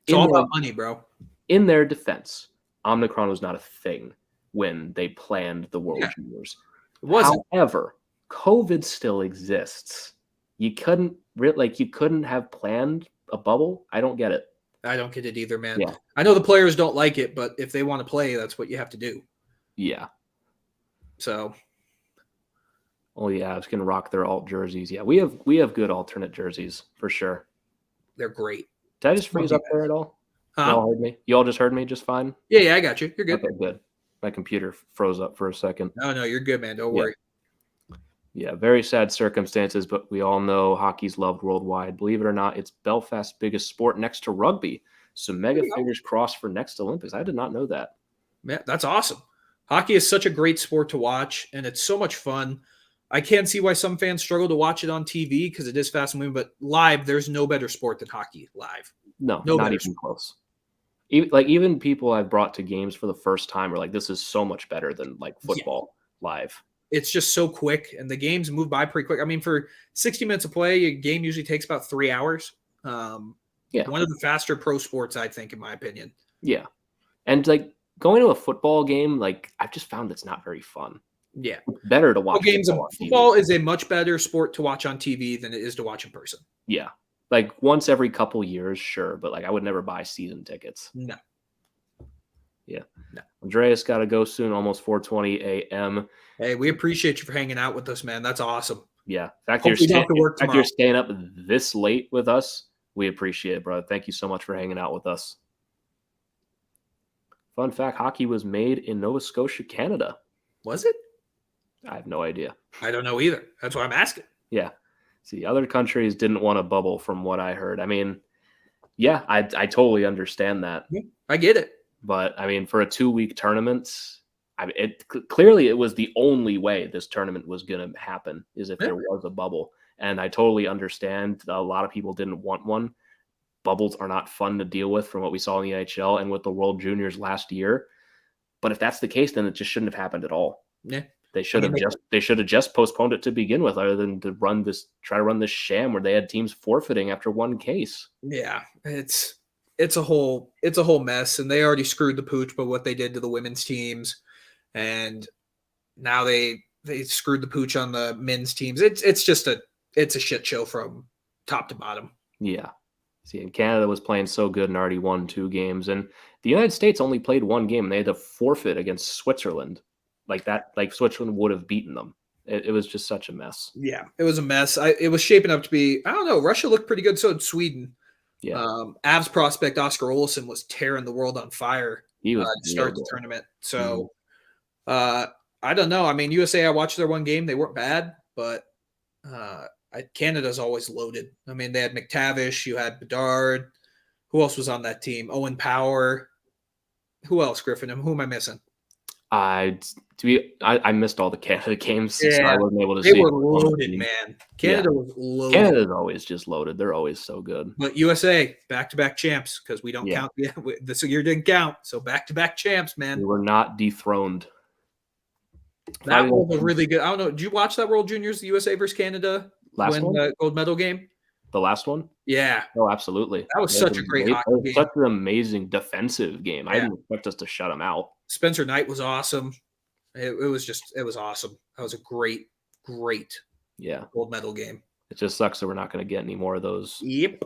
it's all about money, bro. In their defense, Omicron was not a thing when they planned the World Juniors. It wasn't. However, COVID still exists. You couldn't have planned a bubble. I don't get it. I don't get it either, man. Yeah. I know the players don't like it, but if they want to play, that's what you have to do. Yeah. So. Oh yeah, I was gonna rock their alt jerseys. Yeah, we have good alternate jerseys for sure. They're great. Did I just freeze up there at all? Huh? You all heard me? You all just heard me just fine? Yeah, I got you. You're good. Okay, good. My computer froze up for a second. No, you're good, man. Don't worry. Yeah, very sad circumstances, but we all know hockey's loved worldwide. Believe it or not, it's Belfast's biggest sport next to rugby. So mega fingers crossed for next Olympics. I did not know that. Man, that's awesome. Hockey is such a great sport to watch, and it's so much fun. I can't see why some fans struggle to watch it on TV because it is fast moving, but live, there's no better sport than hockey live. No, not even close. Even people I've brought to games for the first time are like, this is so much better than like football live. It's just so quick, and the games move by pretty quick. I mean, for 60 minutes of play, a game usually takes about 3 hours. One of the faster pro sports, I think, in my opinion. Yeah. And like going to a football game, like I've just found it's not very fun. Yeah. Better to watch. Football is a much better sport to watch on TV than it is to watch in person. Yeah. Like once every couple years, sure. But like I would never buy season tickets. No. Yeah. No. Andreas got to go soon, almost 4:20 a.m. Hey, we appreciate you for hanging out with us, man. That's awesome. Yeah. In fact, you're staying up this late with us. We appreciate it, brother. Thank you so much for hanging out with us. Fun fact, hockey was made in Nova Scotia, Canada. Was it? I have no idea. I don't know either. That's why I'm asking. Yeah. See, other countries didn't want a bubble from what I heard. I mean, yeah, I totally understand that. I get it. But, I mean, for a 2-week tournament, clearly it was the only way this tournament was going to happen is if Yeah. there was a bubble. And I totally understand a lot of people didn't want one. Bubbles are not fun to deal with from what we saw in the NHL and with the World Juniors last year. But if that's the case, then it just shouldn't have happened at all. Yeah. They should have just postponed it to begin with, other than to try to run this sham where they had teams forfeiting after one case. Yeah, it's a whole mess, and they already screwed the pooch by what they did to the women's teams, and now they screwed the pooch on the men's teams. It's just a shit show from top to bottom. Yeah. See, and Canada was playing so good and already won 2 games, and the United States only played 1 game. And they had to forfeit against Switzerland. Like Switzerland would have beaten them. It was just such a mess. Yeah, it was a mess. It was shaping up to be, I don't know, Russia looked pretty good, so did Sweden. Yeah. Avs prospect Oscar Olsson was tearing the world on fire He was to start the tournament. So I don't know. I mean, USA, I watched their 1 game. They weren't bad, but Canada's always loaded. I mean, they had McTavish, you had Bedard. Who else was on that team? Owen Power. Who else, Griffin? Who am I missing? I missed all the Canada games, Yeah, so I wasn't able to see. They were loaded, man. Canada was loaded. Canada's always just loaded. They're always so good. But USA, back-to-back champs, because we don't count. Yeah, this year didn't count. So back-to-back champs, man. We were not dethroned. That was a really good. I don't know. Did you watch that World Juniors, the USA versus Canada, the gold medal game? The last one? Yeah. Oh, absolutely. That was such a great hockey game. Such an amazing defensive game. Yeah. I didn't expect us to shut them out. Spencer Knight was awesome. It was awesome. That was a great gold medal game. It just sucks that we're not going to get any more of those. Yep.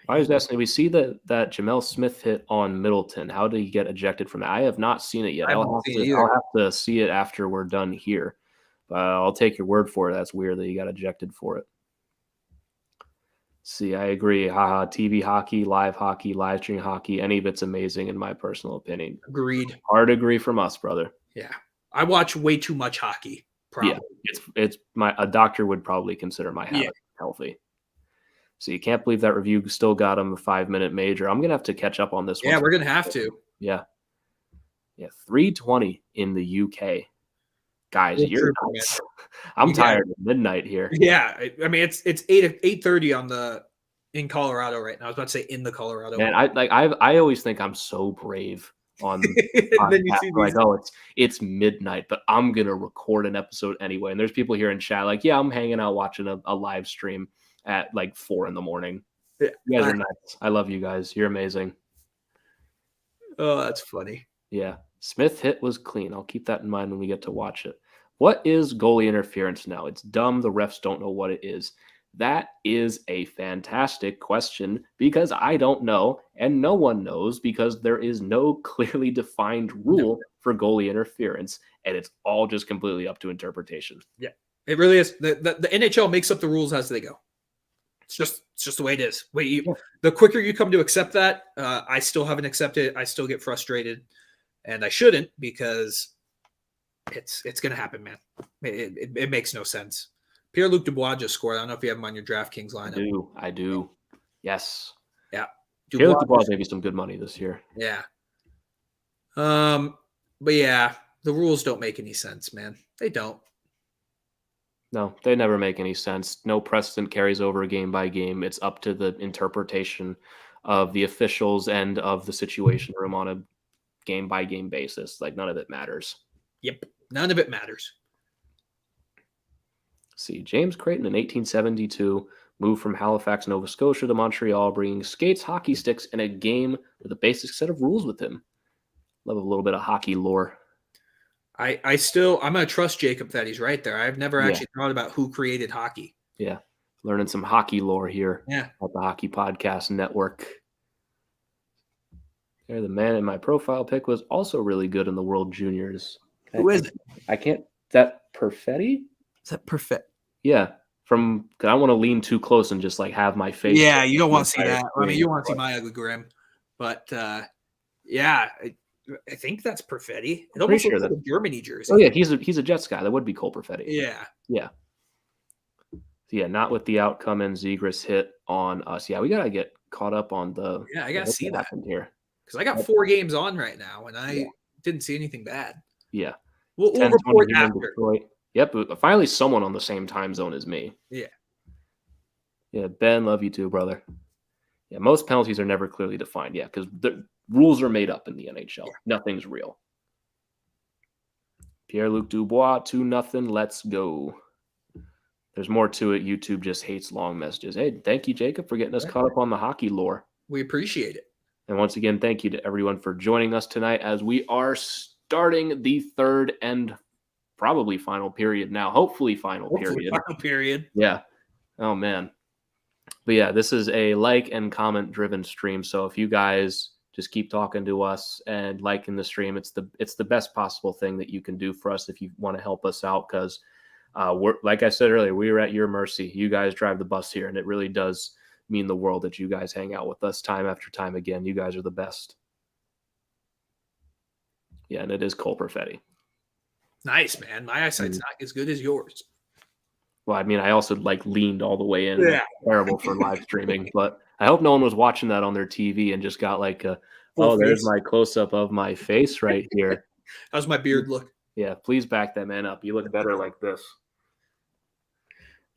I was asking, we see that Jamel Smith hit on Middleton. How did he get ejected from that? I have not seen it yet. I'll have to see it after we're done here. I'll take your word for it. That's weird that he got ejected for it. See, I agree. Haha, TV hockey, live stream hockey, any of it's amazing in my personal opinion. Agreed. Hard agree from us, brother. Yeah. I watch way too much hockey. Probably. Yeah, a doctor would probably consider my habit healthy. So you can't believe that review still got him a 5-minute major. I'm gonna have to catch up on this one. Yeah, we're gonna have to. Yeah. 3:20 in the UK. Guys, you're nuts. I'm tired of midnight here. Yeah, I mean it's 8:30 in Colorado right now. I was about to say in the Colorado. Man, I always think I'm so brave on then you see like, oh, it's midnight, but I'm gonna record an episode anyway. And there's people here in chat like, yeah, I'm hanging out watching a live stream at like 4 a.m. Yeah, you guys are nuts. I love you guys. You're amazing. Oh, that's funny. Yeah. Smith hit was clean. I'll keep that in mind when we get to watch it. What is goalie interference now? It's dumb. The refs don't know what it is. That is a fantastic question because I don't know and no one knows because there is no clearly defined rule for goalie interference and it's all just completely up to interpretation. Yeah, it really is. The NHL makes up the rules as they go. It's just the way it is. The quicker you come to accept that, I still haven't accepted it. I still get frustrated, and I shouldn't because it's going to happen, man. It makes no sense. Pierre-Luc Dubois just scored. I don't know if you have him on your DraftKings lineup. I do. Yes. Yeah. Pierre-Luc Dubois maybe some good money this year. Yeah. But yeah, the rules don't make any sense, man. They don't. No, they never make any sense. No precedent carries over game by game. It's up to the interpretation of the officials and of the situation room on a game by game basis. Like none of it matters. Yep. None of it matters. See, James Creighton in 1872 moved from Halifax, Nova Scotia to Montreal, bringing skates, hockey sticks, and a game with a basic set of rules with him. Love a little bit of hockey lore. I'm going to trust Jacob that he's right there. I've never actually thought about who created hockey. Yeah. Learning some hockey lore here at the Hockey Podcast Network. There, the man in my profile pic was also really good in the World Juniors. Who is it? I can't. Is that Perfetti? Is that Perfetti? Yeah. Cause I want to lean too close and just like have my face. Yeah, you don't want to see that. I mean, you want to see my ugly grim. But I think that's Perfetti. It almost looks like a Germany jersey. Oh yeah, he's a Jets guy. That would be Cole Perfetti. Yeah. Yeah. Yeah, not with the outcome and Zegras hit on us. Yeah, we gotta get caught up on the. Yeah, I gotta see that here because I got 4 games on right now, and I didn't see anything bad. Yeah. We'll 10:20 report here in after. Detroit. Yep, finally someone on the same time zone as me. Yeah. Yeah, Ben, love you too, brother. Yeah, most penalties are never clearly defined. Yeah, because the rules are made up in the NHL. Yeah. Nothing's real. Pierre-Luc Dubois, 2-0. Let's go. There's more to it. YouTube just hates long messages. Hey, thank you, Jacob, for getting us caught up on the hockey lore. We appreciate it. And once again, thank you to everyone for joining us tonight as we are starting the third and probably final period now. Hopefully final period. Yeah. Oh, man. But yeah, this is a like and comment driven stream. So if you guys just keep talking to us and liking the stream, it's the best possible thing that you can do for us if you want to help us out. Because we're, like I said earlier, we are at your mercy. You guys drive the bus here, and it really does mean the world that you guys hang out with us time after time again. You guys are the best. Yeah, and it is Cole Perfetti. Nice, man. My eyesight's not as good as yours. Well, I mean, I also leaned all the way in. Yeah. Terrible for live streaming, but I hope no one was watching that on their TV and just got like a, Full there's face. my close up of my face right here. How's my beard look? Yeah, please back that man up. You look better like this.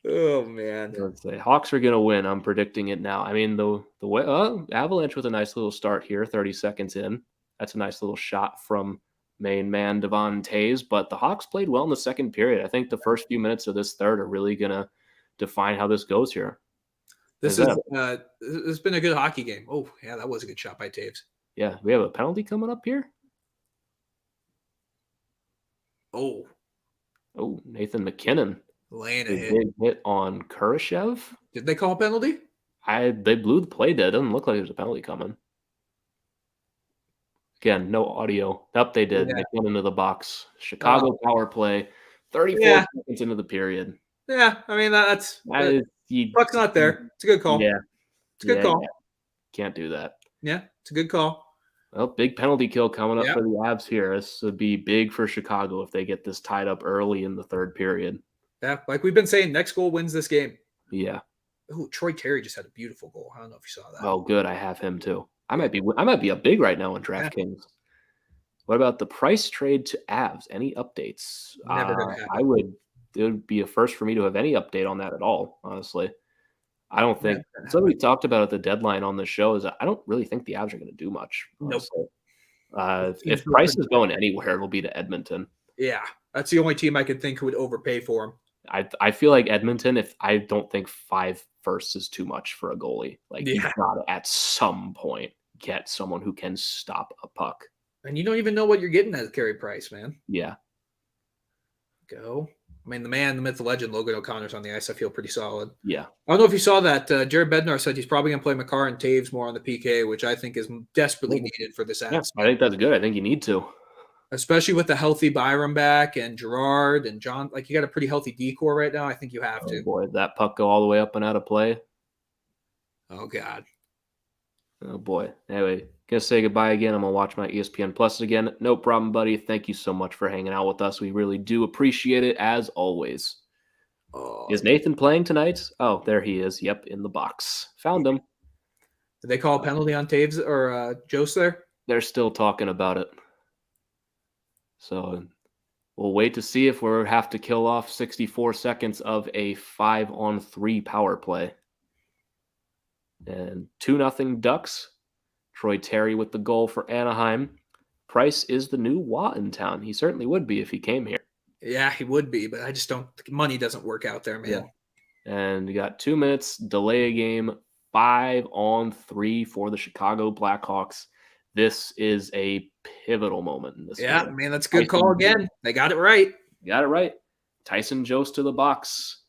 Oh man. Let's say Hawks are gonna win. I'm predicting it now. I mean, the way Avalanche with a nice little start here, 30 seconds in. That's a nice little shot from main man Devon Taves, but the Hawks played well in the second period. I think the first few minutes of this third are really gonna define how this goes here. This has been a good hockey game. Oh yeah, that was a good shot by Taves. Yeah, we have a penalty coming up here. Oh, Nathan McKinnon laying a a hit. big hit on Kurashev. Did they call a penalty? They blew the play dead. Doesn't look like there's a penalty coming. Again, no audio. Nope, they did. Yeah. They went into the box. Chicago power play. 34 seconds into the period. Yeah, I mean that's puck's not there. It's a good call. Yeah, it's a good call. Yeah. Can't do that. Yeah, it's a good call. Well, big penalty kill coming up for the Avs here. This would be big for Chicago if they get this tied up early in the third period. Yeah, like we've been saying, next goal wins this game. Yeah. Oh, Troy Terry just had a beautiful goal. I don't know if you saw that. Oh, good. I have him too. I might be a big right now on DraftKings. Yeah. What about the price trade to Avs? Any updates? Never gonna happen. It would be a first for me to have any update on that at all, honestly. I don't think something we talked about at the deadline on the show is I don't really think the Avs are going to do much. Honestly. Nope. If Price is going anywhere, it'll be to Edmonton. Yeah, that's the only team I could think who would overpay for him. I feel like Edmonton, I don't think 5 firsts is too much for a goalie. You got to at some point get someone who can stop a puck. And you don't even know what you're getting at Carey Price, man. Yeah. Go. I mean, the man, the myth, the legend, Logan O'Connor's on the ice. I feel pretty solid. Yeah. I don't know if you saw that. Jared Bednar said he's probably going to play McCarr and Taves more on the PK, which I think is desperately needed for this app. Yeah, I think that's good. I think you need to. Especially with the healthy Byram back and Gerard and John. You got a pretty healthy decor right now. I think you have to. Boy, that puck go all the way up and out of play. Oh, God. Oh, boy. Anyway, gonna say goodbye again. I'm gonna watch my ESPN Plus again. No problem, buddy. Thank you so much for hanging out with us. We really do appreciate it, as always. Is Nathan playing tonight? Oh, there he is. Yep, in the box. Found him. Did they call a penalty on Taves or Jose there? They're still talking about it. So we'll wait to see if we'll have to kill off 64 seconds of a 5-on-3 power play. And 2-0 Ducks. Troy Terry with the goal for Anaheim. Price is the new Watt in town. He certainly would be if he came here. Yeah, he would be, but I just don't – money doesn't work out there, man. Yeah. And you got 2 minutes, delay a game, 5-on-3 for the Chicago Blackhawks. This is a pivotal moment in this game. Yeah, man, that's a good call again. They got it right. Got it right. Tyson Jost to the box.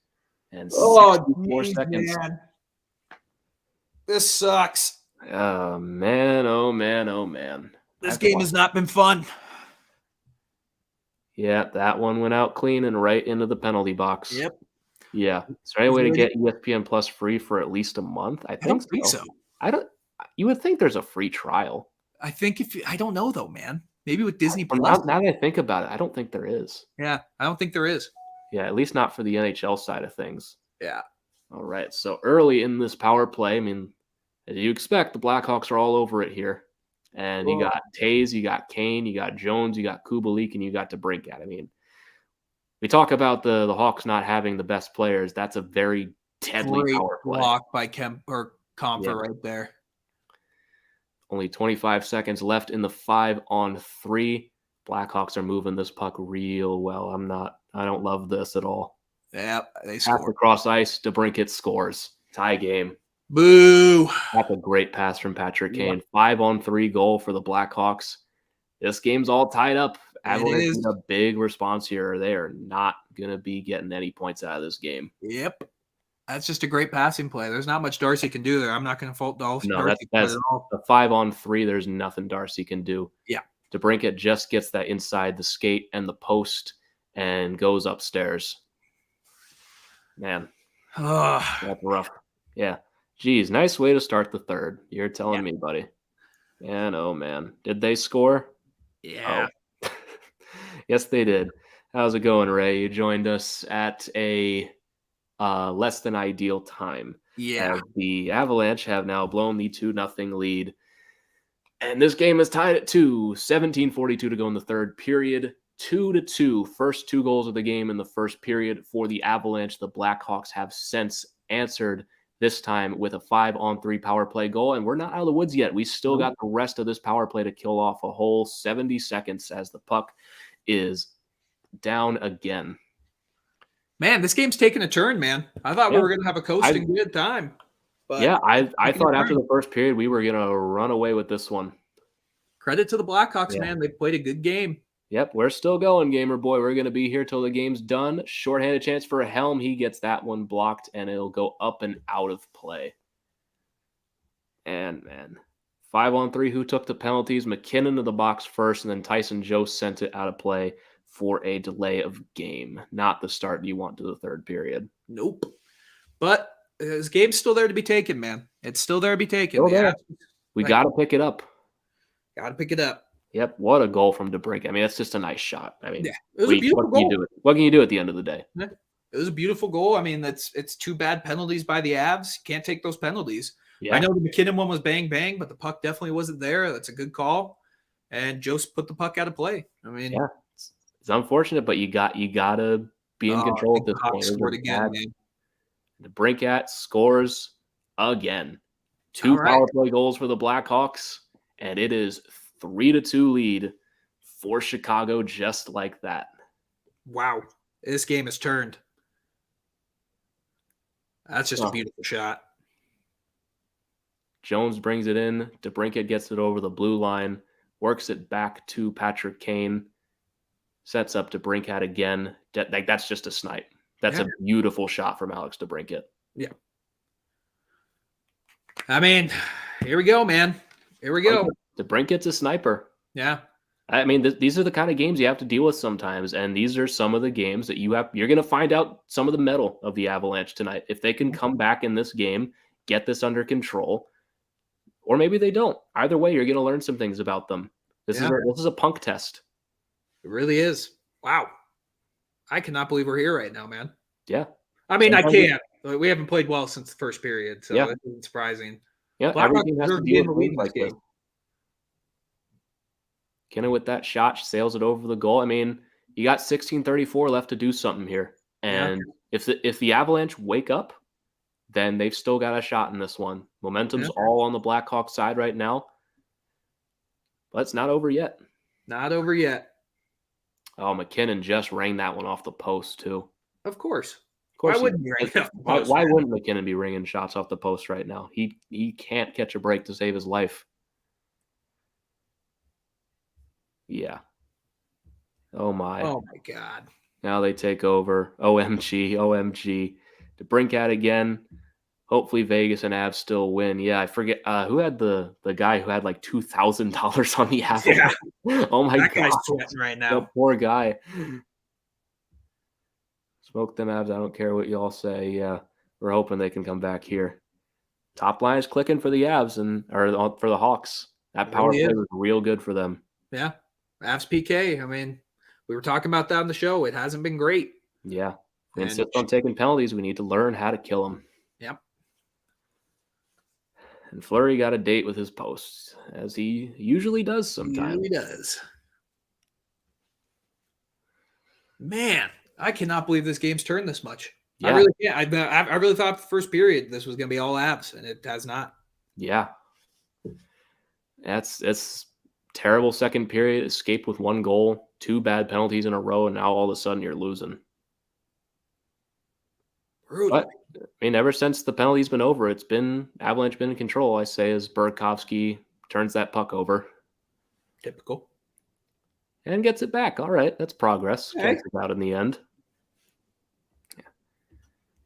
And 64 seconds. Man. This sucks. Oh, man. Oh, man. Oh, man. This game has not been fun. Yeah, that one went out clean and right into the penalty box. Yep. Yeah. Is there any way to get ESPN Plus free for at least a month? I don't think so. You would think there's a free trial. I think I don't know though, man. Maybe with Disney Plus. Now that I think about it, I don't think there is. Yeah, I don't think there is. Yeah, at least not for the NHL side of things. Yeah. All right. So early in this power play, I mean, as you expect, the Blackhawks are all over it here. And you got Tays, you got Kane, you got Jones, you got Kubalik, and you got DeBrincat. I mean, we talk about the Hawks not having the best players. That's a very deadly Great power play. block by Comfer right there. Only 25 seconds left in the 5-on-3. Blackhawks are moving this puck real well. I don't love this at all. Yeah, they Half scored. across ice, DeBrincat scores. Tie game. Boo! That's a great pass from Patrick Kane. 5-on-3 goal for the Blackhawks. This game's all tied up. Avalanche need a big response here. They are not going to be getting any points out of this game. Yep. That's just a great passing play. There's not much Darcy can do there. I'm not going to fault Darcy. No, that's at all. the 5-on-3. There's nothing Darcy can do. Yeah. DeBrincat just gets that inside the skate and the post and goes upstairs. Man, that's rough. Yeah. Geez, nice way to start the third. You're telling me, buddy. And oh, man. Did they score? Yeah. Oh. Yes, they did. How's it going, Ray? You joined us at a less than ideal time. Yeah. As the Avalanche have now blown the 2-0 lead. And this game is tied at 2. 17:42 to go in the third period. 2-2. First 2 goals of the game in the first period for the Avalanche. The Blackhawks have since answered, this time with a 5-on-3 power play goal. And we're not out of the woods yet. We still got the rest of this power play to kill off a whole 70 seconds as the puck is down again. Man, this game's taking a turn, man. I thought we were going to have a coasting good time. But I thought after the first period we were going to run away with this one. Credit to the Blackhawks, man. They played a good game. Yep, we're still going, gamer boy. We're going to be here till the game's done. Shorthanded chance for a Helm. He gets that one blocked, and it'll go up and out of play. And, man, 5-on-3, who took the penalties? McKinnon to the box first, and then Tyson Joe sent it out of play for a delay of game. Not the start you want to the third period. Nope. But this game's still there to be taken, man. It's still there to be taken. We got to pick it up. Got to pick it up. Yep, what a goal from DeBrincat. I mean, that's just a nice shot. I mean, it was a beautiful goal. What can you do at the end of the day? Yeah. It was a beautiful goal. I mean, it's 2 bad penalties by the Avs. Can't take those penalties. Yeah. I know the McKinnon one was bang, bang, but the puck definitely wasn't there. That's a good call. And Joe put the puck out of play. I mean, yeah, it's unfortunate, but you got to be in control at this point. Scored again, man. DeBrincat scores again. 2 power play goals for the Blackhawks, and it is 3-2 lead for Chicago just like that. Wow. This game has turned. That's just a beautiful shot. Jones brings it in. DeBrincat gets it over the blue line, works it back to Patrick Kane, sets up DeBrincat again. That's just a snipe. That's a beautiful shot from Alex DeBrincat. Yeah. I mean, here we go, man. Here we go. DeBrincat's a sniper. Yeah. I mean, these are the kind of games you have to deal with sometimes, and these are some of the games that you're going to find out some of the mettle of the Avalanche tonight. If they can come back in this game, get this under control, or maybe they don't. Either way, you're going to learn some things about them. This is a punk test. It really is. Wow. I cannot believe we're here right now, man. Yeah. I mean, I can't. We haven't played well since the first period, so it isn't surprising. Yeah, everything has to deal with like this. Kenna with that shot sails it over the goal. I mean, you got 16:34 left to do something here. And if the Avalanche wake up, then they've still got a shot in this one. Momentum's all on the Blackhawks side right now. But it's not over yet. Not over yet. Oh, McKinnon just rang that one off the post, too. Of course. Why wouldn't McKinnon be ringing shots off the post right now? He can't catch a break to save his life. Yeah. Oh, my. Oh, my God. Now they take over. OMG. DeBrincat again. Hopefully Vegas and Avs still win. Yeah, I forget. Who had the guy who had like $2,000 on the Avalanche? Yeah. Oh, my God. That guy's sweating right now. That poor guy. Smoke them Avs. I don't care what y'all say. Yeah, we're hoping they can come back here. Top line is clicking for the Avs or for the Hawks. That power play was real good for them. Yeah. Avs PK. I mean, we were talking about that on the show. It hasn't been great. Yeah. We insist on taking penalties. We need to learn how to kill them. Yep. And Fleury got a date with his posts, as he usually does sometimes. He does. Man, I cannot believe this game's turned this much. Yeah. I really can't. I really thought the first period this was going to be all Avs, and it has not. Yeah. It's terrible second period. Escaped with 1 goal, 2 bad penalties in a row, and now all of a sudden you're losing. Brutal. But, I mean, ever since the penalty's been over, it's been Avalanche been in control, I say, as Burakovsky turns that puck over. Typical. And gets it back. All right, that's progress. Okay. Gets it out in the end.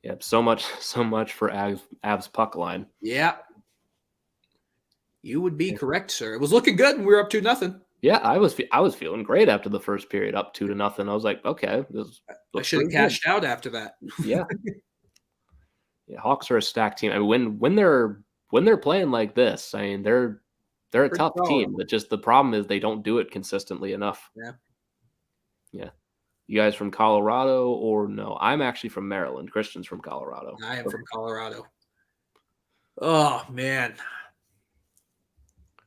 Yeah, so much for Avs puck line. Yeah. You would be correct, sir. It was looking good, and we were up 2-0. Yeah, I was feeling great after the first period, up 2-0. I was like, okay, this I should have cashed out after that. Yeah. Yeah, Hawks are a stacked team. I mean, when they're playing like this, I mean, they're a tough team. But just the problem is they don't do it consistently enough. Yeah. Yeah. You guys from Colorado or no? I'm actually from Maryland. Christian's from Colorado. I am from Colorado. Oh man,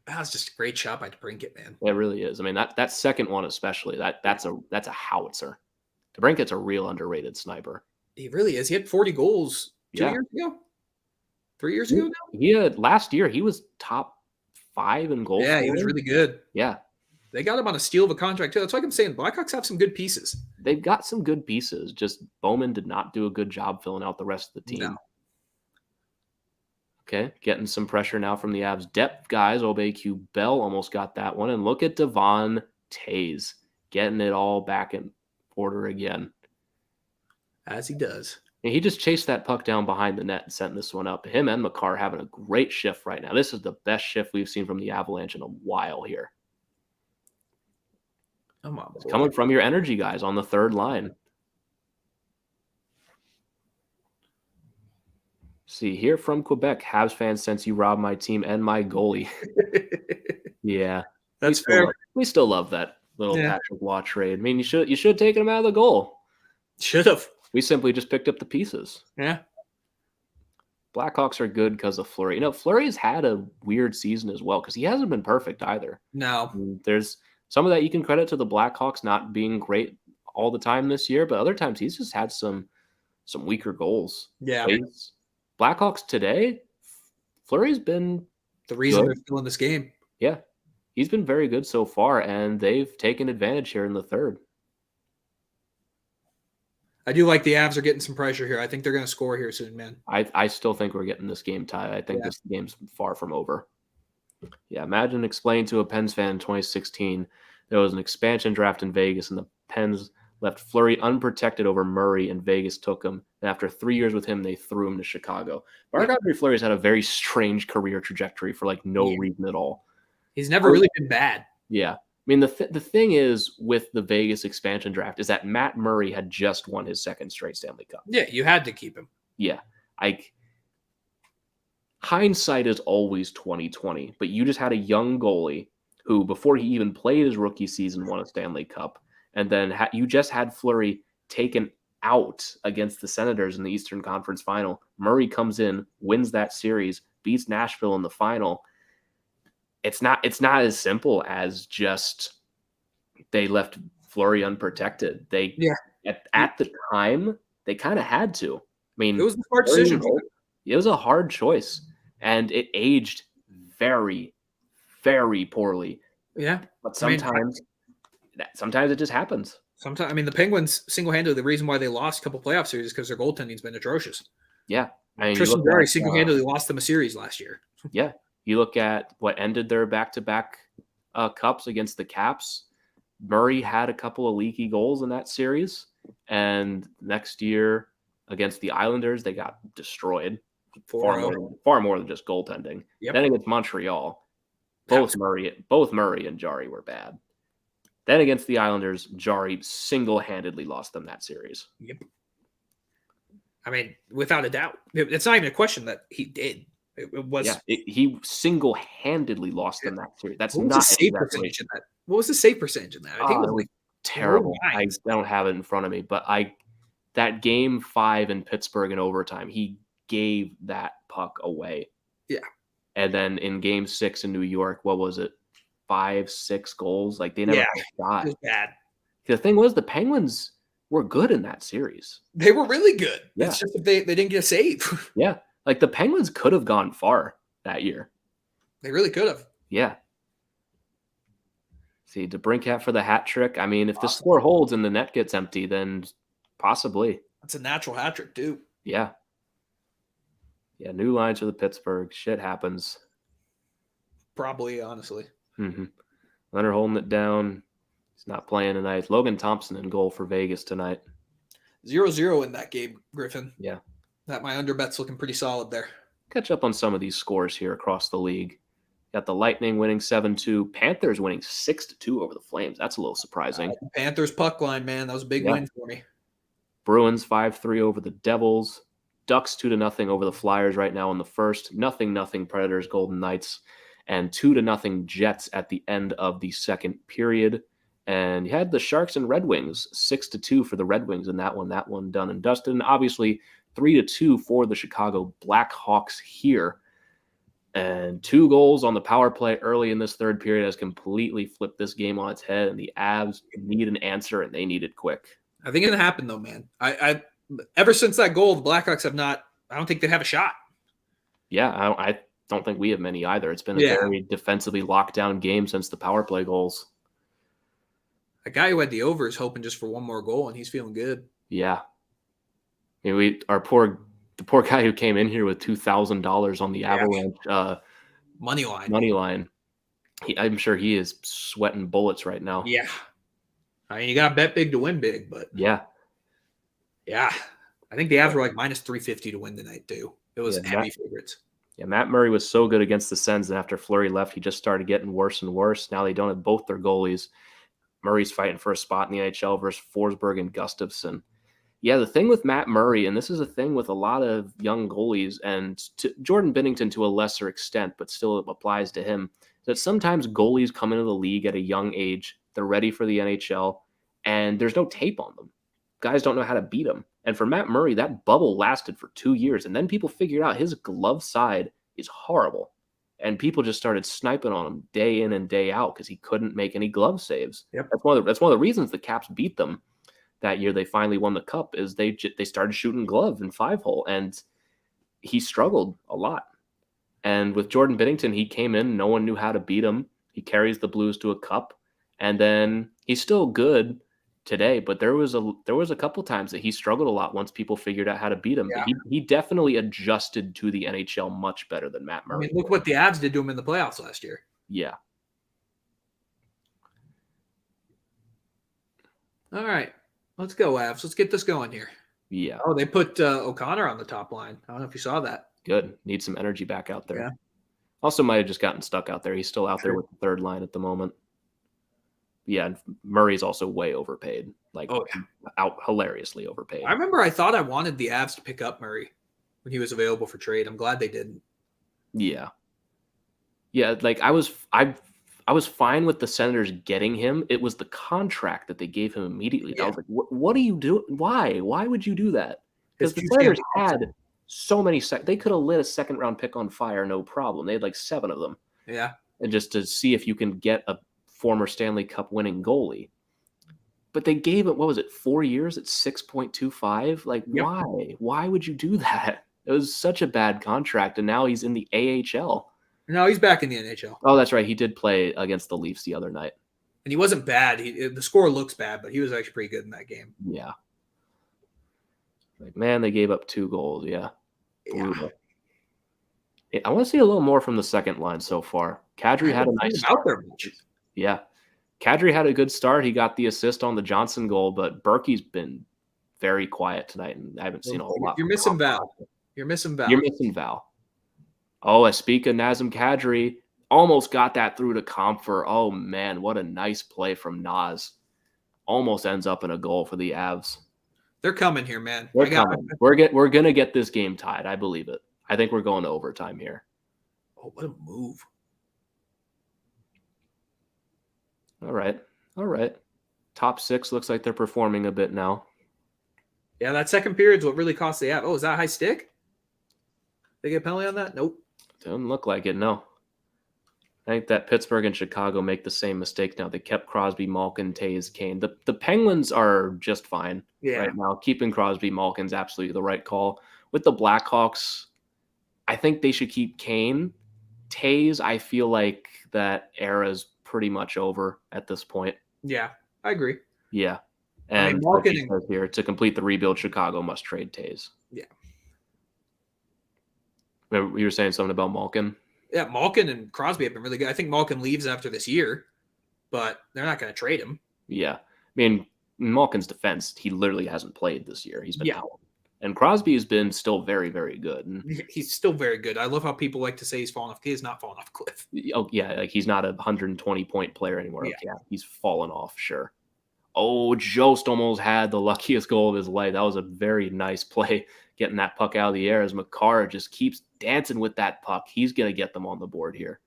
that was just a great shot by DeBrincat, man. It really is. I mean, that second one especially. That's a howitzer. DeBrincat's a real underrated sniper. He really is. He had 40 goals 2 Yeah. years ago. 3 years ago now. He had last year. He was top 5 in goals. Yeah, he was really good. Yeah. They got him on a steal of a contract too. That's like I'm saying. Blackhawks have some good pieces. They've got some good pieces. Just Bowman did not do a good job filling out the rest of the team. No. Okay, getting some pressure now from the Avs depth guys. Obey-Q Bell almost got that one. And look at Devon Tays getting it all back in order again. As he does. And he just chased that puck down behind the net and sent this one up. Him and Makar having a great shift right now. This is the best shift we've seen from the Avalanche in a while here. Come on, It's coming from your energy guys on the third line. See, here from Quebec, Habs fans, since you robbed my team and my goalie. Yeah. That's fair. We still love that little Patrick Waugh trade. I mean, you should have taken him out of the goal. Should have. We simply just picked up the pieces. Yeah. Blackhawks are good because of Fleury. You know, Fleury's had a weird season as well because he hasn't been perfect either. No. There's some of that you can credit to the Blackhawks not being great all the time this year, but other times he's just had some weaker goals. Yeah. Blackhawks today, Fleury's been the reason good. they're still in this game. Yeah. He's been very good so far, and they've taken advantage here in the third. I do like the Avs are getting some pressure here. I think they're going to score here soon, man. I still think we're getting this game tied. I think this game's far from over. Yeah, imagine explaining to a Pens fan in 2016 there was an expansion draft in Vegas, and the Pens left Fleury unprotected over Murray, and Vegas took him. And after 3 years with him, they threw him to Chicago. Marc-Andre Fleury's had a very strange career trajectory for no reason at all. He's never really been bad. Yeah. I mean, the thing is with the Vegas expansion draft is that Matt Murray had just won his second straight Stanley Cup. Yeah, you had to keep him. Yeah. Hindsight is always 20/20, but you just had a young goalie who, before he even played his rookie season, won a Stanley Cup. And then you just had Fleury taken out against the Senators in the Eastern Conference Final. Murray comes in, wins that series, beats Nashville in the final. It's not as simple as just they left Fleury unprotected. At the time, they kind of had to. I mean, it was a smart decision. It was a hard choice, and it aged very, very poorly. Yeah, but sometimes it just happens. Sometimes, I mean, the Penguins single-handedly, the reason why they lost a couple playoff series is because their goaltending's been atrocious. Yeah, I mean, Tristan Jarry single-handedly lost them a series last year. Yeah, you look at what ended their back-to-back cups against the Caps. Murray had a couple of leaky goals in that series, and next year against the Islanders, they got destroyed. Far more than just goaltending. Yep. Then against Montreal, both Murray and Jarry were bad. Then against the Islanders, Jarry single-handedly lost them that series. Yep. I mean, without a doubt, it's not even a question that he did. It was. Yeah, he single-handedly lost them that series. That's what was not the save percentage in that. What was the save percentage in that? I think it was terrible. I don't have it in front of me, but that game 5 in Pittsburgh in overtime, he gave that puck away. Yeah. And then in Game 6 in New York, what was it? 5-6 goals. Like they never had a shot. It was bad. The thing was, the Penguins were good in that series. They were really good. Yeah. It's just that they didn't get a save. Yeah. Like the Penguins could have gone far that year. They really could have. Yeah. See, DeBrincat for the hat trick. I mean, if the score holds and the net gets empty, then possibly. That's a natural hat trick, too. Yeah. Yeah, new lines for the Pittsburgh. Shit happens. Probably, honestly. Mm-hmm. Leonard holding it down. He's not playing tonight. Logan Thompson in goal for Vegas tonight. 0-0 in that game, Griffin. Yeah. That my underbet's looking pretty solid there. Catch up on some of these scores here across the league. Got the Lightning winning 7-2. Panthers winning 6-2 over the Flames. That's a little surprising. Panthers puck line, man. That was a big win for me. Bruins 5-3 over the Devils. Ducks 2-0 over the Flyers right now in the first. 0-0 Predators, Golden Knights. And 2-0 Jets at the end of the second period. And you had the Sharks and Red Wings 6-2 for the Red Wings in that one. That one done and dusted. And obviously 3-2 for the Chicago Blackhawks here. And 2 goals on the power play early in this third period has completely flipped this game on its head. And the Avs need an answer, and they need it quick. I think it's gonna happen though, man. I ever since that goal, the Blackhawks have not. I don't think they have a shot. Yeah, I don't think we have many either. It's been a very defensively locked down game since the power play goals. A guy who had the over is hoping just for one more goal, and he's feeling good. Yeah, I mean, the poor guy who came in here with $2,000 on the Avalanche money line. I'm sure he is sweating bullets right now. Yeah, I mean, you got to bet big to win big, but yeah. I think the Avs were like minus 350 to win tonight too. It was heavy favorites. Yeah, Matt Murray was so good against the Sens, and after Fleury left, he just started getting worse and worse. Now they don't have both their goalies. Murray's fighting for a spot in the NHL versus Forsberg and Gustafsson. Yeah, the thing with Matt Murray, and this is a thing with a lot of young goalies, and to Jordan Binnington to a lesser extent, but still it applies to him, that sometimes goalies come into the league at a young age, they're ready for the NHL, and there's no tape on them. Guys don't know how to beat them. And for Matt Murray, that bubble lasted for 2 years, and then people figured out his glove side is horrible. And people just started sniping on him day in and day out because he couldn't make any glove saves. Yep. That's one of the reasons the Caps beat them that year. They finally won the cup is they started shooting glove in 5-hole, and he struggled a lot. And with Jordan Binnington, he came in, no one knew how to beat him. He carries the Blues to a cup, and then he's still good today, but there was a couple times that he struggled a lot once people figured out how to beat him. Yeah. But he definitely adjusted to the NHL much better than Matt Murray. I mean, look what the Avs did to him in the playoffs last year. Yeah. All right. Let's go, Avs. Let's get this going here. Yeah. Oh, they put O'Connor on the top line. I don't know if you saw that. Good. Need some energy back out there. Yeah. Also might have just gotten stuck out there. He's still out there with the third line at the moment. Yeah, and Murray's also way overpaid. Out hilariously overpaid. I remember I thought I wanted the Avs to pick up Murray when he was available for trade. I'm glad they didn't. Yeah. Yeah, like I was fine with the Senators getting him. It was the contract that they gave him immediately. Yeah. I was like, what do you do? Why? Why would you do that? Because the Senators had so many they could have lit a second round pick on fire, no problem. They had like 7 of them. Yeah. And just to see if you can get a former Stanley Cup winning goalie. But they gave it, 4 years at 6.25? Like, yep. Why? Why would you do that? It was such a bad contract, and now he's in the AHL. No, he's back in the NHL. Oh, that's right. He did play against the Leafs the other night. And he wasn't bad. The score looks bad, but he was actually pretty good in that game. Yeah. Like, man, they gave up 2 goals. Yeah. I want to see a little more from the second line so far. Kadri had a nice start. Yeah. Kadri had a good start. He got the assist on the Johnson goal, but Berkey's been very quiet tonight, and I haven't seen a whole lot. You're missing Val. You're missing Val. Oh, I speak of Nazem Kadri. Almost got that through to Comfer. Oh, man, what a nice play from Naz. Almost ends up in a goal for the Avs. They're coming here, man. They're coming. We're going to get this game tied. I believe it. I think we're going to overtime here. Oh, what a move. All right. Top 6 looks like they're performing a bit now. Yeah, that second period is what really cost the Avs. Oh, is that high stick? They get a penalty on that? Nope. Doesn't look like it, no. I think that Pittsburgh and Chicago make the same mistake now. They kept Crosby, Malkin, Taves, Kane. The Penguins are just fine right now. Keeping Crosby, Malkin's absolutely the right call. With the Blackhawks, I think they should keep Kane. Taves, I feel like that era is pretty much over at this point. Yeah, I agree. Yeah. And Malkin says here, to complete the rebuild, Chicago must trade Taves. Yeah. You were saying something about Malkin? Yeah, Malkin and Crosby have been really good. I think Malkin leaves after this year, but they're not going to trade him. Yeah. I mean, in Malkin's defense, he literally hasn't played this year. He's been out. And Crosby has been still very, very good. And he's still very good. I love how people like to say he's fallen off. He is not fallen off a cliff. Oh, yeah. Like he's not a 120-point player anymore. Yeah, he's fallen off, sure. Oh, Jost almost had the luckiest goal of his life. That was a very nice play, getting that puck out of the air as Makar just keeps dancing with that puck. He's going to get them on the board here.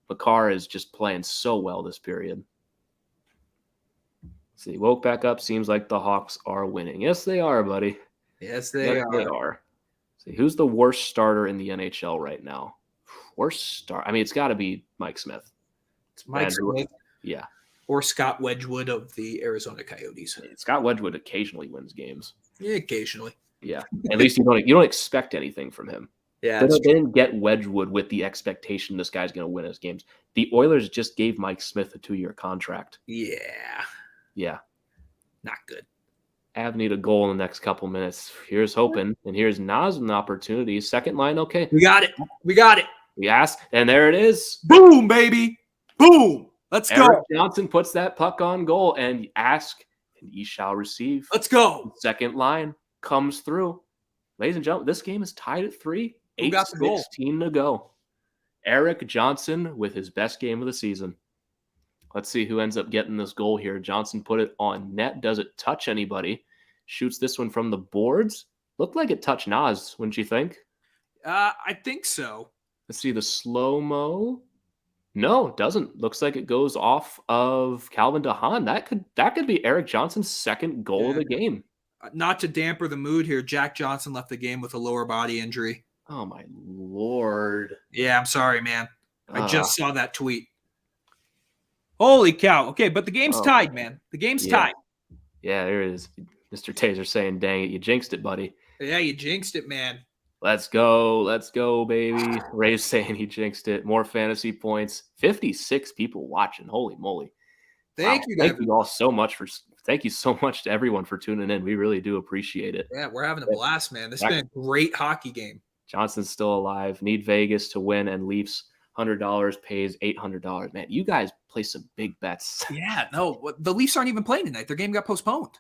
Makar is just playing so well this period. Let's see, woke back up. Seems like the Hawks are winning. Yes, they are, buddy. Yes, they are. See, who's the worst starter in the NHL right now? Worst start. I mean, it's got to be Mike Smith. It's Mike Smith. Yeah. Or Scott Wedgwood of the Arizona Coyotes. Scott Wedgwood occasionally wins games. Yeah, occasionally. Yeah. At least you don't expect anything from him. Yeah. They didn't get Wedgwood with the expectation this guy's going to win his games. The Oilers just gave Mike Smith a 2-year contract. Yeah. Yeah. Not good. Av need a goal in the next couple minutes. Here's hoping. And here's Nas an opportunity. Second line, okay. We got it. We asked, and there it is. Boom, baby. Boom. Let's go. Eric Johnson puts that puck on goal, and ask, and ye shall receive. Let's go. Second line comes through. Ladies and gentlemen, this game is tied at 3. 8:16 to go. Eric Johnson with his best game of the season. Let's see who ends up getting this goal here. Johnson put it on net. Does it touch anybody? Shoots this one from the boards. Looked like it touched Nas, wouldn't you think? I think so. Let's see the slow-mo. No, it doesn't. Looks like it goes off of Calvin DeHaan. That could be Eric Johnson's second goal of the game. Not to damper the mood here, Jack Johnson left the game with a lower body injury. Oh, my Lord. Yeah, I'm sorry, man. I just saw that tweet. Holy cow. Okay, but the game's tied, man. The game's tied. Yeah, there it is. Mr. Taser saying, dang it, you jinxed it, buddy. Yeah, you jinxed it, man. Let's go, baby. Ray's saying he jinxed it. More fantasy points. 56 people watching. Holy moly. Thank you so much to everyone for tuning in. We really do appreciate it. Yeah, we're having a blast, man. This has been a great hockey game. Johnson's still alive. Need Vegas to win, and Leafs $100 pays $800. Man, you guys play some big bets. Yeah, no, the Leafs aren't even playing tonight. Their game got postponed.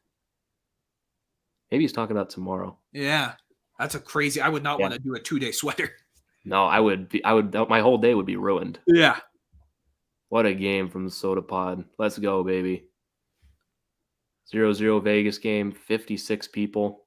Maybe he's talking about tomorrow. Yeah, that's a crazy. I would not want to do a 2-day sweater. No, I would. My whole day would be ruined. Yeah. What a game from the Soda Pod. Let's go, baby. 0-0 Vegas game. 56 people.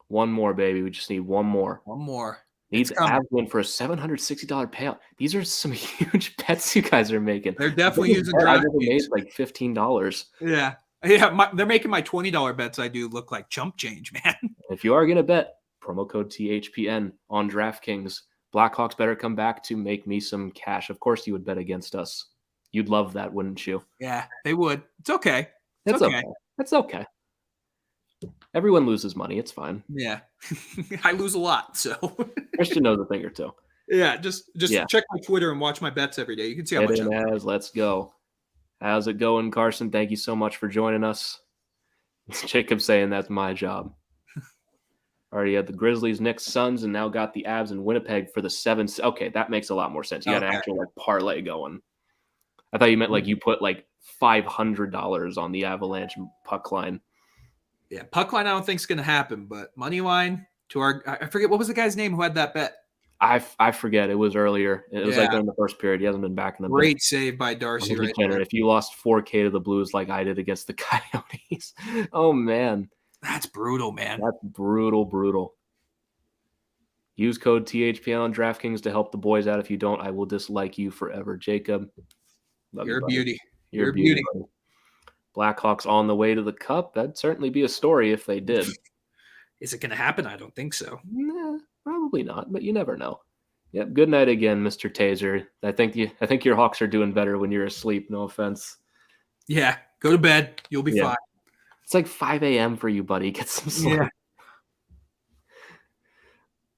One more, baby. We just need one more. One more. Needs Avalanche for a $760 payout. These are some huge bets you guys are making. They're definitely using DraftKings. Like $15. Yeah. Yeah, they're making my $20 bets I do look like chump change, man. If you are going to bet, promo code THPN on DraftKings. Blackhawks better come back to make me some cash. Of course you would bet against us. You'd love that, wouldn't you? Yeah, they would. It's okay. It's okay. It's okay. Everyone loses money. It's fine. Yeah. I lose a lot, so. Christian knows a thing or two. Yeah, just check my Twitter and watch my bets every day. You can see how much Let's go. How's it going, Carson? Thank you so much for joining us. Jacob saying that's my job. Already had the Grizzlies, Knicks, Suns, and now got the Avs in Winnipeg for the 7. Okay, that makes a lot more sense. You got an actual parlay going. I thought you meant you put $500 on the Avalanche puck line. Yeah, puck line I don't think is going to happen, but money line to I forget what was the guy's name who had that bet. I forget. It was earlier. It was during the first period. He hasn't been back in the great save by Darcy. Right there. If you lost 4K to the Blues like I did against the Coyotes, oh man, that's brutal, man. That's brutal. Use code THPN on DraftKings to help the boys out. If you don't, I will dislike you forever, Jacob. You're a beauty. You're a beauty. Blackhawks on the way to the Cup. That'd certainly be a story if they did. Is it going to happen? I don't think so. Nah, probably not, but you never know. Yep. Good night again, Mr. Taser. I think your Hawks are doing better when you're asleep. No offense. Yeah, go to bed. You'll be fine. It's like 5 a.m. for you, buddy. Get some sleep. Yeah.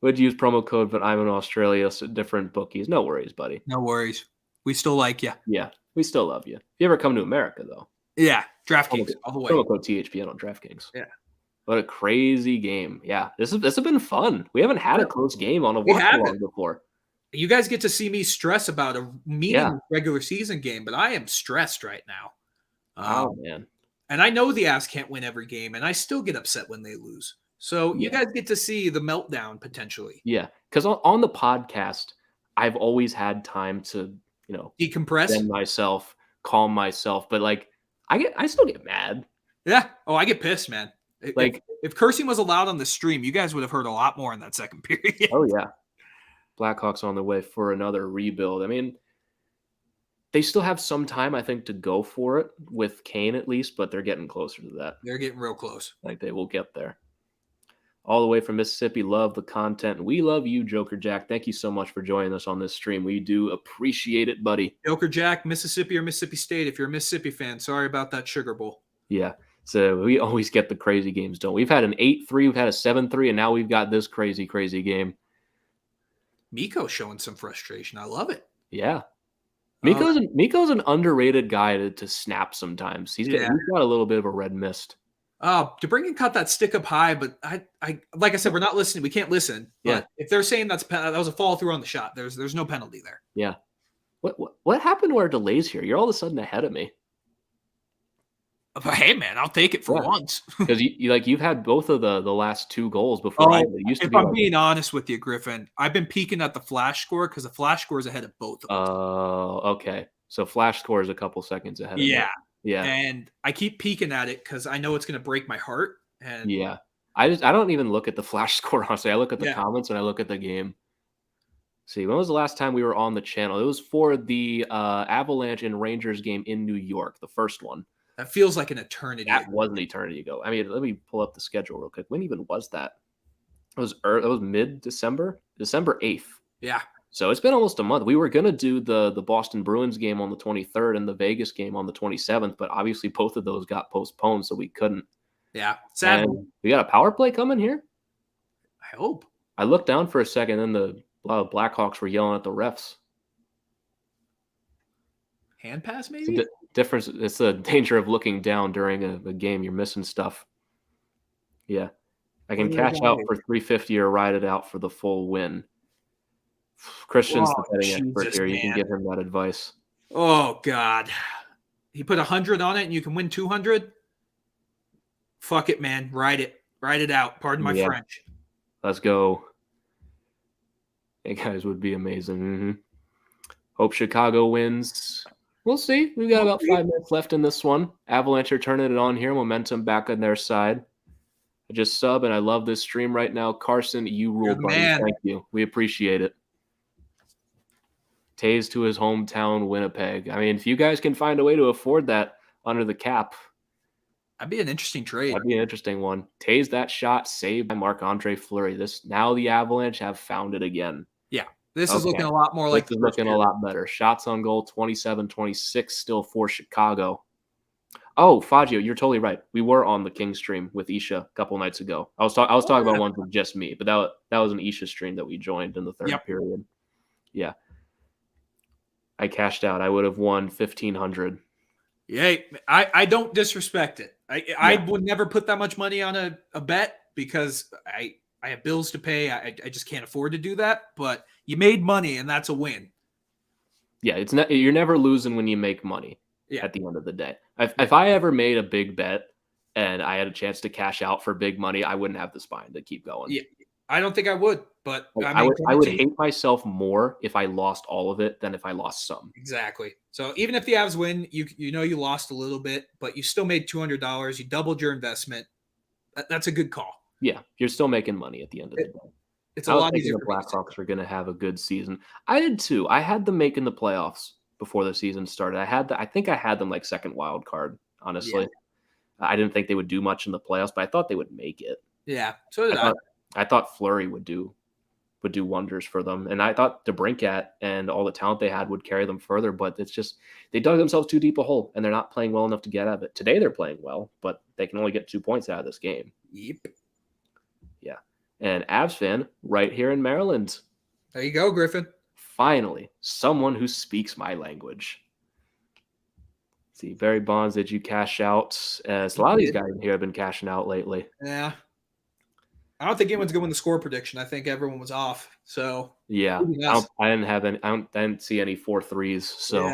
Would use promo code, but I'm in Australia, so different bookies. No worries, buddy. No worries. We still like you. Yeah, we still love you. If you ever come to America, though. Yeah, DraftKings all the way. Promo code THPN on DraftKings. Yeah. What a crazy game. Yeah, this has been fun. We haven't had a close game on a Watchalong before. You guys get to see me stress about a meaningless regular season game, but I am stressed right now. Oh, man. And I know the Avs can't win every game, and I still get upset when they lose. So you guys get to see the meltdown potentially. Yeah, because on the podcast, I've always had time to, decompress, bend myself, calm myself. But like, I still get mad. Yeah. Oh, I get pissed, man. Like if cursing was allowed on the stream, you guys would have heard a lot more in that second period. Oh yeah, Blackhawks on the way for another rebuild. I mean, they still have some time, I think, to go for it with Kane at least, but they're getting closer to that. They're getting real close. Like they will get there. All the way from Mississippi, love the content. We love you, Joker Jack. Thank you so much for joining us on this stream. We do appreciate it, buddy. Joker Jack, Mississippi or Mississippi State. If you're a Mississippi fan, sorry about that Sugar Bowl. Yeah. So we always get the crazy games, don't we? We've had an 8-3, we've had a 7-3, and now we've got this crazy, crazy game. Miko's showing some frustration. I love it. Yeah. Miko's an underrated guy to snap sometimes. He's got a little bit of a red mist. DeBrincat caught that stick up high, but I like I said, we're not listening. We can't listen. But if they're saying that was a follow through on the shot, there's no penalty there. Yeah. What happened to our delays here? You're all of a sudden ahead of me. But hey, man, I'll take it for once. Because you've had both of the last 2 goals before. If I'm being honest with you, Griffin, I've been peeking at the flash score because the flash score is ahead of both of them. Oh, okay. So flash score is a couple seconds ahead of me. Yeah. And I keep peeking at it because I know it's going to break my heart. And I don't even look at the flash score, honestly. I look at the comments and I look at the game. See, when was the last time we were on the channel? It was for the Avalanche and Rangers game in New York, the first one. That feels like an eternity. That was an eternity ago. I mean, let me pull up the schedule real quick. When even was that? It was mid-December, December 8th. Yeah. So it's been almost a month. We were going to do the Boston Bruins game on the 23rd and the Vegas game on the 27th, but obviously both of those got postponed, so we couldn't. Yeah. Sadly. We got a power play coming here? I hope. I looked down for a second, and the Blackhawks were yelling at the refs. Hand pass, maybe? Difference. It's the danger of looking down during a game. You're missing stuff. Yeah. I can cash out for $350 or ride it out for the full win. Christian's the betting expert here. You can give him that advice. Oh, God. He put 100 on it and you can win 200? Fuck it, man. Ride it. Ride it out. Pardon my French. Let's go. Hey, guys, would be amazing. Mm-hmm. Hope Chicago wins. We'll see. We've got about 5 minutes left in this one. Avalanche are turning it on here. Momentum back on their side. I just sub, and I love this stream right now. Carson, you rule, buddy. Thank you. We appreciate it. Taze to his hometown, Winnipeg. I mean, if you guys can find a way to afford that under the cap. That'd be an interesting trade. That'd be an interesting one. Taze that shot, saved by Marc-Andre Fleury. Now the Avalanche have found it again. Yeah. This is looking a lot more like this is looking a lot better. Shots on goal, 27-26 still for Chicago. Oh, Fagio, you're totally right. We were on the King stream with Isha a couple nights ago. I was talking about one with just me, but that was an Isha stream that we joined in the third period. Yeah. I cashed out. I would have won $1,500. Yeah, I don't disrespect it. I would never put that much money on a bet because I have bills to pay. I just can't afford to do that. But you made money, and that's a win. Yeah, it's not. You're never losing when you make money. Yeah. At the end of the day, if I ever made a big bet and I had a chance to cash out for big money, I wouldn't have the spine to keep going. Yeah, I don't think I would. But I would hate myself more if I lost all of it than if I lost some. Exactly. So even if the Avs win, you know you lost a little bit, but you still made $200. You doubled your investment. That's a good call. Yeah, you're still making money at the end of the day. It's a lot easier. The Blackhawks are going to have a good season. I did too. I had them making the playoffs before the season started. I think I had them like second wild card. Honestly, I didn't think they would do much in the playoffs, but I thought they would make it. Yeah, so did I. I thought Fleury would do would do wonders for them. And I thought DeBrincat and all the talent they had would carry them further, but it's just they dug themselves too deep a hole, and they're not playing well enough to get out of it. Today they're playing well, but they can only get 2 points out of this game. Yep. Yeah. And Avs fan right here in Maryland. There you go, Griffin. Finally, someone who speaks my language. See, Barry Bonds, did you cash out? A lot of these guys in here have been cashing out lately. Yeah. I don't think anyone's going to score prediction. I think everyone was off. So yeah, I didn't see any 4-3s. So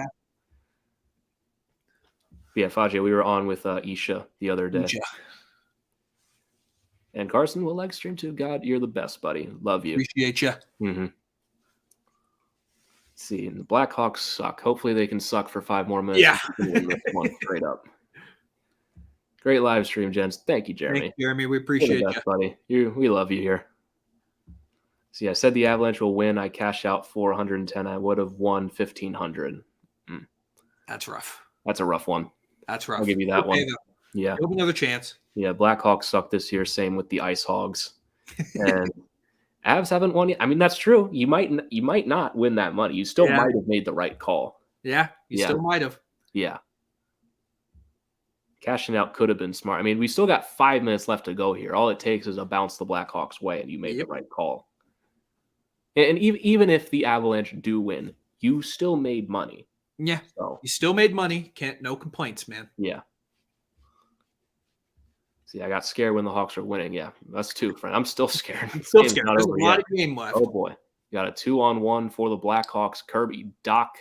yeah, Fajia, we were on with Isha the other day. Isha. And Carson will leg stream too. God, you're the best, buddy. Love you. Appreciate you. Mm-hmm. See, and the Blackhawks suck. Hopefully they can suck for 5 more minutes. Yeah. Win this one straight up. Great live stream, gents. Thank you, Jeremy. Thank you, Jeremy. We appreciate you, buddy. We love you here. See, I said the Avalanche will win. I cash out 410. I would have won 1,500. That's rough. That's a rough one. That's rough. I'll give you that one. Though. Yeah. You'll have another chance. Yeah, Blackhawks suck this year. Same with the Ice Hogs. And Avs haven't won yet. I mean, that's true. You might not win that money. You still might have made the right call. Yeah, you still might have. Yeah. Cashing out could have been smart. I mean, we still got 5 minutes left to go here. All it takes is a bounce the Blackhawks way, and you made the right call. And even if the Avalanche do win, you still made money. Yeah, so you still made money. No complaints, man. Yeah. See, I got scared when the Hawks were winning. Yeah, that's 2, friend. I'm still scared. Still scared. There's a lot of game left. Oh boy, got a 2-on-1 for the Blackhawks. Kirby Doc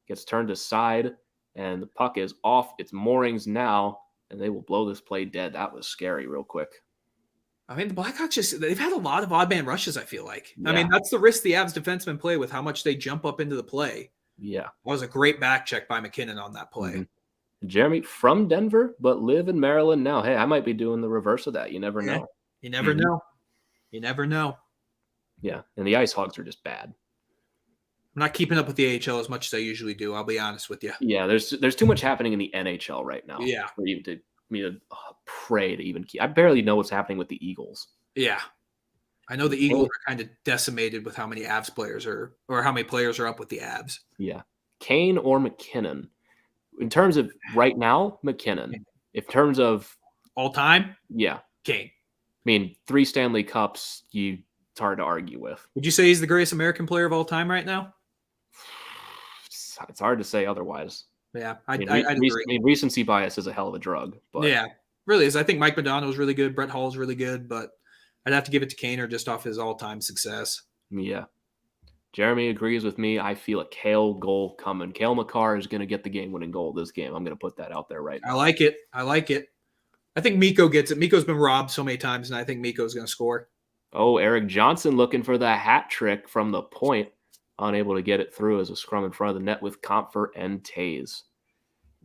gets turned aside, and the puck is off its moorings now, and they will blow this play dead. That was scary real quick. I mean, the Blackhawks they've had a lot of odd man rushes, I feel like. Yeah. I mean, that's the risk the Avs defensemen play with how much they jump up into the play. Yeah. That was a great back check by McKinnon on that play. Mm-hmm. Jeremy from Denver, but live in Maryland now. Hey, I might be doing the reverse of that. You never know. You never know. You never know. Yeah, and the Ice Hogs are just bad. I'm not keeping up with the AHL as much as I usually do. I'll be honest with you. Yeah, there's too much happening in the NHL right now. Yeah, for me to pray to even keep. I barely know what's happening with the Eagles. Yeah, I know the Eagles are kind of decimated with how many Avs players or how many players are up with the Avs. Yeah, Kane or McKinnon. In terms of right now, McKinnon. In terms of all time, yeah, Kane. I mean, 3 Stanley Cups. It's hard to argue with. Would you say he's the greatest American player of all time right now? It's hard to say otherwise. Yeah, I agree. I mean, recency bias is a hell of a drug. But yeah, really is. I think Mike Modano is really good. Brett Hall is really good, but I'd have to give it to Kaner just off his all-time success. Yeah. Jeremy agrees with me. I feel a Kale goal coming. Kale McCarr is going to get the game-winning goal this game. I'm going to put that out there right now. I like it. I think Mikko gets it. Mikko's been robbed so many times, and I think Mikko's going to score. Oh, Eric Johnson looking for the hat trick from the point. Unable to get it through as a scrum in front of the net with Comfort and Taze.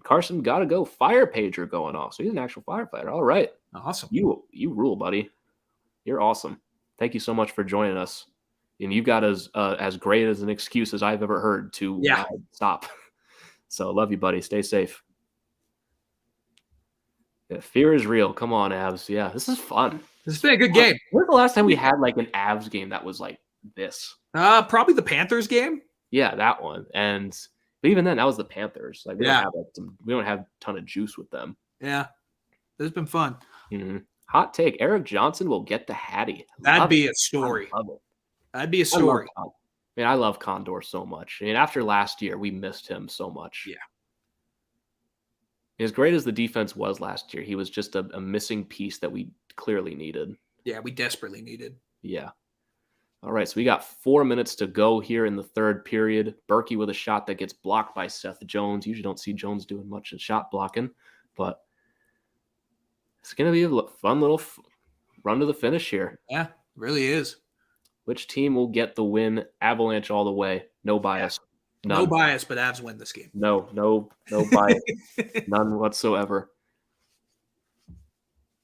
Carson got to go. Fire pager going off. So he's an actual firefighter. All right. Awesome. You rule, buddy. You're awesome. Thank you so much for joining us. And you got as great as an excuse as I've ever heard to stop. So love you, buddy. Stay safe. Yeah, fear is real. Come on, Avs. Yeah, this is fun. This has been a good game. When's the last time we had like an Avs game that was like this? Probably the Panthers game. Yeah, that one. But even then, that was the Panthers. Like we don't have a ton of juice with them. Yeah, this has been fun. Mm-hmm. Hot take: Eric Johnson will get the Hattie. That'd be a story. That'd be a story. I love Condor so much. I mean, after last year, we missed him so much. Yeah. As great as the defense was last year, he was just a missing piece that we clearly needed. Yeah, we desperately needed. Yeah. All right, so we got 4 minutes to go here in the third period. Berkey with a shot that gets blocked by Seth Jones. Usually don't see Jones doing much in shot blocking, but it's going to be a fun little run to the finish here. Yeah, it really is. Which team will get the win? Avalanche all the way. No bias. Yeah. No bias, but Avs win this game. No bias. None whatsoever.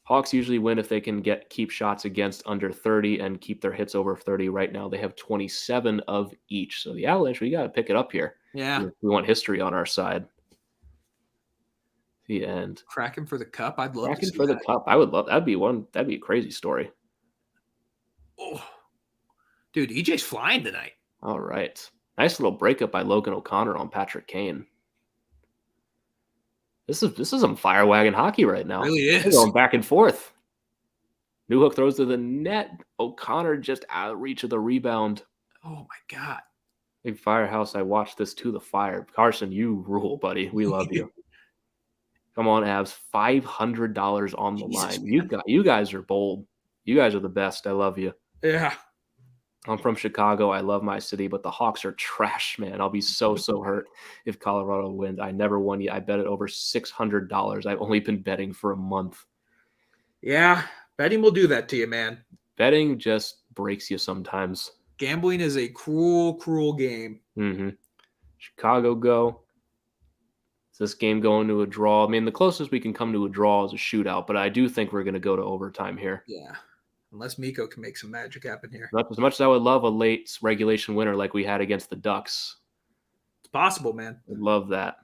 Hawks usually win if they can keep shots against under 30 and keep their hits over 30. Right now, they have 27 of each. So the Avalanche, we got to pick it up here. Yeah. We want history on our side. The end. Cracking for the cup. I'd love to see for the cup. I would love. That'd be a crazy story. Oh. Dude, EJ's flying tonight. All right. Nice little breakup by Logan O'Connor on Patrick Kane. This is some fire wagon hockey right now. It really They're is. going back and forth. Newhook throws to the net. O'Connor just out of reach of the rebound. Oh my God. Big Firehouse, I watched this to the fire. Carson, you rule, buddy. We love you. Come on, Avs. $500 on the Jesus, line. You guys are bold. You guys are the best. I love you. Yeah. I'm from Chicago. I love my city, but the Hawks are trash, man. I'll be so hurt if Colorado wins. I never won yet. I bet it over $600. I've only been betting for a month. Yeah. Betting will do that to you, man. Betting just breaks you sometimes. Gambling is a cruel, cruel game. Mm-hmm. Chicago go. Is this game going to a draw? I mean, the closest we can come to a draw is a shootout, but I do think we're going to go to overtime here. Yeah. Unless Mikko can make some magic happen here. Not as much as I would love a late regulation winner like we had against the Ducks. It's possible, man. I'd love that.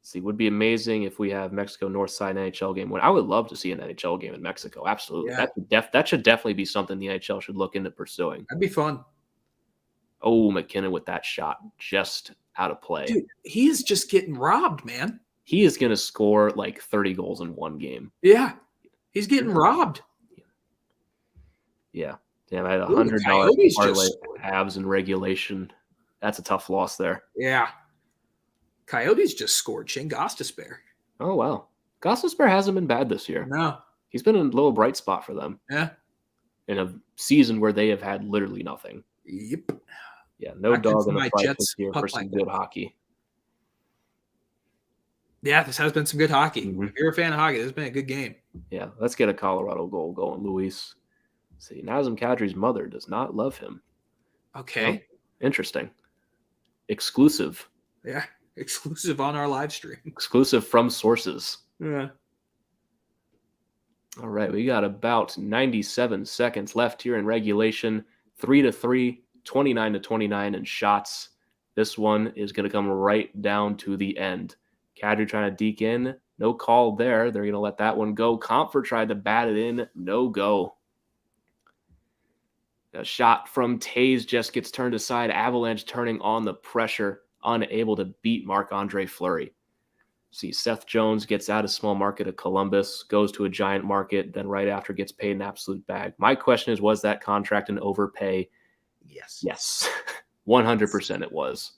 See, it would be amazing if we have Mexico Northside NHL game. I would love to see an NHL game in Mexico. Absolutely. Yeah. That should definitely be something the NHL should look into pursuing. That'd be fun. Oh, McKinnon with that shot just out of play. Dude, he is just getting robbed, man. He is going to score like 30 goals in one game. Yeah. He's getting robbed. Yeah. Damn, I had $100 parlay Avs in regulation. That's a tough loss there. Yeah. Coyotes just scored. Shane Gostisbehere. Oh, wow. Gostisbehere hasn't been bad this year. No. He's been a little bright spot for them. Yeah. In a season where they have had literally nothing. Yep. Yeah, no dog in the fight this year for some good hockey. Yeah, this has been some good hockey. Mm-hmm. If you're a fan of hockey, this has been a good game. Yeah, let's get a Colorado goal going, Luis. See, Nazem Kadri's mother does not love him. Okay. Oh, interesting. Exclusive. Yeah, exclusive on our live stream. Exclusive from sources. Yeah. All right, we got about 97 seconds left here in regulation. 3-3, 29-29 in shots. This one is going to come right down to the end. Kadri trying to deke in. No call there. They're going to let that one go. Comfort tried to bat it in. No go. A shot from Taze just gets turned aside. Avalanche turning on the pressure, unable to beat Marc-Andre Fleury. See, Seth Jones gets out of small market of Columbus, goes to a giant market, then right after gets paid an absolute bag. My question is, was that contract an overpay? Yes. Yes. 100% it was.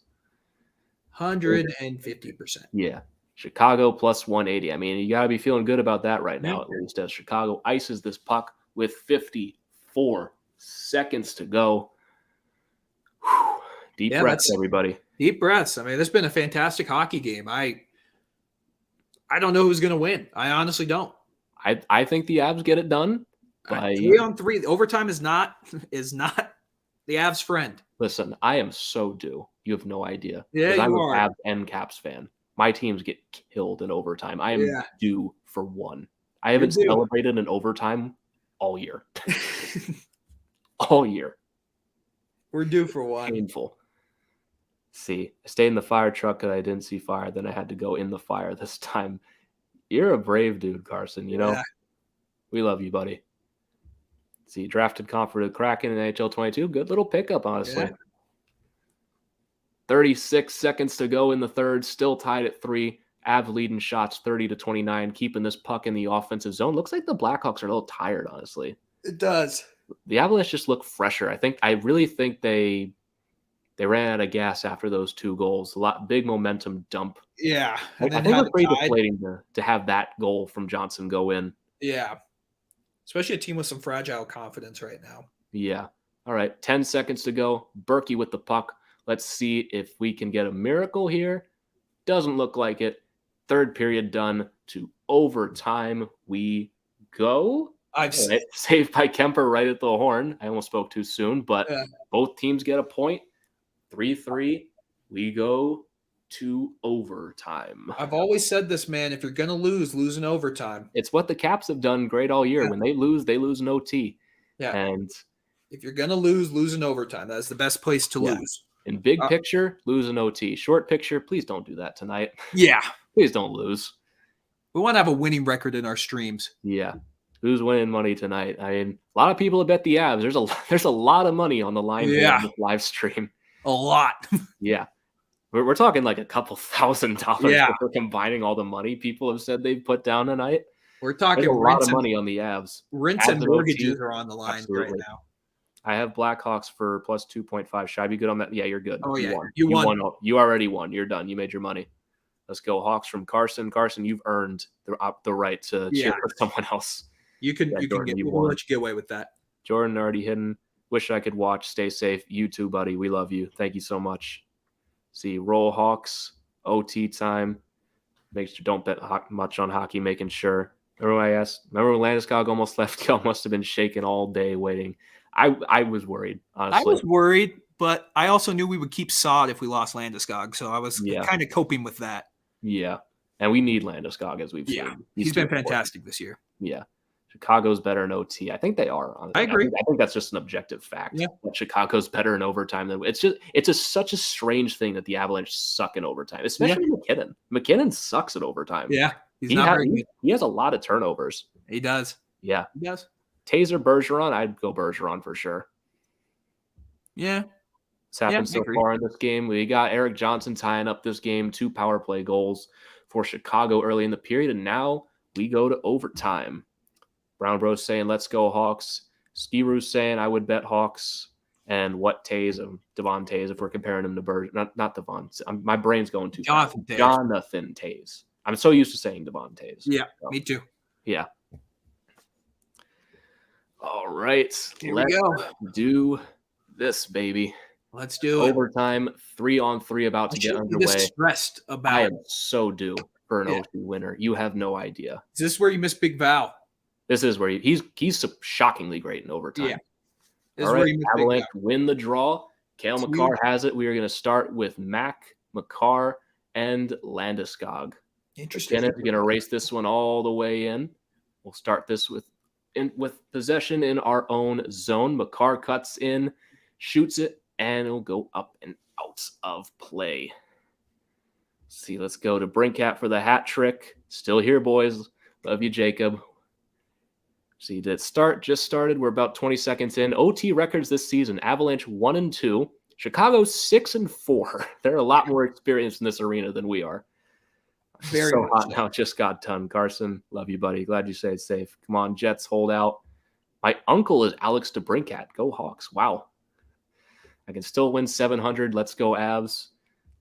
150%. Yeah. Chicago plus 180. I mean, you got to be feeling good about that right now, at least, as Chicago ices this puck with 54 seconds to go. Whew. Deep breaths, everybody. Deep breaths. I mean, this has been a fantastic hockey game. I don't know who's going to win. I honestly don't. I think the Avs get it done. 3-on-3. Overtime is not the Avs' friend. Listen, I am so due. You have no idea. Yeah, I'm you an are. Avs and Caps fan. My teams get killed in overtime. I am due for one. I haven't celebrated in overtime all year. All year. We're due for one. Painful. See, I stayed in the fire truck because I didn't see fire. Then I had to go in the fire this time. You're a brave dude, Carson. You know, we love you, buddy. See, drafted Comfort Kraken in NHL 22. Good little pickup, honestly. Yeah. 36 seconds to go in the third. Still tied at 3. Avs leading shots 30-29, keeping this puck in the offensive zone. Looks like the Blackhawks are a little tired, honestly. It does. The Avalanche just look fresher. I really think they ran out of gas after those 2 goals. Big momentum dump. Yeah. I think it's pretty deflating to have that goal from Johnson go in. Yeah. Especially a team with some fragile confidence right now. Yeah. All right. 10 seconds to go. Berkey with the puck. Let's see if we can get a miracle here. Doesn't look like it. Third period done. To overtime we go. Saved by Kemper right at the horn. I almost spoke too soon, but both teams get a point. 3-3. We go to overtime. I've always said this, man. If you're going to lose in overtime. It's what the Caps have done great all year. When they lose in OT. Yeah. And if you're going to lose in overtime. That's the best place to lose. In big picture, lose in OT. Short picture, please don't do that tonight. Yeah. Please don't lose. We want to have a winning record in our streams. Yeah. Who's winning money tonight? I mean, a lot of people have bet the Avs. There's a lot of money on the line here on this live stream. A lot. Yeah. We're talking like a couple $1,000 Yeah. if we're combining all the money people have said they've put down tonight. We're There's talking a lot of money on the Avs. Rents Avs and and mortgages OT, are on the line absolutely. right now. I have Blackhawks for plus 2.5. Should I be good on that? Yeah, you're good. Oh, yeah. You won. You already won. You're done. You made your money. Let's go Hawks from Carson. Carson, you've earned the right to cheer for someone else. We'll let you get away with that. Jordan already hidden. Wish I could watch. Stay safe. You too, buddy. We love you. Thank you so much. See, roll Hawks. OT time. Make sure don't bet much on hockey. Making sure. Remember when Landeskog almost left? Y'all must have been shaking all day waiting. I was worried, honestly. I was worried, but I also knew we would keep Saad if we lost Landeskog, so I was kind of coping with that. Yeah, and we need Landeskog, as we've seen. He's been fantastic this year. Yeah. Chicago's better in OT. I think they are. Honestly. I agree. I think that's just an objective fact. Yeah. That Chicago's better in overtime than it's such a strange thing that the Avalanche suck in overtime, especially McKinnon. McKinnon sucks at overtime. Yeah. He has a lot of turnovers. He does. Yeah. He does. Taser Bergeron, I'd go Bergeron for sure. Yeah. It's happened so far in this game. We got Eric Johnson tying up this game, 2 power play goals for Chicago early in the period, and now we go to overtime. Brown Bros saying, let's go Hawks. Skiru's saying, I would bet Hawks. And what Taze, Devon Taze, if we're comparing him to Bergeron. Not Devon. My brain's going too fast. Jonathan Taze. I'm so used to saying Devon Taze. Yeah, me too. Yeah. All right. Here we go. Do this, baby. Let's do it. Overtime, 3-on-3 about to get underway. Stressed about. I am so due for an OT winner. You have no idea. Is this where you miss Big Val? This is where he's shockingly great in overtime. Yeah. All right, Avalanche win the draw. Cale Makar has it. We are going to start with Mac, Makar, and Landeskog. Interesting. We're going to race this one all the way in. We'll start this with possession in our own zone. Makar cuts in, shoots it, and it'll go up and out of play. See, let's go to Brinkat for the hat trick. Still here, boys. Love you, Jacob. See, just started. We're about 20 seconds in. OT records this season. Avalanche 1-2. Chicago 6-4. They're a lot more experienced in this arena than we are. Very so hot now. Just got done. Carson, love you, buddy. Glad you stayed safe. Come on, Jets, hold out. My uncle is Alex DeBrincat. Go Hawks. Wow. I can still win 700. Let's go Avs.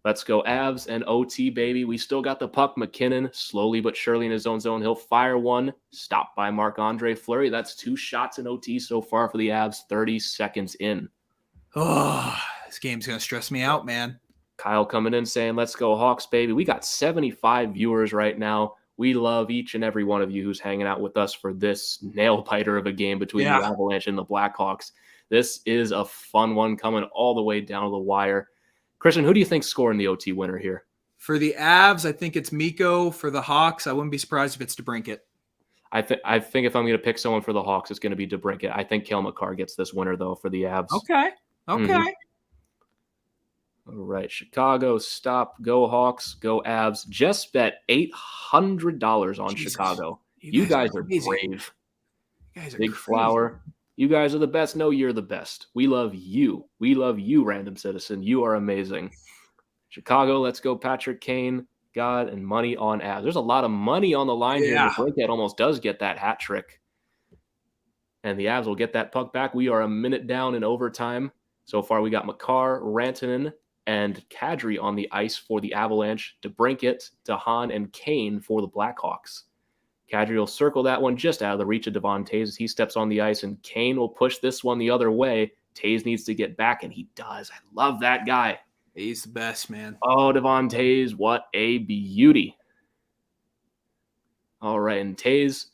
Let's go Avs and OT, baby. We still got the puck. McKinnon, slowly but surely in his own zone. He'll fire one. Stopped by Marc-Andre Fleury. That's 2 shots in OT so far for the Avs. 30 seconds in. Oh, this game's going to stress me out, man. Kyle coming in saying, let's go Hawks, baby. We got 75 viewers right now. We love each and every one of you who's hanging out with us for this nail-biter of a game between the Avalanche and the Blackhawks. This is a fun one coming all the way down to the wire. Christian, who do you think's scoring the OT winner here? For the Avs, I think it's Mikko. For the Hawks, I wouldn't be surprised if it's DeBrincat. I think if I'm going to pick someone for the Hawks, it's going to be DeBrincat. I think Cale Makar gets this winner, though, for the Avs. Okay. Mm-hmm. All right, Chicago, stop. Go Hawks, go Avs. Just bet $800 on Chicago. You guys are brave. You guys are Big crazy. Flower. You guys are the best. No, you're the best. We love you. We love you, random citizen. You are amazing. Chicago, let's go Patrick Kane. God, and money on Avs. There's a lot of money on the line here. Brinkat almost does get that hat trick. And the Avs will get that puck back. We are a minute down in overtime. So far, we got Makar, Rantanen, and Kadri on the ice for the Avalanche. DeBrincat, DeHaan, and Kane for the Blackhawks. Kadri will circle that one just out of the reach of Devon Taze as he steps on the ice, and Kane will push this one the other way. Taze needs to get back, and he does. I love that guy. He's the best, man. Oh, Devon Taze, what a beauty. All right, and Taze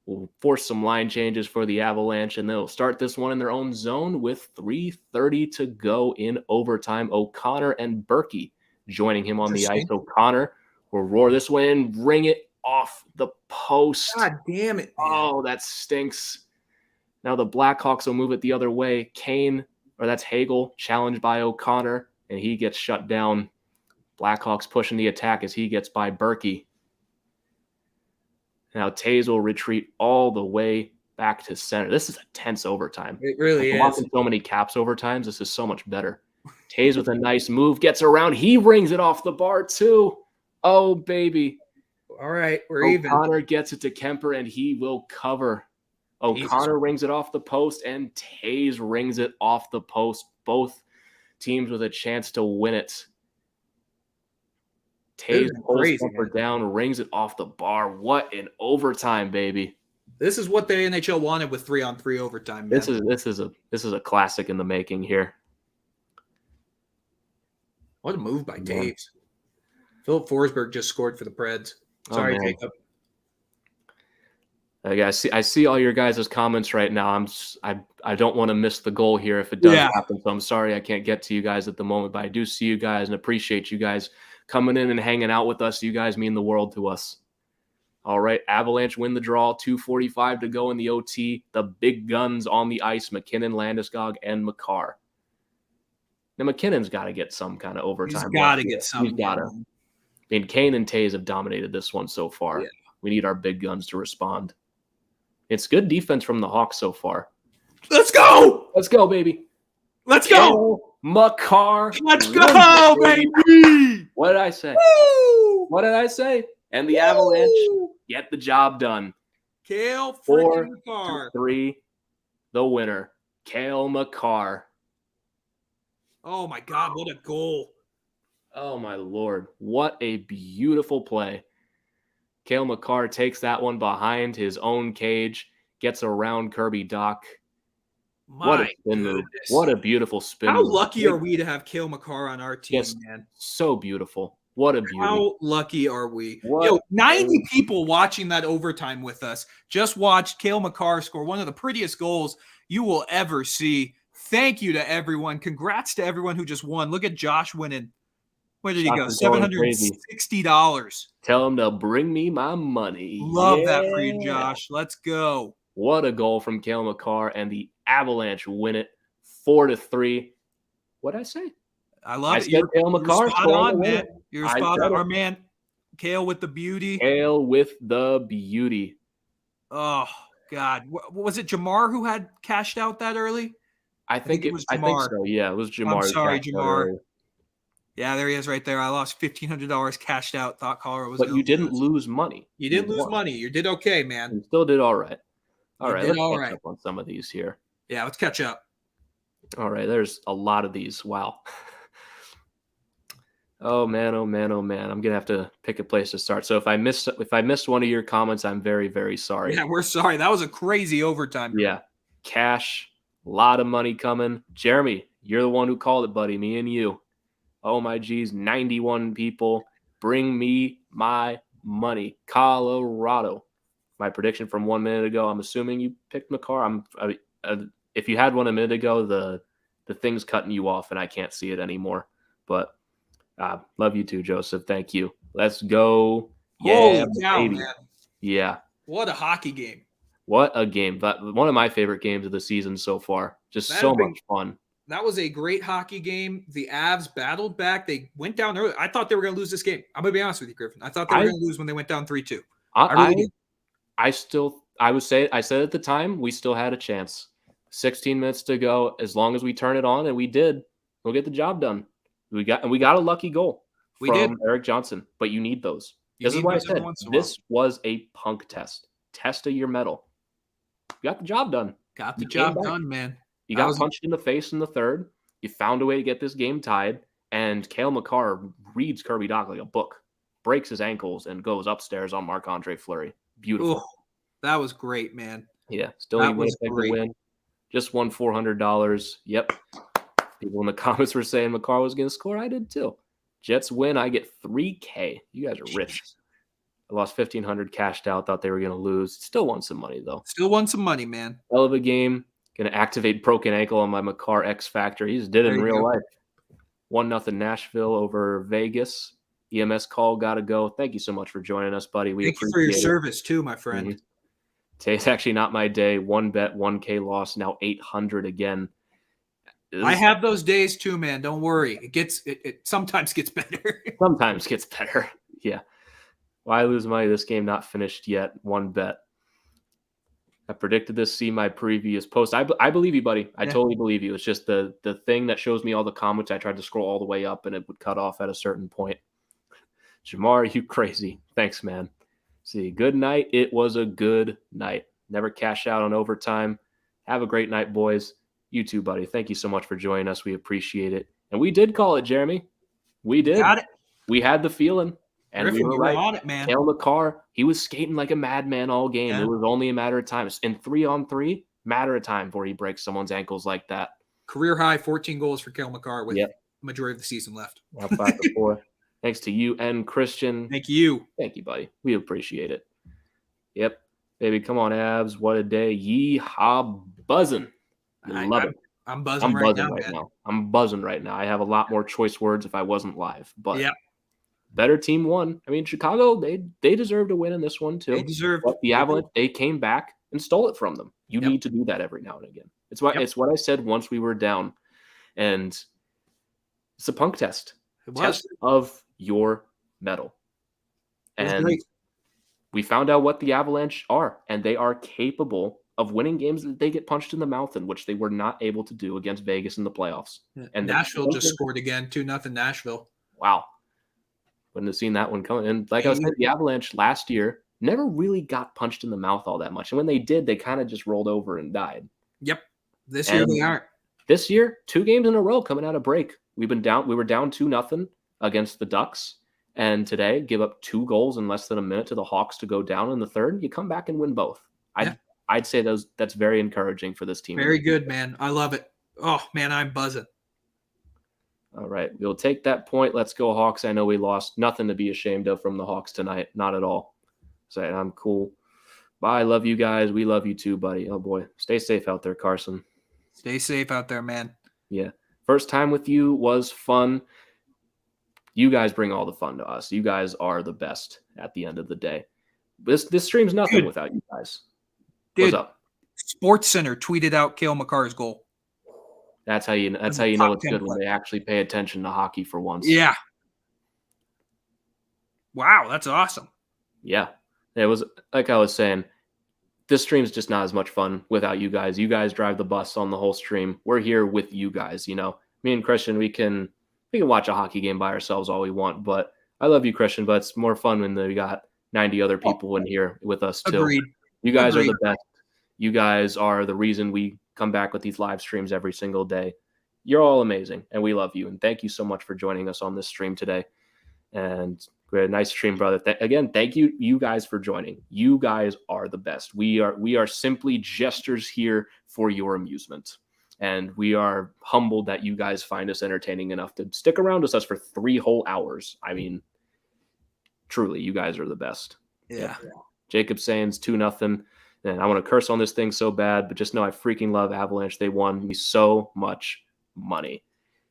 will force some line changes for the Avalanche, and they'll start this one in their own zone with 3:30 to go in overtime. O'Connor and Berkey joining him on the ice. O'Connor will roar this one in, ring it off the post. God damn it, man. Oh, that stinks. Now the Blackhawks will move it the other way. That's Hagel, challenged by O'Connor, and he gets shut down. Blackhawks pushing the attack as he gets by Berkey. Now Tays will retreat all the way back to center. This is a tense overtime. It really We're is. watching so many caps overtimes. This is so much better. Tays with a nice move, gets around. He rings it off the bar too. Oh, baby. All right, we're even. O'Connor gets it to Kemper, and he will cover. O'Connor rings it off the post, and Tays rings it off the post. Both teams with a chance to win it. Tays pulls Kemper down, rings it off the bar. What an overtime, baby! This is what the NHL wanted with 3-on-3 overtime. Man. This is a classic in the making here. What a move by Taves. Philip Forsberg just scored for the Preds. Sorry, Jacob. I see all your guys' comments right now. I don't want to miss the goal here if it does happen. So I'm sorry I can't get to you guys at the moment, but I do see you guys and appreciate you guys coming in and hanging out with us. You guys mean the world to us. All right, Avalanche win the draw. 2:45 to go in the OT. The big guns on the ice: McKinnon, Landeskog, and Makar. Now McKinnon's got to get some kind of overtime. He's got to get some. He's got to. I mean, Kane and Tays have dominated this one so far. Yeah. We need our big guns to respond. It's good defense from the Hawks so far. Let's go! Let's go, baby. Let's go! Makar. Let's go, baby! What did I say? Woo! What did I say? And the Avalanche get the job done. Cale freaking Makar. 4-3, the winner. Cale Makar. Oh, my God, what a goal. Oh, my Lord. What a beautiful play. Cale Makar takes that one behind his own cage, gets around Kirby Dach. What a spin move. What a beautiful spin move. How lucky are we to have Cale Makar on our team, man? So beautiful. What a beauty. How lucky are we? Yo, 90 people watching that overtime with us just watched Cale Makar score one of the prettiest goals you will ever see. Thank you to everyone. Congrats to everyone who just won. Look at Josh winning. Where did he go? $760. Tell him to bring me my money. Love that for you, Josh. Let's go. What a goal from Cale Makar, and the Avalanche win it 4-3. What did I say? I love it. You're spot on, man. You're spot on. Our man, Cale with the beauty. Cale with the beauty. Oh, God. Was it Jamar who had cashed out that early? I think it was Jamar. I think so. Yeah, it was Jamar. I'm sorry, Jamar. Yeah, there he is right there. I lost $1,500 cashed out. Thought Colorado was. But you didn't lose money. You didn't lose money. You did okay, man. You still did all right. All right, let's catch up on some of these here. Yeah, let's catch up. All right, there's a lot of these. Wow. Oh man, oh man, oh man. I'm gonna have to pick a place to start. So if I missed one of your comments, I'm very, very sorry. Yeah, we're sorry. That was a crazy overtime. Yeah. Cash, a lot of money coming. Jeremy, you're the one who called it, buddy. Me and you. Oh my geez, 91 people. Bring me my money. Colorado. My prediction from 1 minute ago. I'm assuming you picked Makar. If you had one a minute ago, the thing's cutting you off and I can't see it anymore. But love you too, Joseph. Thank you. Let's go. Yeah, baby. Man. Yeah. What a hockey game. What a game. One of my favorite games of the season so far. Just so much fun. That was a great hockey game. The Avs battled back. They went down early. I thought they were going to lose this game. I'm going to be honest with you, Griffin. I thought they were going to lose when they went down 3-2. I said at the time, we still had a chance. 16 minutes to go. As long as we turn it on, and we did, we'll get the job done. We got a lucky goal from Eric Johnson, but you need those. This is why I said this was a punk test. Test of your mettle. You got the job done. Got the job done, man. You got punched in the face in the third. You found a way to get this game tied, and Cale Makar reads Kirby Dach like a book, breaks his ankles, and goes upstairs on Marc-Andre Fleury. Beautiful. Ooh, that was great, man. Yeah, still need Winnipeg to win. Just won $400. Yep. People in the comments were saying Makar was going to score. I did too. Jets win. I get $3K. You guys are rich. I lost $1,500 cashed out. Thought they were going to lose. Still won some money, though. Still won some money, man. Hell of a game. Going to activate broken ankle on my Makar X Factor. He just did it in real life. 1-0 Nashville over Vegas. EMS call. Got to go. Thank you so much for joining us, buddy. We Thank you for your service, too, my friend. Mm-hmm. Today's actually not my day. 1 bet, 1K loss. Now 800 again. I have those days too, man. Don't worry. It sometimes gets better. Sometimes gets better. Yeah. Why lose money? This game not finished yet. One bet. I predicted this. See my previous post. I believe you, buddy. I totally believe you. It's just the thing that shows me all the comments. I tried to scroll all the way up, and it would cut off at a certain point. Jamar, you crazy. Thanks, man. See, good night. It was a good night. Never cash out on overtime. Have a great night, boys. You too, buddy. Thank you so much for joining us. We appreciate it. And we did call it, Jeremy. We did. Got it. We had the feeling. And Griffin, we were right. on it, man. Cale Makar, he was skating like a madman all game. Yeah. It was only a matter of time. In 3-on-3, matter of time before he breaks someone's ankles like that. Career high 14 goals for Cale Makar with majority of the season left. 5-4. Thanks to you and Christian. Thank you. Thank you, buddy. We appreciate it. Yep. Baby, come on, Avs. What a day. Yee-haw buzzing. I love it. I'm buzzing right now. I'm buzzing right now. I have a lot more choice words if I wasn't live. But better team won. I mean, Chicago, they deserved a win in this one too. They deserved. But the Avalanche, they came back and stole it from them. You need to do that every now and again. It's what I said once we were down. And it's a punk test. Test of your mettle. And we found out what the Avalanche are, and they are capable of winning games that they get punched in the mouth in, which they were not able to do against Vegas in the playoffs. Yeah. And Nashville just scored again, 2-0 Nashville. Wow. Wouldn't have seen that one coming. And like I was saying, the Avalanche last year never really got punched in the mouth all that much. And when they did, they kind of just rolled over and died. Yep. This year they aren't. This year, 2 games in a row coming out of break. We were down 2-0 against the Ducks. And today, give up 2 goals in less than a minute to the Hawks to go down in the third. You come back and win both. I'd say that's very encouraging for this team. Very good, man. I love it. Oh, man, I'm buzzing. All right. We'll take that point. Let's go, Hawks. I know we lost. Nothing to be ashamed of from the Hawks tonight. Not at all. So I'm cool. Bye. Love you guys. We love you too, buddy. Oh, boy. Stay safe out there, Carson. Stay safe out there, man. Yeah. First time with you was fun. You guys bring all the fun to us. You guys are the best at the end of the day. This stream's nothing without you guys. What's up? Sports Center tweeted out Cale Makar's goal. That's how you know it's good when they actually pay attention to hockey for once. Yeah. Wow, that's awesome. Yeah. It was like I was saying, this stream's just not as much fun without you guys. You guys drive the bus on the whole stream. We're here with you guys, you know. Me and Christian, we can watch a hockey game by ourselves all we want, but I love you, Christian, but it's more fun when we got 90 other people in here with us too. Agreed. You guys are the best. You guys are the reason we come back with these live streams every single day. You're all amazing, and we love you. And thank you so much for joining us on this stream today. And great, nice stream, brother. Again, thank you guys for joining. You guys are the best. We are simply jesters here for your amusement. And we are humbled that you guys find us entertaining enough to stick around with us for 3 whole hours. I mean, truly, you guys are the best. Yeah. Jacob Sands, 2-0. And I want to curse on this thing so bad, but just know I freaking love Avalanche. They won me so much money.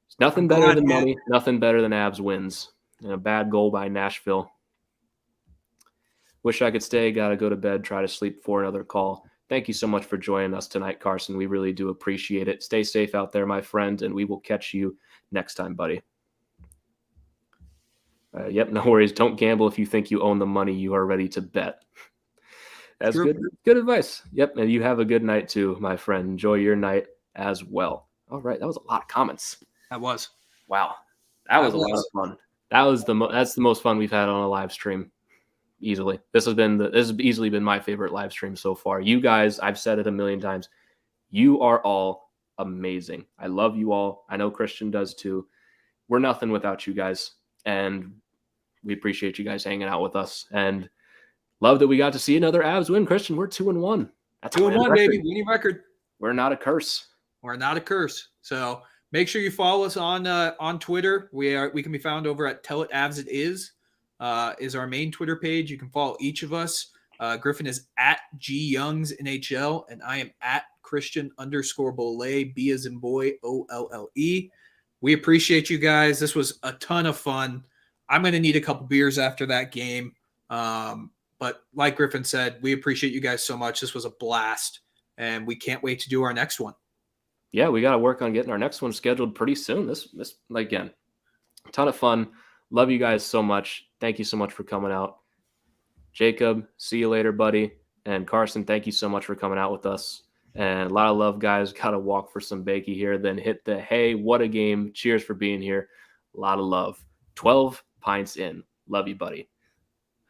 It's nothing better than money. Nothing better than Avs wins. And a bad goal by Nashville. Wish I could stay. Got to go to bed. Try to sleep for another call. Thank you so much for joining us tonight, Carson. We really do appreciate it. Stay safe out there, my friend, and we will catch you next time, buddy. Yep, no worries. Don't gamble if you think you own the money you are ready to bet. That's good advice. Yep, and you have a good night too, my friend. Enjoy your night as well. All right, that was a lot of comments. That was. Wow. That was a lot of fun. That's the most fun we've had on a live stream. Easily. This has easily been my favorite live stream so far. You guys, I've said it a million times. You are all amazing. I love you all. I know Christian does too. We're nothing without you guys. And we appreciate you guys hanging out with us. And love that we got to see another Avs win. Christian, we're 2-1. That's 2-1, baby. Winning record. We're not a curse. We're not a curse. So make sure you follow us on Twitter. We can be found over at Tell It Avs It Is our main Twitter page. You can follow each of us. Griffin is at GYoungs NHL, and I am at Christian_Bolle, B as in boy, OLLE. We appreciate you guys. This was a ton of fun. I'm going to need a couple beers after that game. But like Griffin said, we appreciate you guys so much. This was a blast, and we can't wait to do our next one. Yeah, we got to work on getting our next one scheduled pretty soon. This again, a ton of fun. Love you guys so much. Thank you so much for coming out. Jacob, see you later, buddy. And Carson, thank you so much for coming out with us. And a lot of love, guys. Got to walk for some bakey here. Then hit the hey, what a game. Cheers for being here. A lot of love. 12 pints in. Love you, buddy.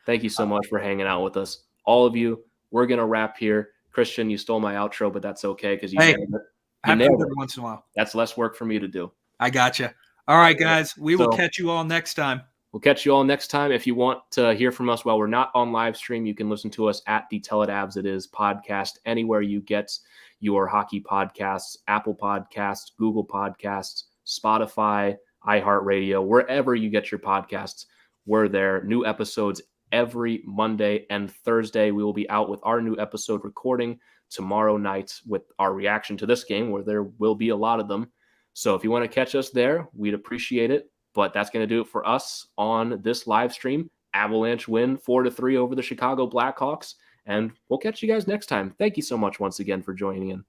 Thank you so much for hanging out with us. All of you, we're going to wrap here. Christian, you stole my outro, but that's okay because you nailed it. I have to do it every once in a while. That's less work for me to do. I gotcha. All right, guys. We will catch you all next time. We'll catch you all next time. If you want to hear from us while we're not on live stream, you can listen to us at the Tell It Avs It Is podcast, anywhere you get your hockey podcasts, Apple Podcasts, Google Podcasts, Spotify, iHeartRadio, wherever you get your podcasts, we're there. New episodes every Monday and Thursday. We will be out with our new episode recording tomorrow night with our reaction to this game, where there will be a lot of them. So if you want to catch us there, we'd appreciate it. But that's going to do it for us on this live stream. Avalanche win 4-3 over the Chicago Blackhawks. And we'll catch you guys next time. Thank you so much once again for joining in.